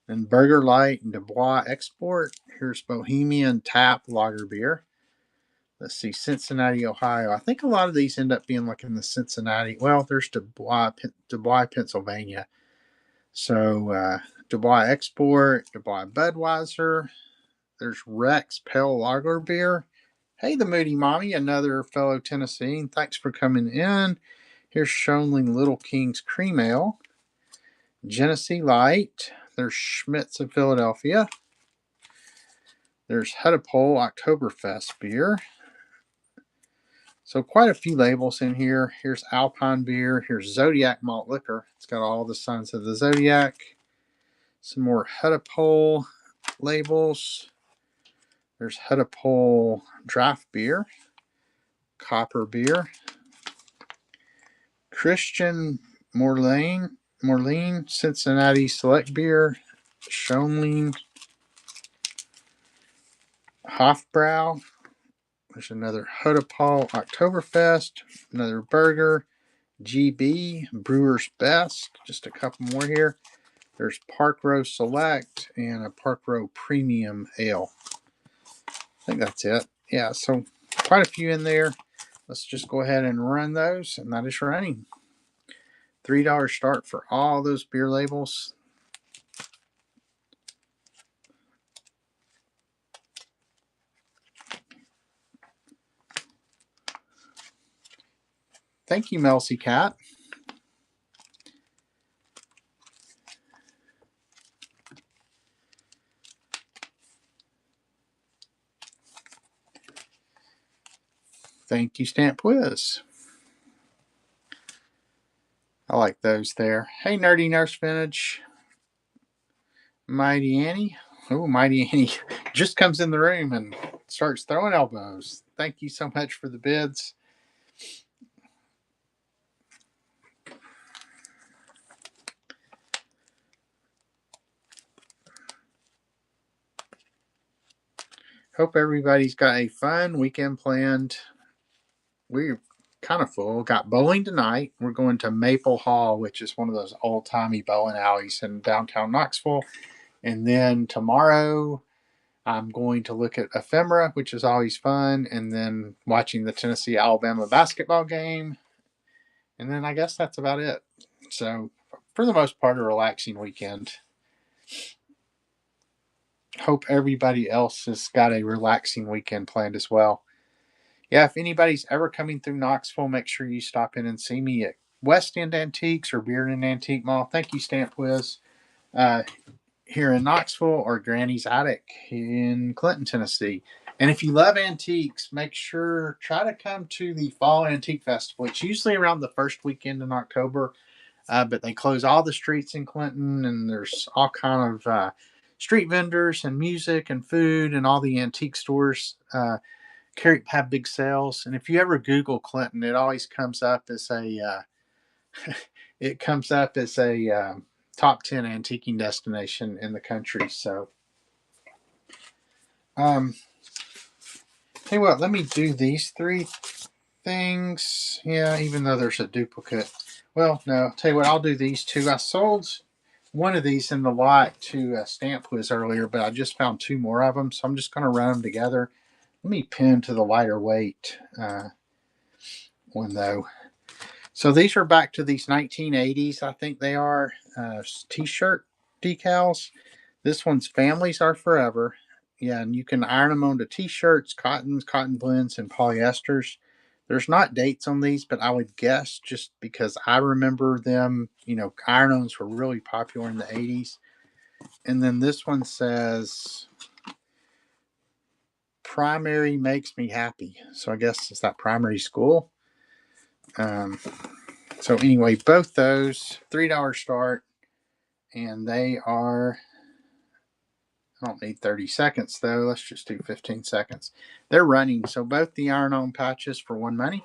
and Burger Light and Dubois Export. Here's Bohemian Tap Lager Beer. Let's see, Cincinnati, Ohio. I think a lot of these end up being like in the Cincinnati. Well, there's Dubois, Pennsylvania. So Dubois Export, Dubois Budweiser. There's Rex Pale Lager Beer. Hey, the Moody Mommy, another fellow Tennessean. Thanks for coming in. Here's Schoenling Little King's Cream Ale. Genesee Light. There's Schmitz of Philadelphia. There's Hudepohl Oktoberfest beer. So quite a few labels in here. Here's Alpine beer. Here's Zodiac malt liquor. It's got all the signs of the Zodiac. Some more Hudepohl labels. There's Hudepohl draft beer. Copper beer. Christian Moerlein, Cincinnati Select Beer. Schoenling. Hofbrau. There's another Hudepohl Oktoberfest. Another Burger. GB, Brewer's Best. Just a couple more here. There's Park Row Select and a Park Row Premium Ale. I think that's it. Yeah, so quite a few in there. Let's just go ahead and run those, and that is running. $3 start for all those beer labels. Thank you, Melcy Cat. Thank you, Stamp Whiz. I like those there. Hey, Nerdy Nurse Vintage. Mighty Annie. Oh, Mighty Annie just comes in the room and starts throwing elbows. Thank you so much for the bids. Hope everybody's got a fun weekend planned. We're kind of full. Got bowling tonight. We're going to Maple Hall, which is one of those old-timey bowling alleys in downtown Knoxville. And then tomorrow, I'm going to look at Ephemera, which is always fun, and then watching the Tennessee-Alabama basketball game. And then I guess that's about it. So, for the most part, a relaxing weekend. Hope everybody else has got a relaxing weekend planned as well. Yeah, if anybody's ever coming through Knoxville, make sure you stop in and see me at West End Antiques or Beard and Antique Mall. Thank you, Stamp Whiz. Here in Knoxville or Granny's Attic in Clinton, Tennessee. And if you love antiques, make sure, try to come to the Fall Antique Festival. It's usually around the first weekend in October, but they close all the streets in Clinton, and there's all kind of street vendors and music and food, and all the antique stores have big sales. And if you ever Google Clinton, it always comes up as a it comes up as a top 10 antiquing destination in the country. So, hey, what? Let me do these three things. Yeah, even though there's a duplicate. Well, no. Tell you what, I'll do these two. I sold one of these in the lot to Stamp Quiz earlier, but I just found two more of them, so I'm just going to run them together. Let me pin to the lighter weight one though. So these are back to these 1980s, I think they are, t-shirt decals. This one's Families Are Forever. Yeah, and you can iron them onto t-shirts, cottons, cotton blends, and polyesters. There's not dates on these, but I would guess just because I remember them, iron-ons were really popular in the 80s. And then this one says, Primary Makes Me Happy. So I guess it's that primary school. So anyway, both those, $3 start, and they are I don't need 30 seconds though. Let's just do 15 seconds. They're running. So both the iron-on patches for one money.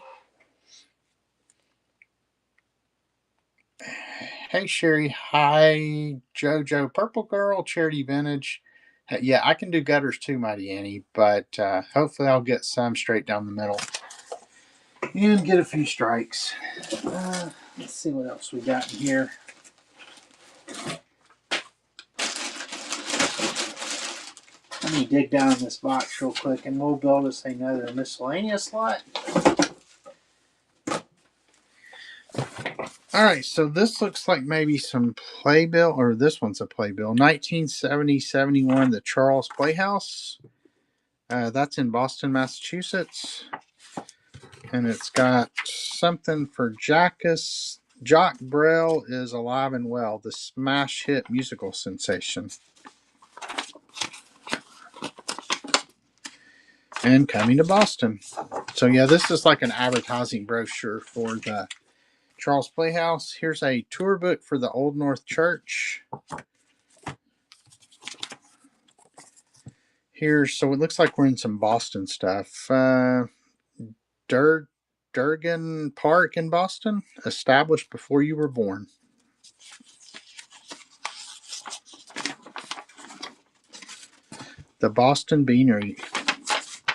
Hey Sherry. Hi Jojo. Purple Girl. Charity Vintage. Yeah, I can do gutters too, Mighty Annie. But hopefully I'll get some straight down the middle. And get a few strikes. Let's see what else we got in here. Let me dig down in this box real quick and we'll build us another miscellaneous lot. Alright, so this looks like maybe some playbill, or this one's a playbill. 1970-71, the Charles Playhouse. That's in Boston, Massachusetts. And it's got something for Jackus. Jock Brell is alive and well, the smash hit musical sensation. And coming to Boston. So yeah, this is like an advertising brochure for the Charles Playhouse. Here's a tour book for the Old North Church. So it looks like we're in some Boston stuff. Durgan Park in Boston, established before you were born. The Boston Beanery.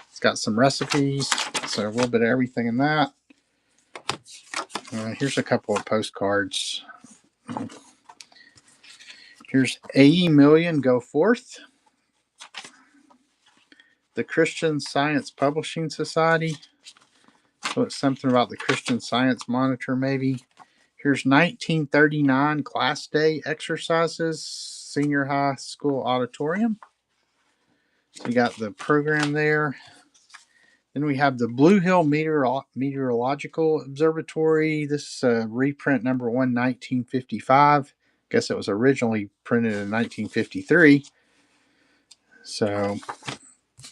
It's got some recipes, so a little bit of everything in that. Here's a couple of postcards. Here's A.E. Million Go Forth. The Christian Science Publishing Society. So it's something about the Christian Science Monitor, maybe. Here's 1939 Class Day Exercises, Senior High School Auditorium. So you got the program there. Then we have the Blue Hill Meteorological Observatory. This is reprint number 1, 1955. Guess it was originally printed in 1953. So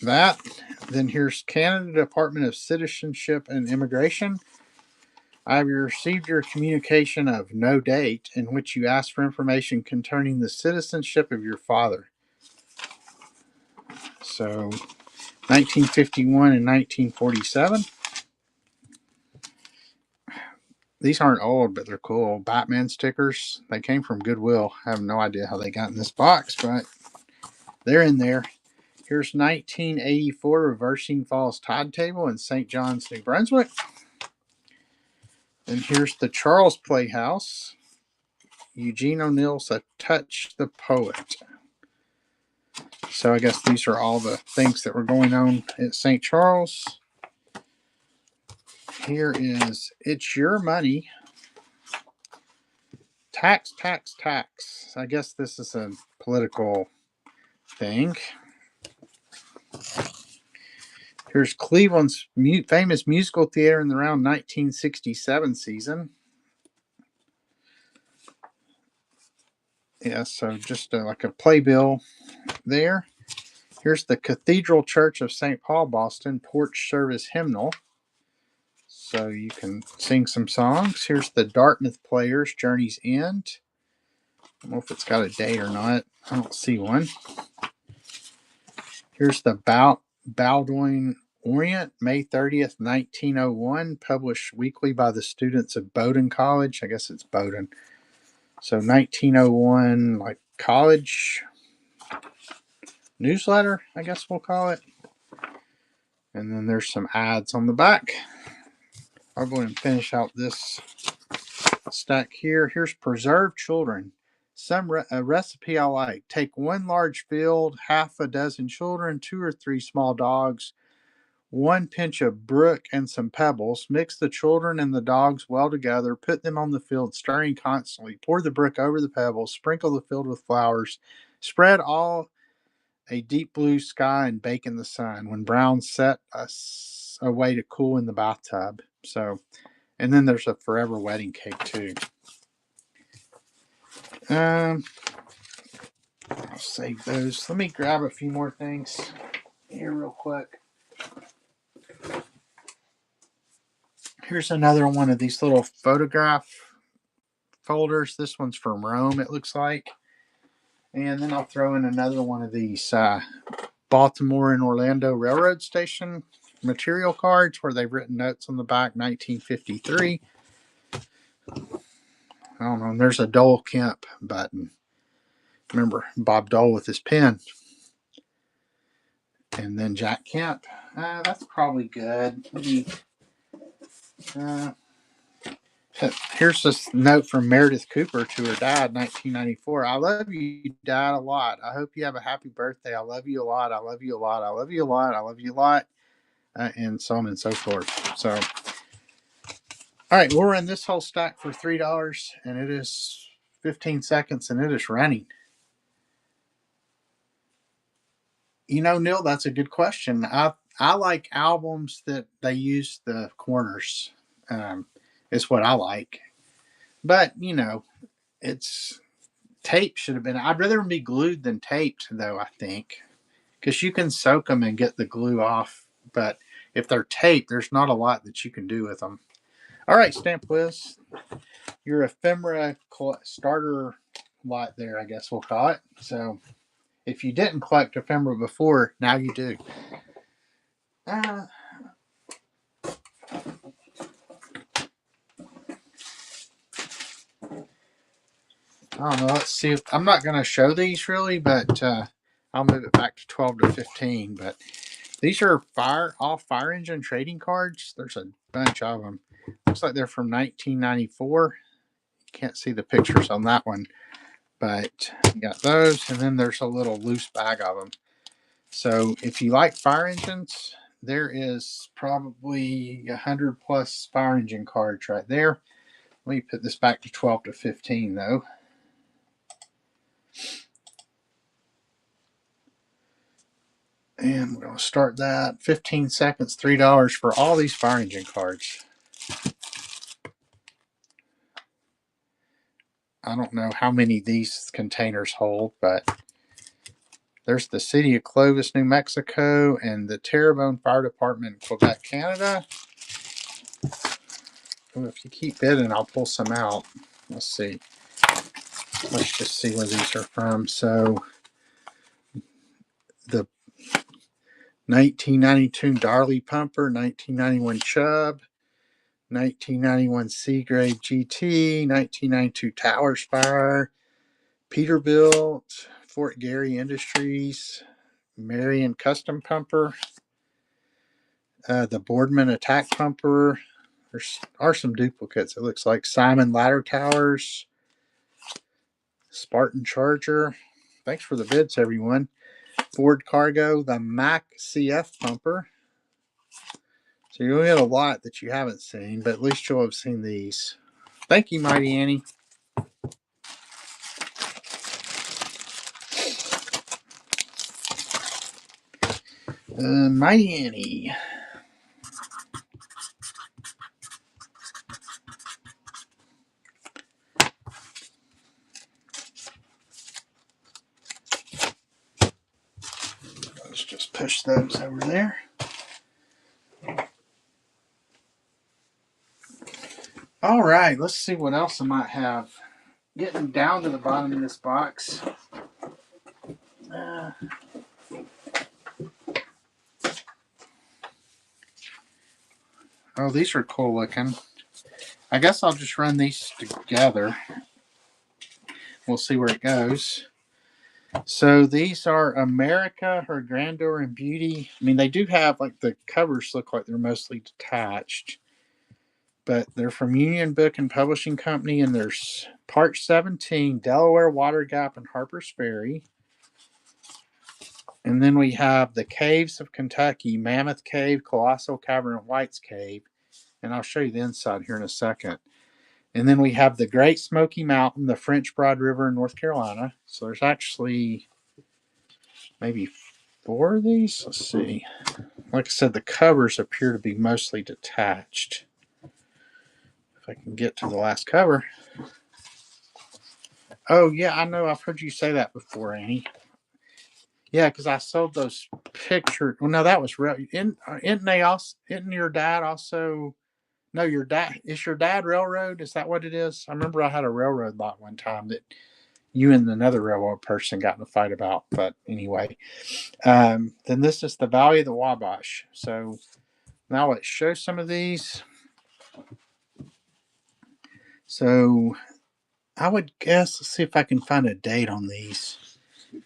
that. Then here's Canada Department of Citizenship and Immigration. I have received your communication of no date in which you asked for information concerning the citizenship of your father. So 1951 and 1947. These aren't old, but they're cool. Batman stickers. They came from Goodwill. I have no idea how they got in this box, but they're in there. Here's 1984 Reversing Falls Tide Table in St. John's, New Brunswick. And here's the Charles Playhouse. Eugene O'Neill's A Touch the Poet. So I guess these are all the things that were going on at St. Charles. Here is It's Your Money. Tax, tax, tax. I guess this is a political thing. Here's Cleveland's famous musical theater in the around 1967 season. Yeah, so just like a playbill there. Here's the Cathedral Church of St. Paul, Boston, porch service hymnal. So you can sing some songs. Here's the Dartmouth Players, Journey's End. I don't know if it's got a date or not. I don't see one. Here's the Bowdoin Orient, May 30th, 1901, published weekly by the students of Bowdoin College. I guess it's Bowdoin. So 1901, like college newsletter, I guess we'll call it. And then there's some ads on the back. I'll go ahead and finish out this stack here. Here's Preserved Children. A recipe I like. Take one large field, half a dozen children, 2 or 3 small dogs, 1 pinch of brook and some pebbles. Mix the children and the dogs well together. Put them on the field, stirring constantly. Pour the brook over the pebbles. Sprinkle the field with flowers. Spread all a deep blue sky and bake in the sun. When brown, set away to cool in the bathtub. So, and then there's a forever wedding cake too. I'll save those. Let me grab a few more things here real quick. Here's another one of these little photograph folders. This one's from Rome, it looks like. And then I'll throw in another one of these Baltimore and Orlando Railroad Station material cards where they've written notes on the back, 1953. I don't know. And there's a Dole Kemp button. Remember Bob Dole with his pen. And then Jack Kemp. That's probably good. Maybe, here's this note from Meredith Cooper to her dad, 1994. I love you, Dad, a lot. I hope you have a happy birthday. I love you a lot. I love you a lot. I love you a lot. I love you a lot. And so on and so forth. So, all right, we'll run this whole stack for $3, and it is 15 seconds, and it is running. You know, Neil, that's a good question. I like albums that they use the corners. Is what I like. But you know, it's tape should have been. I'd rather them be glued than taped, though. I think because you can soak them and get the glue off. But if they're taped, there's not a lot that you can do with them. All right, Stamp Whiz, your ephemera starter lot there, I guess we'll call it. So if you didn't collect ephemera before, now you do. I don't know. Let's see. I'm not going to show these really, but I'll move it back to 12 to 15. But these are all fire engine trading cards. There's a bunch of them. Looks like they're from 1994. You can't see the pictures on that one, but you got those. And then there's a little loose bag of them. So if you like fire engines, there is probably 100 plus fire engine cards right there. Let me put this back to 12 to 15 though. And we're going to start that. 15 seconds, $3 for all these fire engine cards. I don't know how many these containers hold, but there's the City of Clovis, New Mexico, and the Terrebonne Fire Department in Quebec, Canada. Well, if you keep bidding, I'll pull some out. Let's see. Let's just see where these are from. So the 1992 Darley Pumper, 1991 Chubb, 1991 Seagrave GT, 1992 Towers Fire, Peterbilt, Fort Gary Industries, Marion Custom Pumper, the Boardman Attack Pumper. There are some duplicates. It looks like Simon Ladder Towers, Spartan Charger. Thanks for the bids, everyone. Ford Cargo, the Mack CF Pumper. So you'll get a lot that you haven't seen, but at least you'll have seen these. Thank you, Mighty Annie. Mighty Annie. Let's just push those over there. All right, let's see what else I might have. Getting down to the bottom of this box. Oh, these are cool looking. I guess I'll just run these together. We'll see where it goes. So these are America, Her Grandeur and Beauty. I mean, they do have, like, the covers look like they're mostly detached. But they're from Union Book and Publishing Company, and there's Part 17, Delaware, Water Gap, and Harper's Ferry. And then we have the Caves of Kentucky, Mammoth Cave, Colossal Cavern, and White's Cave. And I'll show you the inside here in a second. And then we have the Great Smoky Mountain, the French Broad River in North Carolina. So there's actually maybe 4 of these. Let's see. Like I said, the covers appear to be mostly detached. If I can get to the last cover. Oh, yeah, I know. I've heard you say that before, Annie. Yeah, because I sold those pictures. Well, no, that was real. Isn't your dad also? No, your dad is your dad railroad. Is that what it is? I remember I had a railroad lot one time that you and another railroad person got in a fight about. But anyway, then this is the Valley of the Wabash. So now let's show some of these. So I would guess, let's see if I can find a date on these.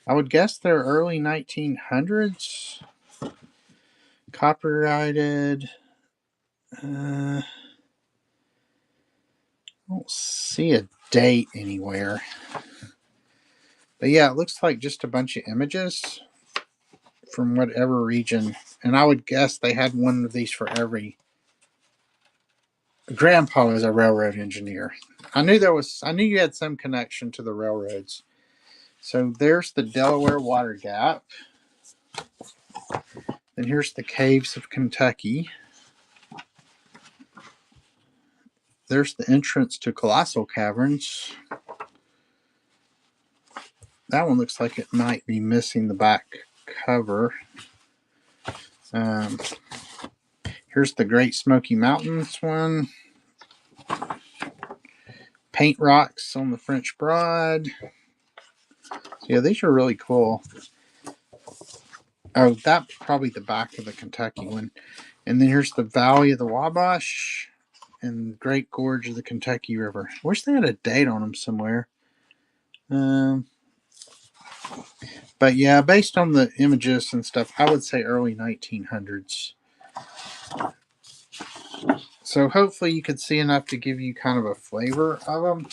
I would guess they're early 1900s. Copyrighted. I don't see a date anywhere. But yeah, it looks like just a bunch of images from whatever region. And I would guess they had one of these for every. Grandpa was a railroad engineer. I knew you had some connection to the railroads. So there's the Delaware Water Gap. Then here's the Caves of Kentucky. There's the entrance to Colossal Caverns. That one looks like it might be missing the back cover. Here's the Great Smoky Mountains one. Paint rocks on the French Broad. So yeah, these are really cool. Oh, that's probably the back of the Kentucky one. And then here's the Valley of the Wabash and Great Gorge of the Kentucky River. I wish they had a date on them somewhere. But yeah, based on the images and stuff, I would say early 1900s. So hopefully you could see enough to give you kind of a flavor of them.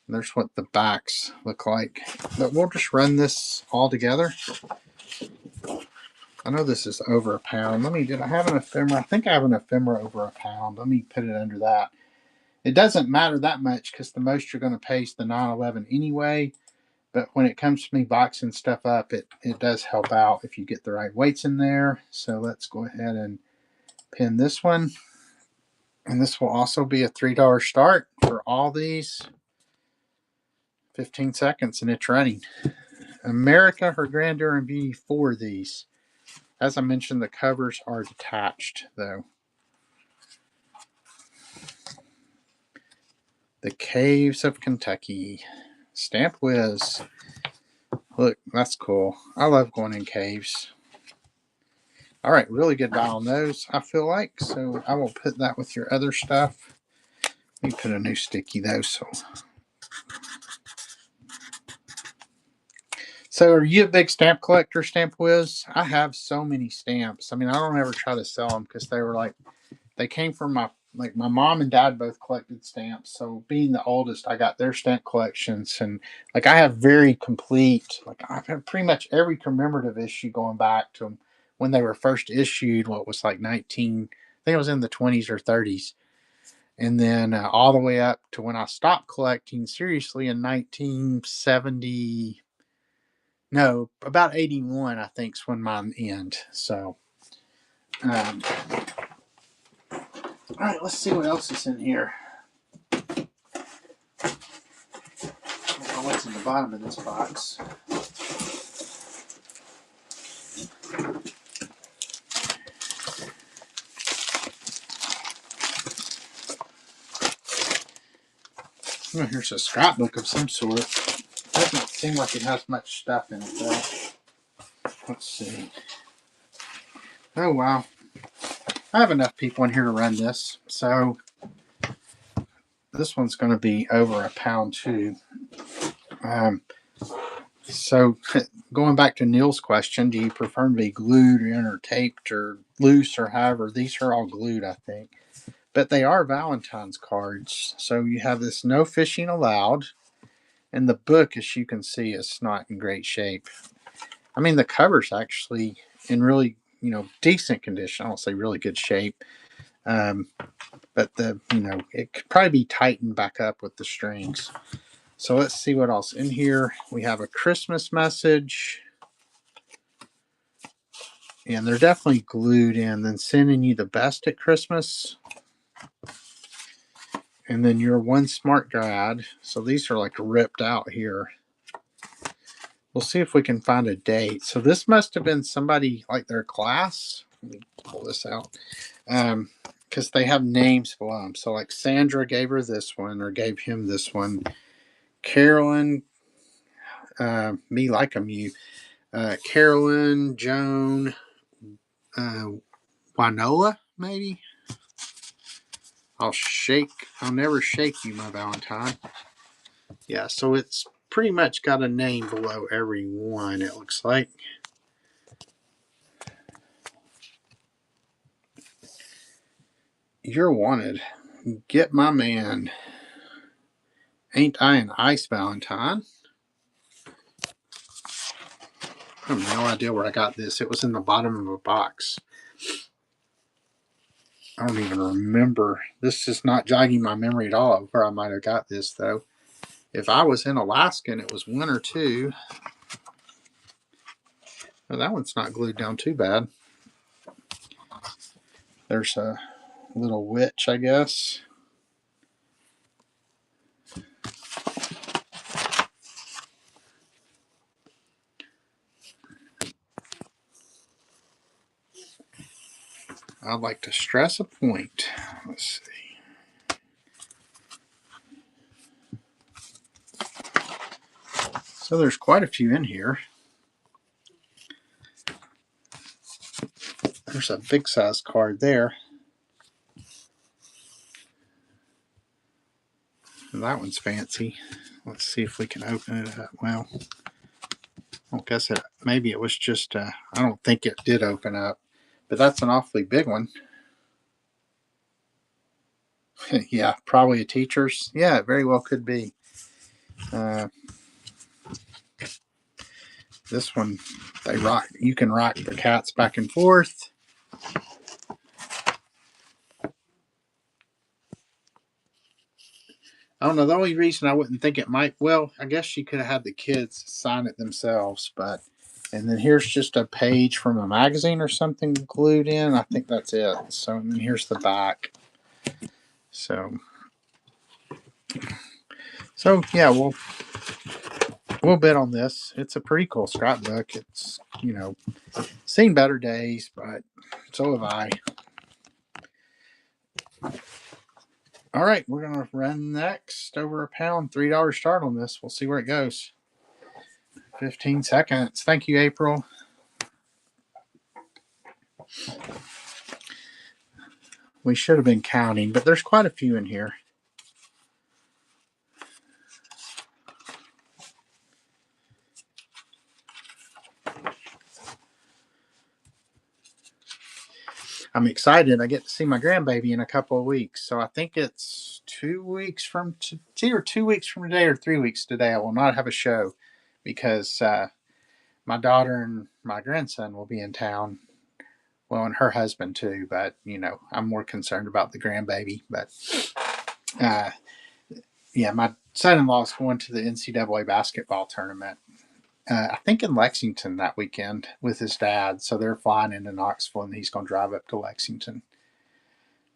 And there's what the backs look like. But we'll just run this all together. I know this is over a pound. Did I have an ephemera? I think I have an ephemera over a pound. Let me put it under that. It doesn't matter that much because the most you're going to pay is the 911 anyway. But when it comes to me boxing stuff up, it does help out if you get the right weights in there. So let's go ahead and pin this one. And this will also be a $3 start for all these. 15 seconds and it's running. America, Her Grandeur and Beauty for these. As I mentioned, the covers are detached though. The Caves of Kentucky. Stamp Whiz. Look, that's cool. I love going in caves. All right, really good buy on those, I feel like. So I will put that with your other stuff. Let me put a new sticky though. So are you a big stamp collector, Stamp Whiz? I have so many stamps. I mean, I don't ever try to sell them because they came from my mom and dad both collected stamps. So being the oldest, I got their stamp collections. And I have very complete, I've had pretty much every commemorative issue going back to when they were first issued, what was like 19, I think it was in the 20s or 30s. And then all the way up to when I stopped collecting seriously in 1970, no, about 81, I think is when mine end. So, all right, let's see what else is in here. I don't know what's in the bottom of this box. Oh, here's a scrapbook of some sort. Doesn't seem like it has much stuff in it though. Let's see. Oh wow. I have enough people in here to run this. So this one's going to be over a pound too. So going back to Neil's question, do you prefer to be glued or taped or loose or however? These are all glued, I think. But they are Valentine's cards. So you have this no fishing allowed. And the book, as you can see, is not in great shape. I mean, the cover's actually in really, decent condition. I don't say really good shape. But it could probably be tightened back up with the strings. So let's see what else in here. We have a Christmas message. And they're definitely glued in. Then sending you the best at Christmas. And then you're one smart grad. So these are ripped out here. We'll see if we can find a date. So this must have been somebody their class. Let me pull this out. Because they have names below them. So Sandra gave her this one or gave him this one. Carolyn Me like 'em you. Carolyn, Joan, uh, Winola, maybe. I'll never shake you, my Valentine. Yeah, so it's pretty much got a name below every one, it looks like. You're wanted. Get my man. Ain't I an ice Valentine? I have no idea where I got this. It was in the bottom of a box. I don't even remember. This is not jogging my memory at all of where I might have got this, though. If I was in Alaska and it was 1 or 2, well, that one's not glued down too bad. There's a little witch, I guess. I'd like to stress a point. Let's see. So there's quite a few in here. There's a big size card there. And that one's fancy. Let's see if we can open it up. Well, I guess maybe it was just, I don't think it did open up. But that's an awfully big one. Yeah, probably a teacher's. Yeah, it very well could be. This one, they rock. You can rock the cats back and forth. I don't know. The only reason I wouldn't think it might, well, I guess you could have had the kids sign it themselves, but. And then here's just a page from a magazine or something glued in. I think that's it. So, and then here's the back. So yeah, we'll bid on this. It's a pretty cool scrapbook. It's, seen better days, but so have I. All right, we're going to run next over £1, $3 start on this. We'll see where it goes. 15 seconds. Thank you, April. We should have been counting, but there's quite a few in here. I'm excited. I get to see my grandbaby in a couple of weeks. So I think it's 2 weeks from either 2 weeks from today or 3 weeks today. I will not have a show because my daughter and my grandson will be in town. Well, and her husband too. But, I'm more concerned about the grandbaby. But, yeah, my son-in-law is going to the NCAA basketball tournament. I think in Lexington that weekend with his dad. So they're flying into Knoxville and he's going to drive up to Lexington.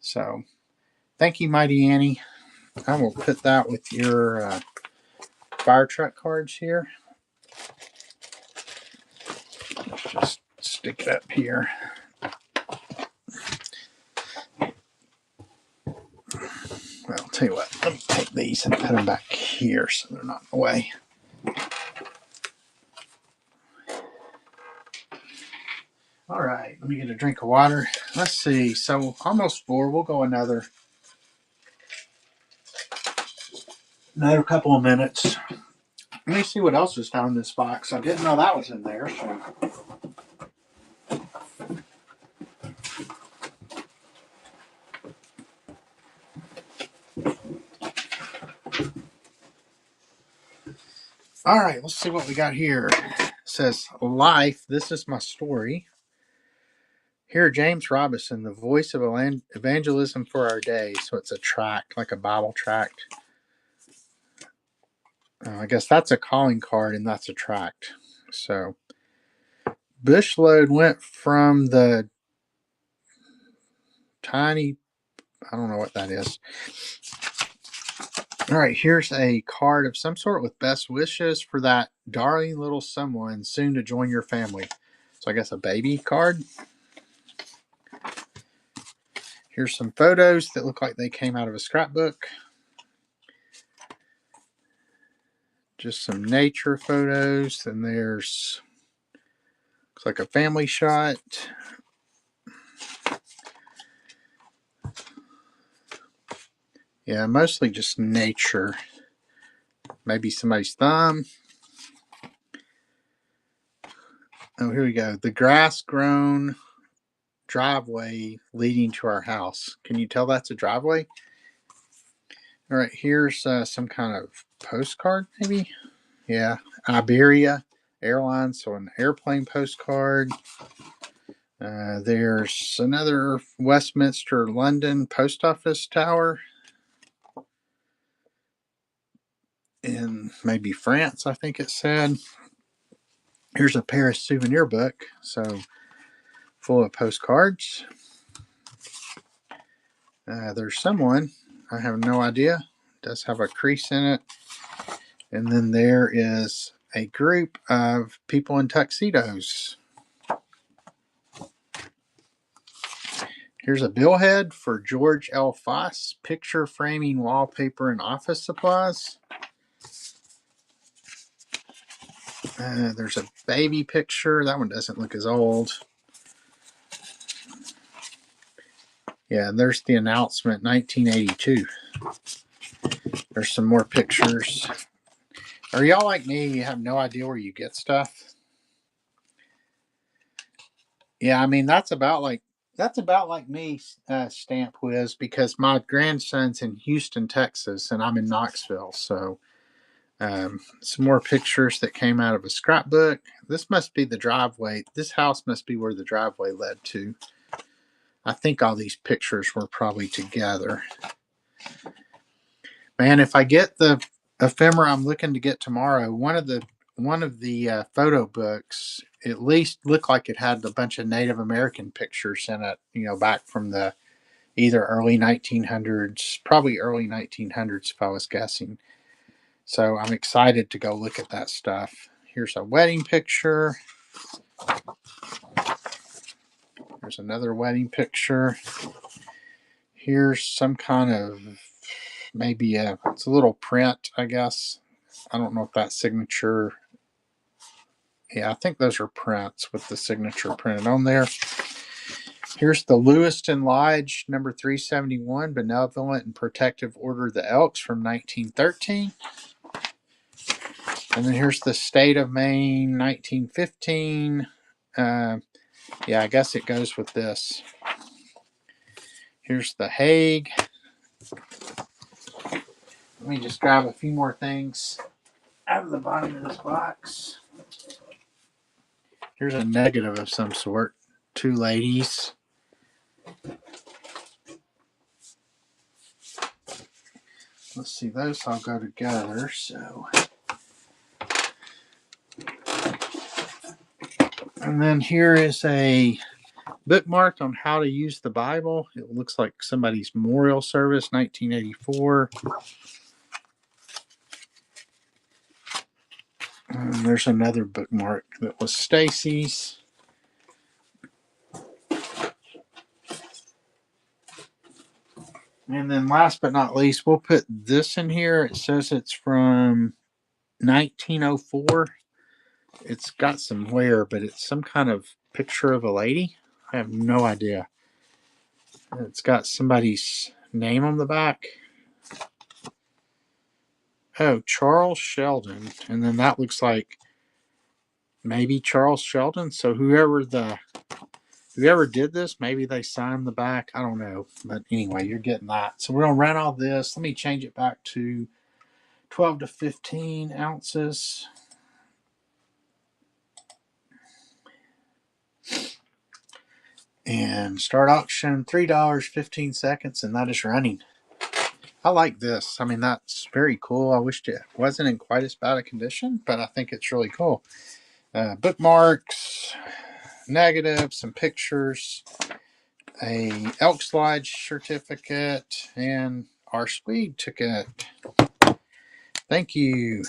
So thank you, Mighty Annie. I will put that with your fire truck cards here. Let's just stick it up here. Well, I'll tell you what, let me take these and put them back here so they're not in the way. All right, let me get a drink of water. Let's see, so almost 4. We'll go another couple of minutes. Let me see what else was found in this box. I didn't know that was in there. So. All right, let's see what we got here. It says, Life, this is my story. Here, James Robison, the voice of evangelism for our day. So it's a tract, like a Bible tract. I guess that's a calling card and that's a tract. So Bushload went from the tiny, I don't know what that is. All right, here's a card of some sort with best wishes for that darling little someone soon to join your family. So I guess a baby card. Here's some photos that look like they came out of a scrapbook. just some nature photos. And there's, looks like a family shot. Yeah, mostly just nature. Maybe somebody's thumb. Oh, here we go. The grass-grown driveway leading to our house. Can you tell that's a driveway? All right, here's some kind of postcard, maybe? Yeah, Iberia Airlines, so an airplane postcard. There's another Westminster, London post office tower. In maybe France, I think it said. Here's a Paris souvenir book, so full of postcards. There's someone, I have no idea. It does have a crease in it. And then there is a group of people in tuxedos. Here's a billhead for George L. Foss, picture framing, wallpaper, and office supplies. There's a baby picture. That one doesn't look as old. Yeah, there's the announcement, 1982. There's some more pictures. Are y'all like me? You have no idea where you get stuff? Yeah, I mean, that's about like me, Stamp Whiz, because my grandson's in Houston, Texas, and I'm in Knoxville. So some more pictures that came out of a scrapbook. This must be the driveway. This house must be where the driveway led to. I think all these pictures were probably together. Man, if I get the ephemera I'm looking to get tomorrow, one of the photo books at least looked like it had a bunch of Native American pictures in it, back from the either early 1900s, probably early 1900s if I was guessing. So I'm excited to go look at that stuff. Here's a wedding picture. There's another wedding picture. Here's some kind of, maybe it's a little print, I guess. I don't know if that's signature. Yeah, I think those are prints with the signature printed on there. Here's the Lewiston Lodge, number 371, Benevolent and Protective Order of the Elks from 1913. And then here's the State of Maine, 1915. Yeah, I guess it goes with this. Here's the Hague. Let me just grab a few more things out of the bottom of this box. Here's a negative of some sort. Two ladies. Let's see, those all go together, so. And then here is a bookmark on how to use the Bible. It looks like somebody's memorial service, 1984. And there's another bookmark that was Stacy's. And then last but not least, we'll put this in here. It says it's from 1904. It's got some wear, but it's some kind of picture of a lady. I have no idea. It's got somebody's name on the back. Oh, Charles Sheldon. And then that looks like maybe Charles Sheldon. So whoever did this, maybe they signed the back. I don't know. But anyway, you're getting that. So we're going to run all this. Let me change it back to 12 to 15 ounces. And start auction, $3.15, and that is running. I like this. I mean, that's very cool. I wished it wasn't in quite as bad a condition, but I think it's really cool. Bookmarks, negatives, some pictures, a Elks Lodge certificate, and our Swede ticket. Thank you.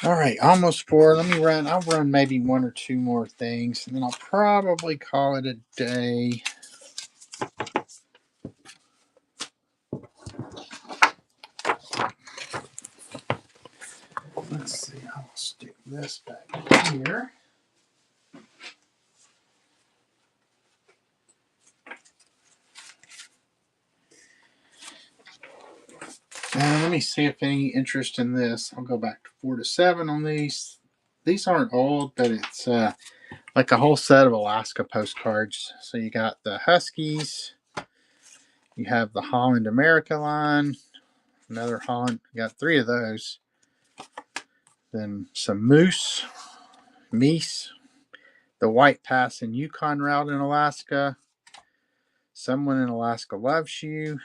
All right, almost 4. Let me run. I'll run maybe 1 or 2 more things, and then I'll probably call it a day. Let's see. I'll stick this back here. Let me see if any interest in this. I'll go back to 4 to 7 on these. These aren't old, but it's like a whole set of Alaska postcards. So you got the Huskies. You have the Holland America line. Another Holland. You got 3 of those. Then some moose, meese, the White Pass and Yukon route in Alaska. Someone in Alaska loves you.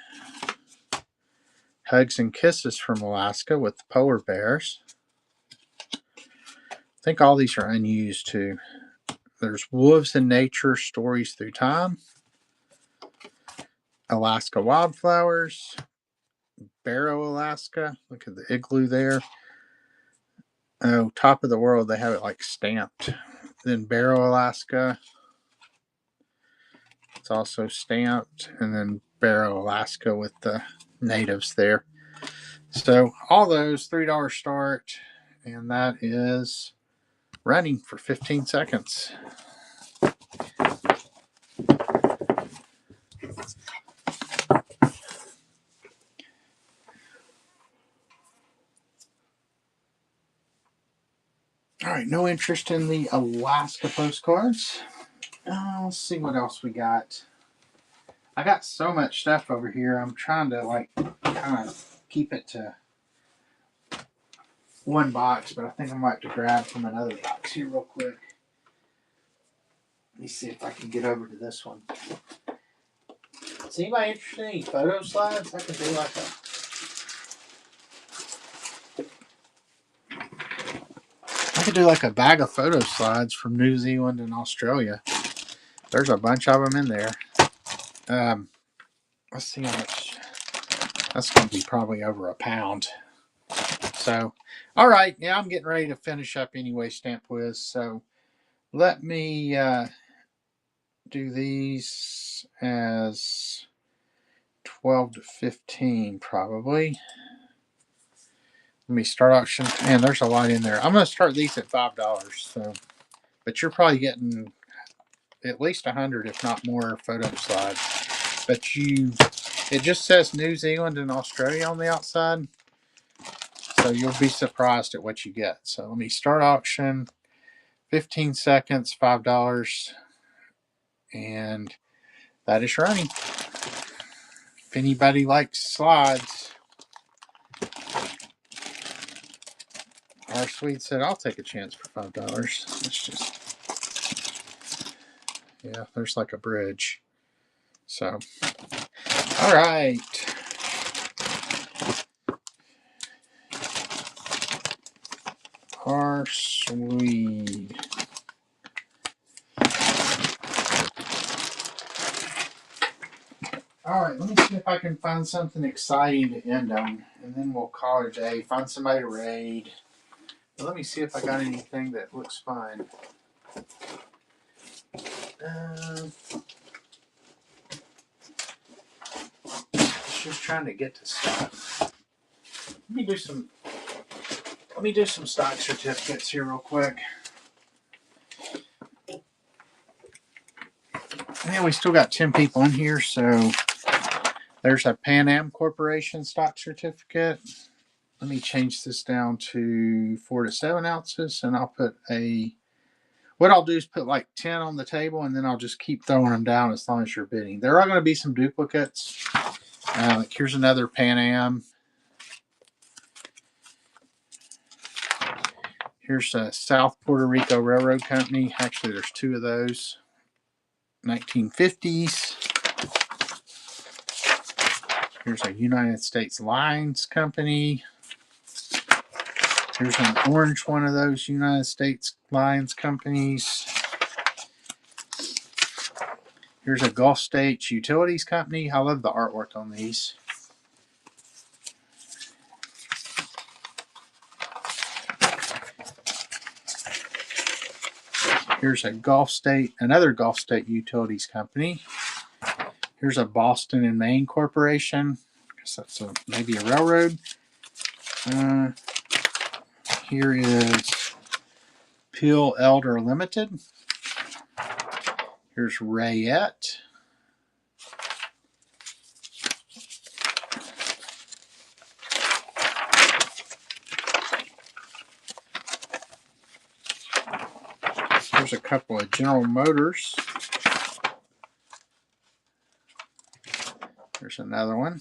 Hugs and kisses from Alaska with the polar bears. I think all these are unused too. There's Wolves in Nature, Stories Through Time. Alaska Wildflowers. Barrow, Alaska. Look at the igloo there. Oh, Top of the World, they have it like stamped. Then Barrow, Alaska. It's also stamped. And then Barrow, Alaska with the natives there. So all those, $3 start. And that is running for 15 seconds. All right, no interest in the Alaska postcards. Let's see what else we got. I got so much stuff over here. I'm trying to like kind of keep it to one box, but I think I might have to grab from another box here real quick. Let me see if I can get over to this one. Is anybody interested in any photo slides? I could do like a bag of photo slides from New Zealand and Australia. There's a bunch of them in there. Let's see how much. That's going to be probably over a pound. So, all right. Yeah, I'm getting ready to finish up anyway, Stamp Whiz. So, let me do these as 12 to 15 probably. Let me start auction. Man, there's a lot in there. I'm going to start these at $5. So, but you're probably getting at least 100, if not more, photo slides. But it just says New Zealand and Australia on the outside. So you'll be surprised at what you get. So let me start auction. 15 seconds, $5. And that is running. If anybody likes slides, our Swede said, I'll take a chance for $5. Let's just, yeah, there's like a bridge. So, all right. Our Swede. All right, let me see if I can find something exciting to end on, and then we'll call it a day. Find somebody to raid. But let me see if I got anything that looks fine. Just trying to get to stuff. Let me do some stock certificates here real quick. Yeah, we still got 10 people in here, so there's a Pan Am Corporation stock certificate. Let me change this down to 4 to 7 ounces, and I'll put what I'll do is put like 10 on the table, and then I'll just keep throwing them down as long as you're bidding. There are going to be some duplicates. Like here's another Pan Am. Here's a South Puerto Rico Railroad Company. Actually, there's 2 of those. 1950s. Here's a United States Lines Company. Here's an orange one of those United States Lines companies. Here's a Gulf States Utilities Company. I love the artwork on these. Here's a Gulf State, another Gulf State Utilities company. Here's a Boston and Maine Corporation. I guess that's maybe a railroad. Here is Peel Elder Limited. Here's Rayette. Here's a couple of General Motors. Here's another one.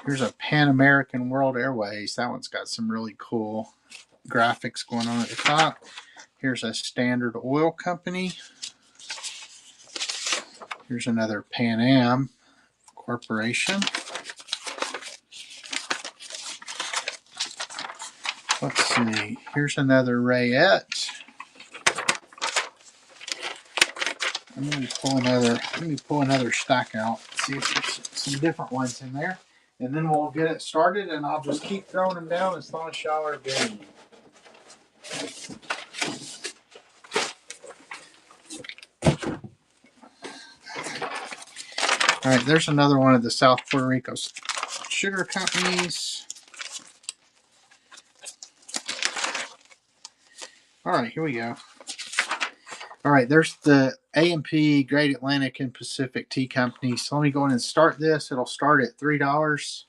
Here's a Pan American World Airways. That one's got some really cool graphics going on at the top. Here's a Standard Oil Company. Here's another Pan Am Corporation. Let's see. Here's another Rayette. Let me pull another stack out. See if there's some different ones in there. And then we'll get it started, and I'll just keep throwing them down as long as y'all are bidding. All right, there's another one of the South Puerto Rico sugar companies. All right, here we go. All right, there's the A&P, Great Atlantic and Pacific Tea Company. So let me go in and start this. It'll start at $3,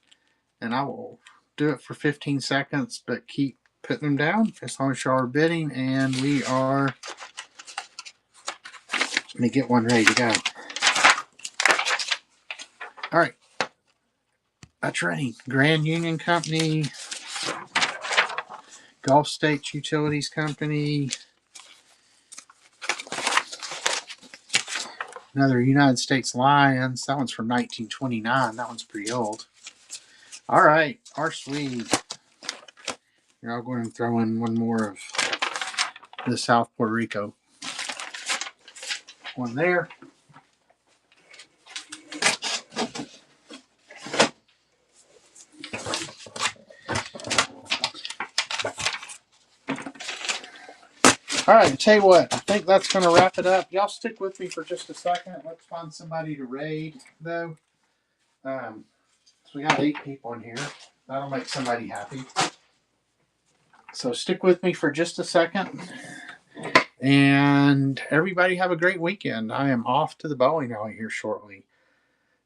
and I will do it for 15 seconds, but keep putting them down as long as you are bidding. And we are, let me get one ready to go. All right, that's ready. Grand Union Company, Gulf States Utilities Company, another United States Lions. That one's from 1929. That one's pretty old. All right, our Swede. Here, I'll go ahead and throw in one more of the South Puerto Rico one there. All right, I'll tell you what, I think that's going to wrap it up. Y'all stick with me for just a second. Let's find somebody to raid, though. So we got 8 people in here. That'll make somebody happy. So stick with me for just a second. And everybody have a great weekend. I am off to the bowling alley here shortly.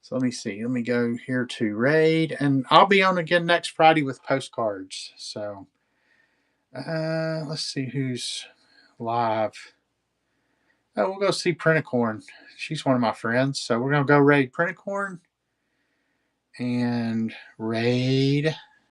So let me see. Let me go here to raid. And I'll be on again next Friday with postcards. So let's see who's live. Oh, we'll go see Prenticorn. She's one of my friends. So we're going to go raid Prenticorn and raid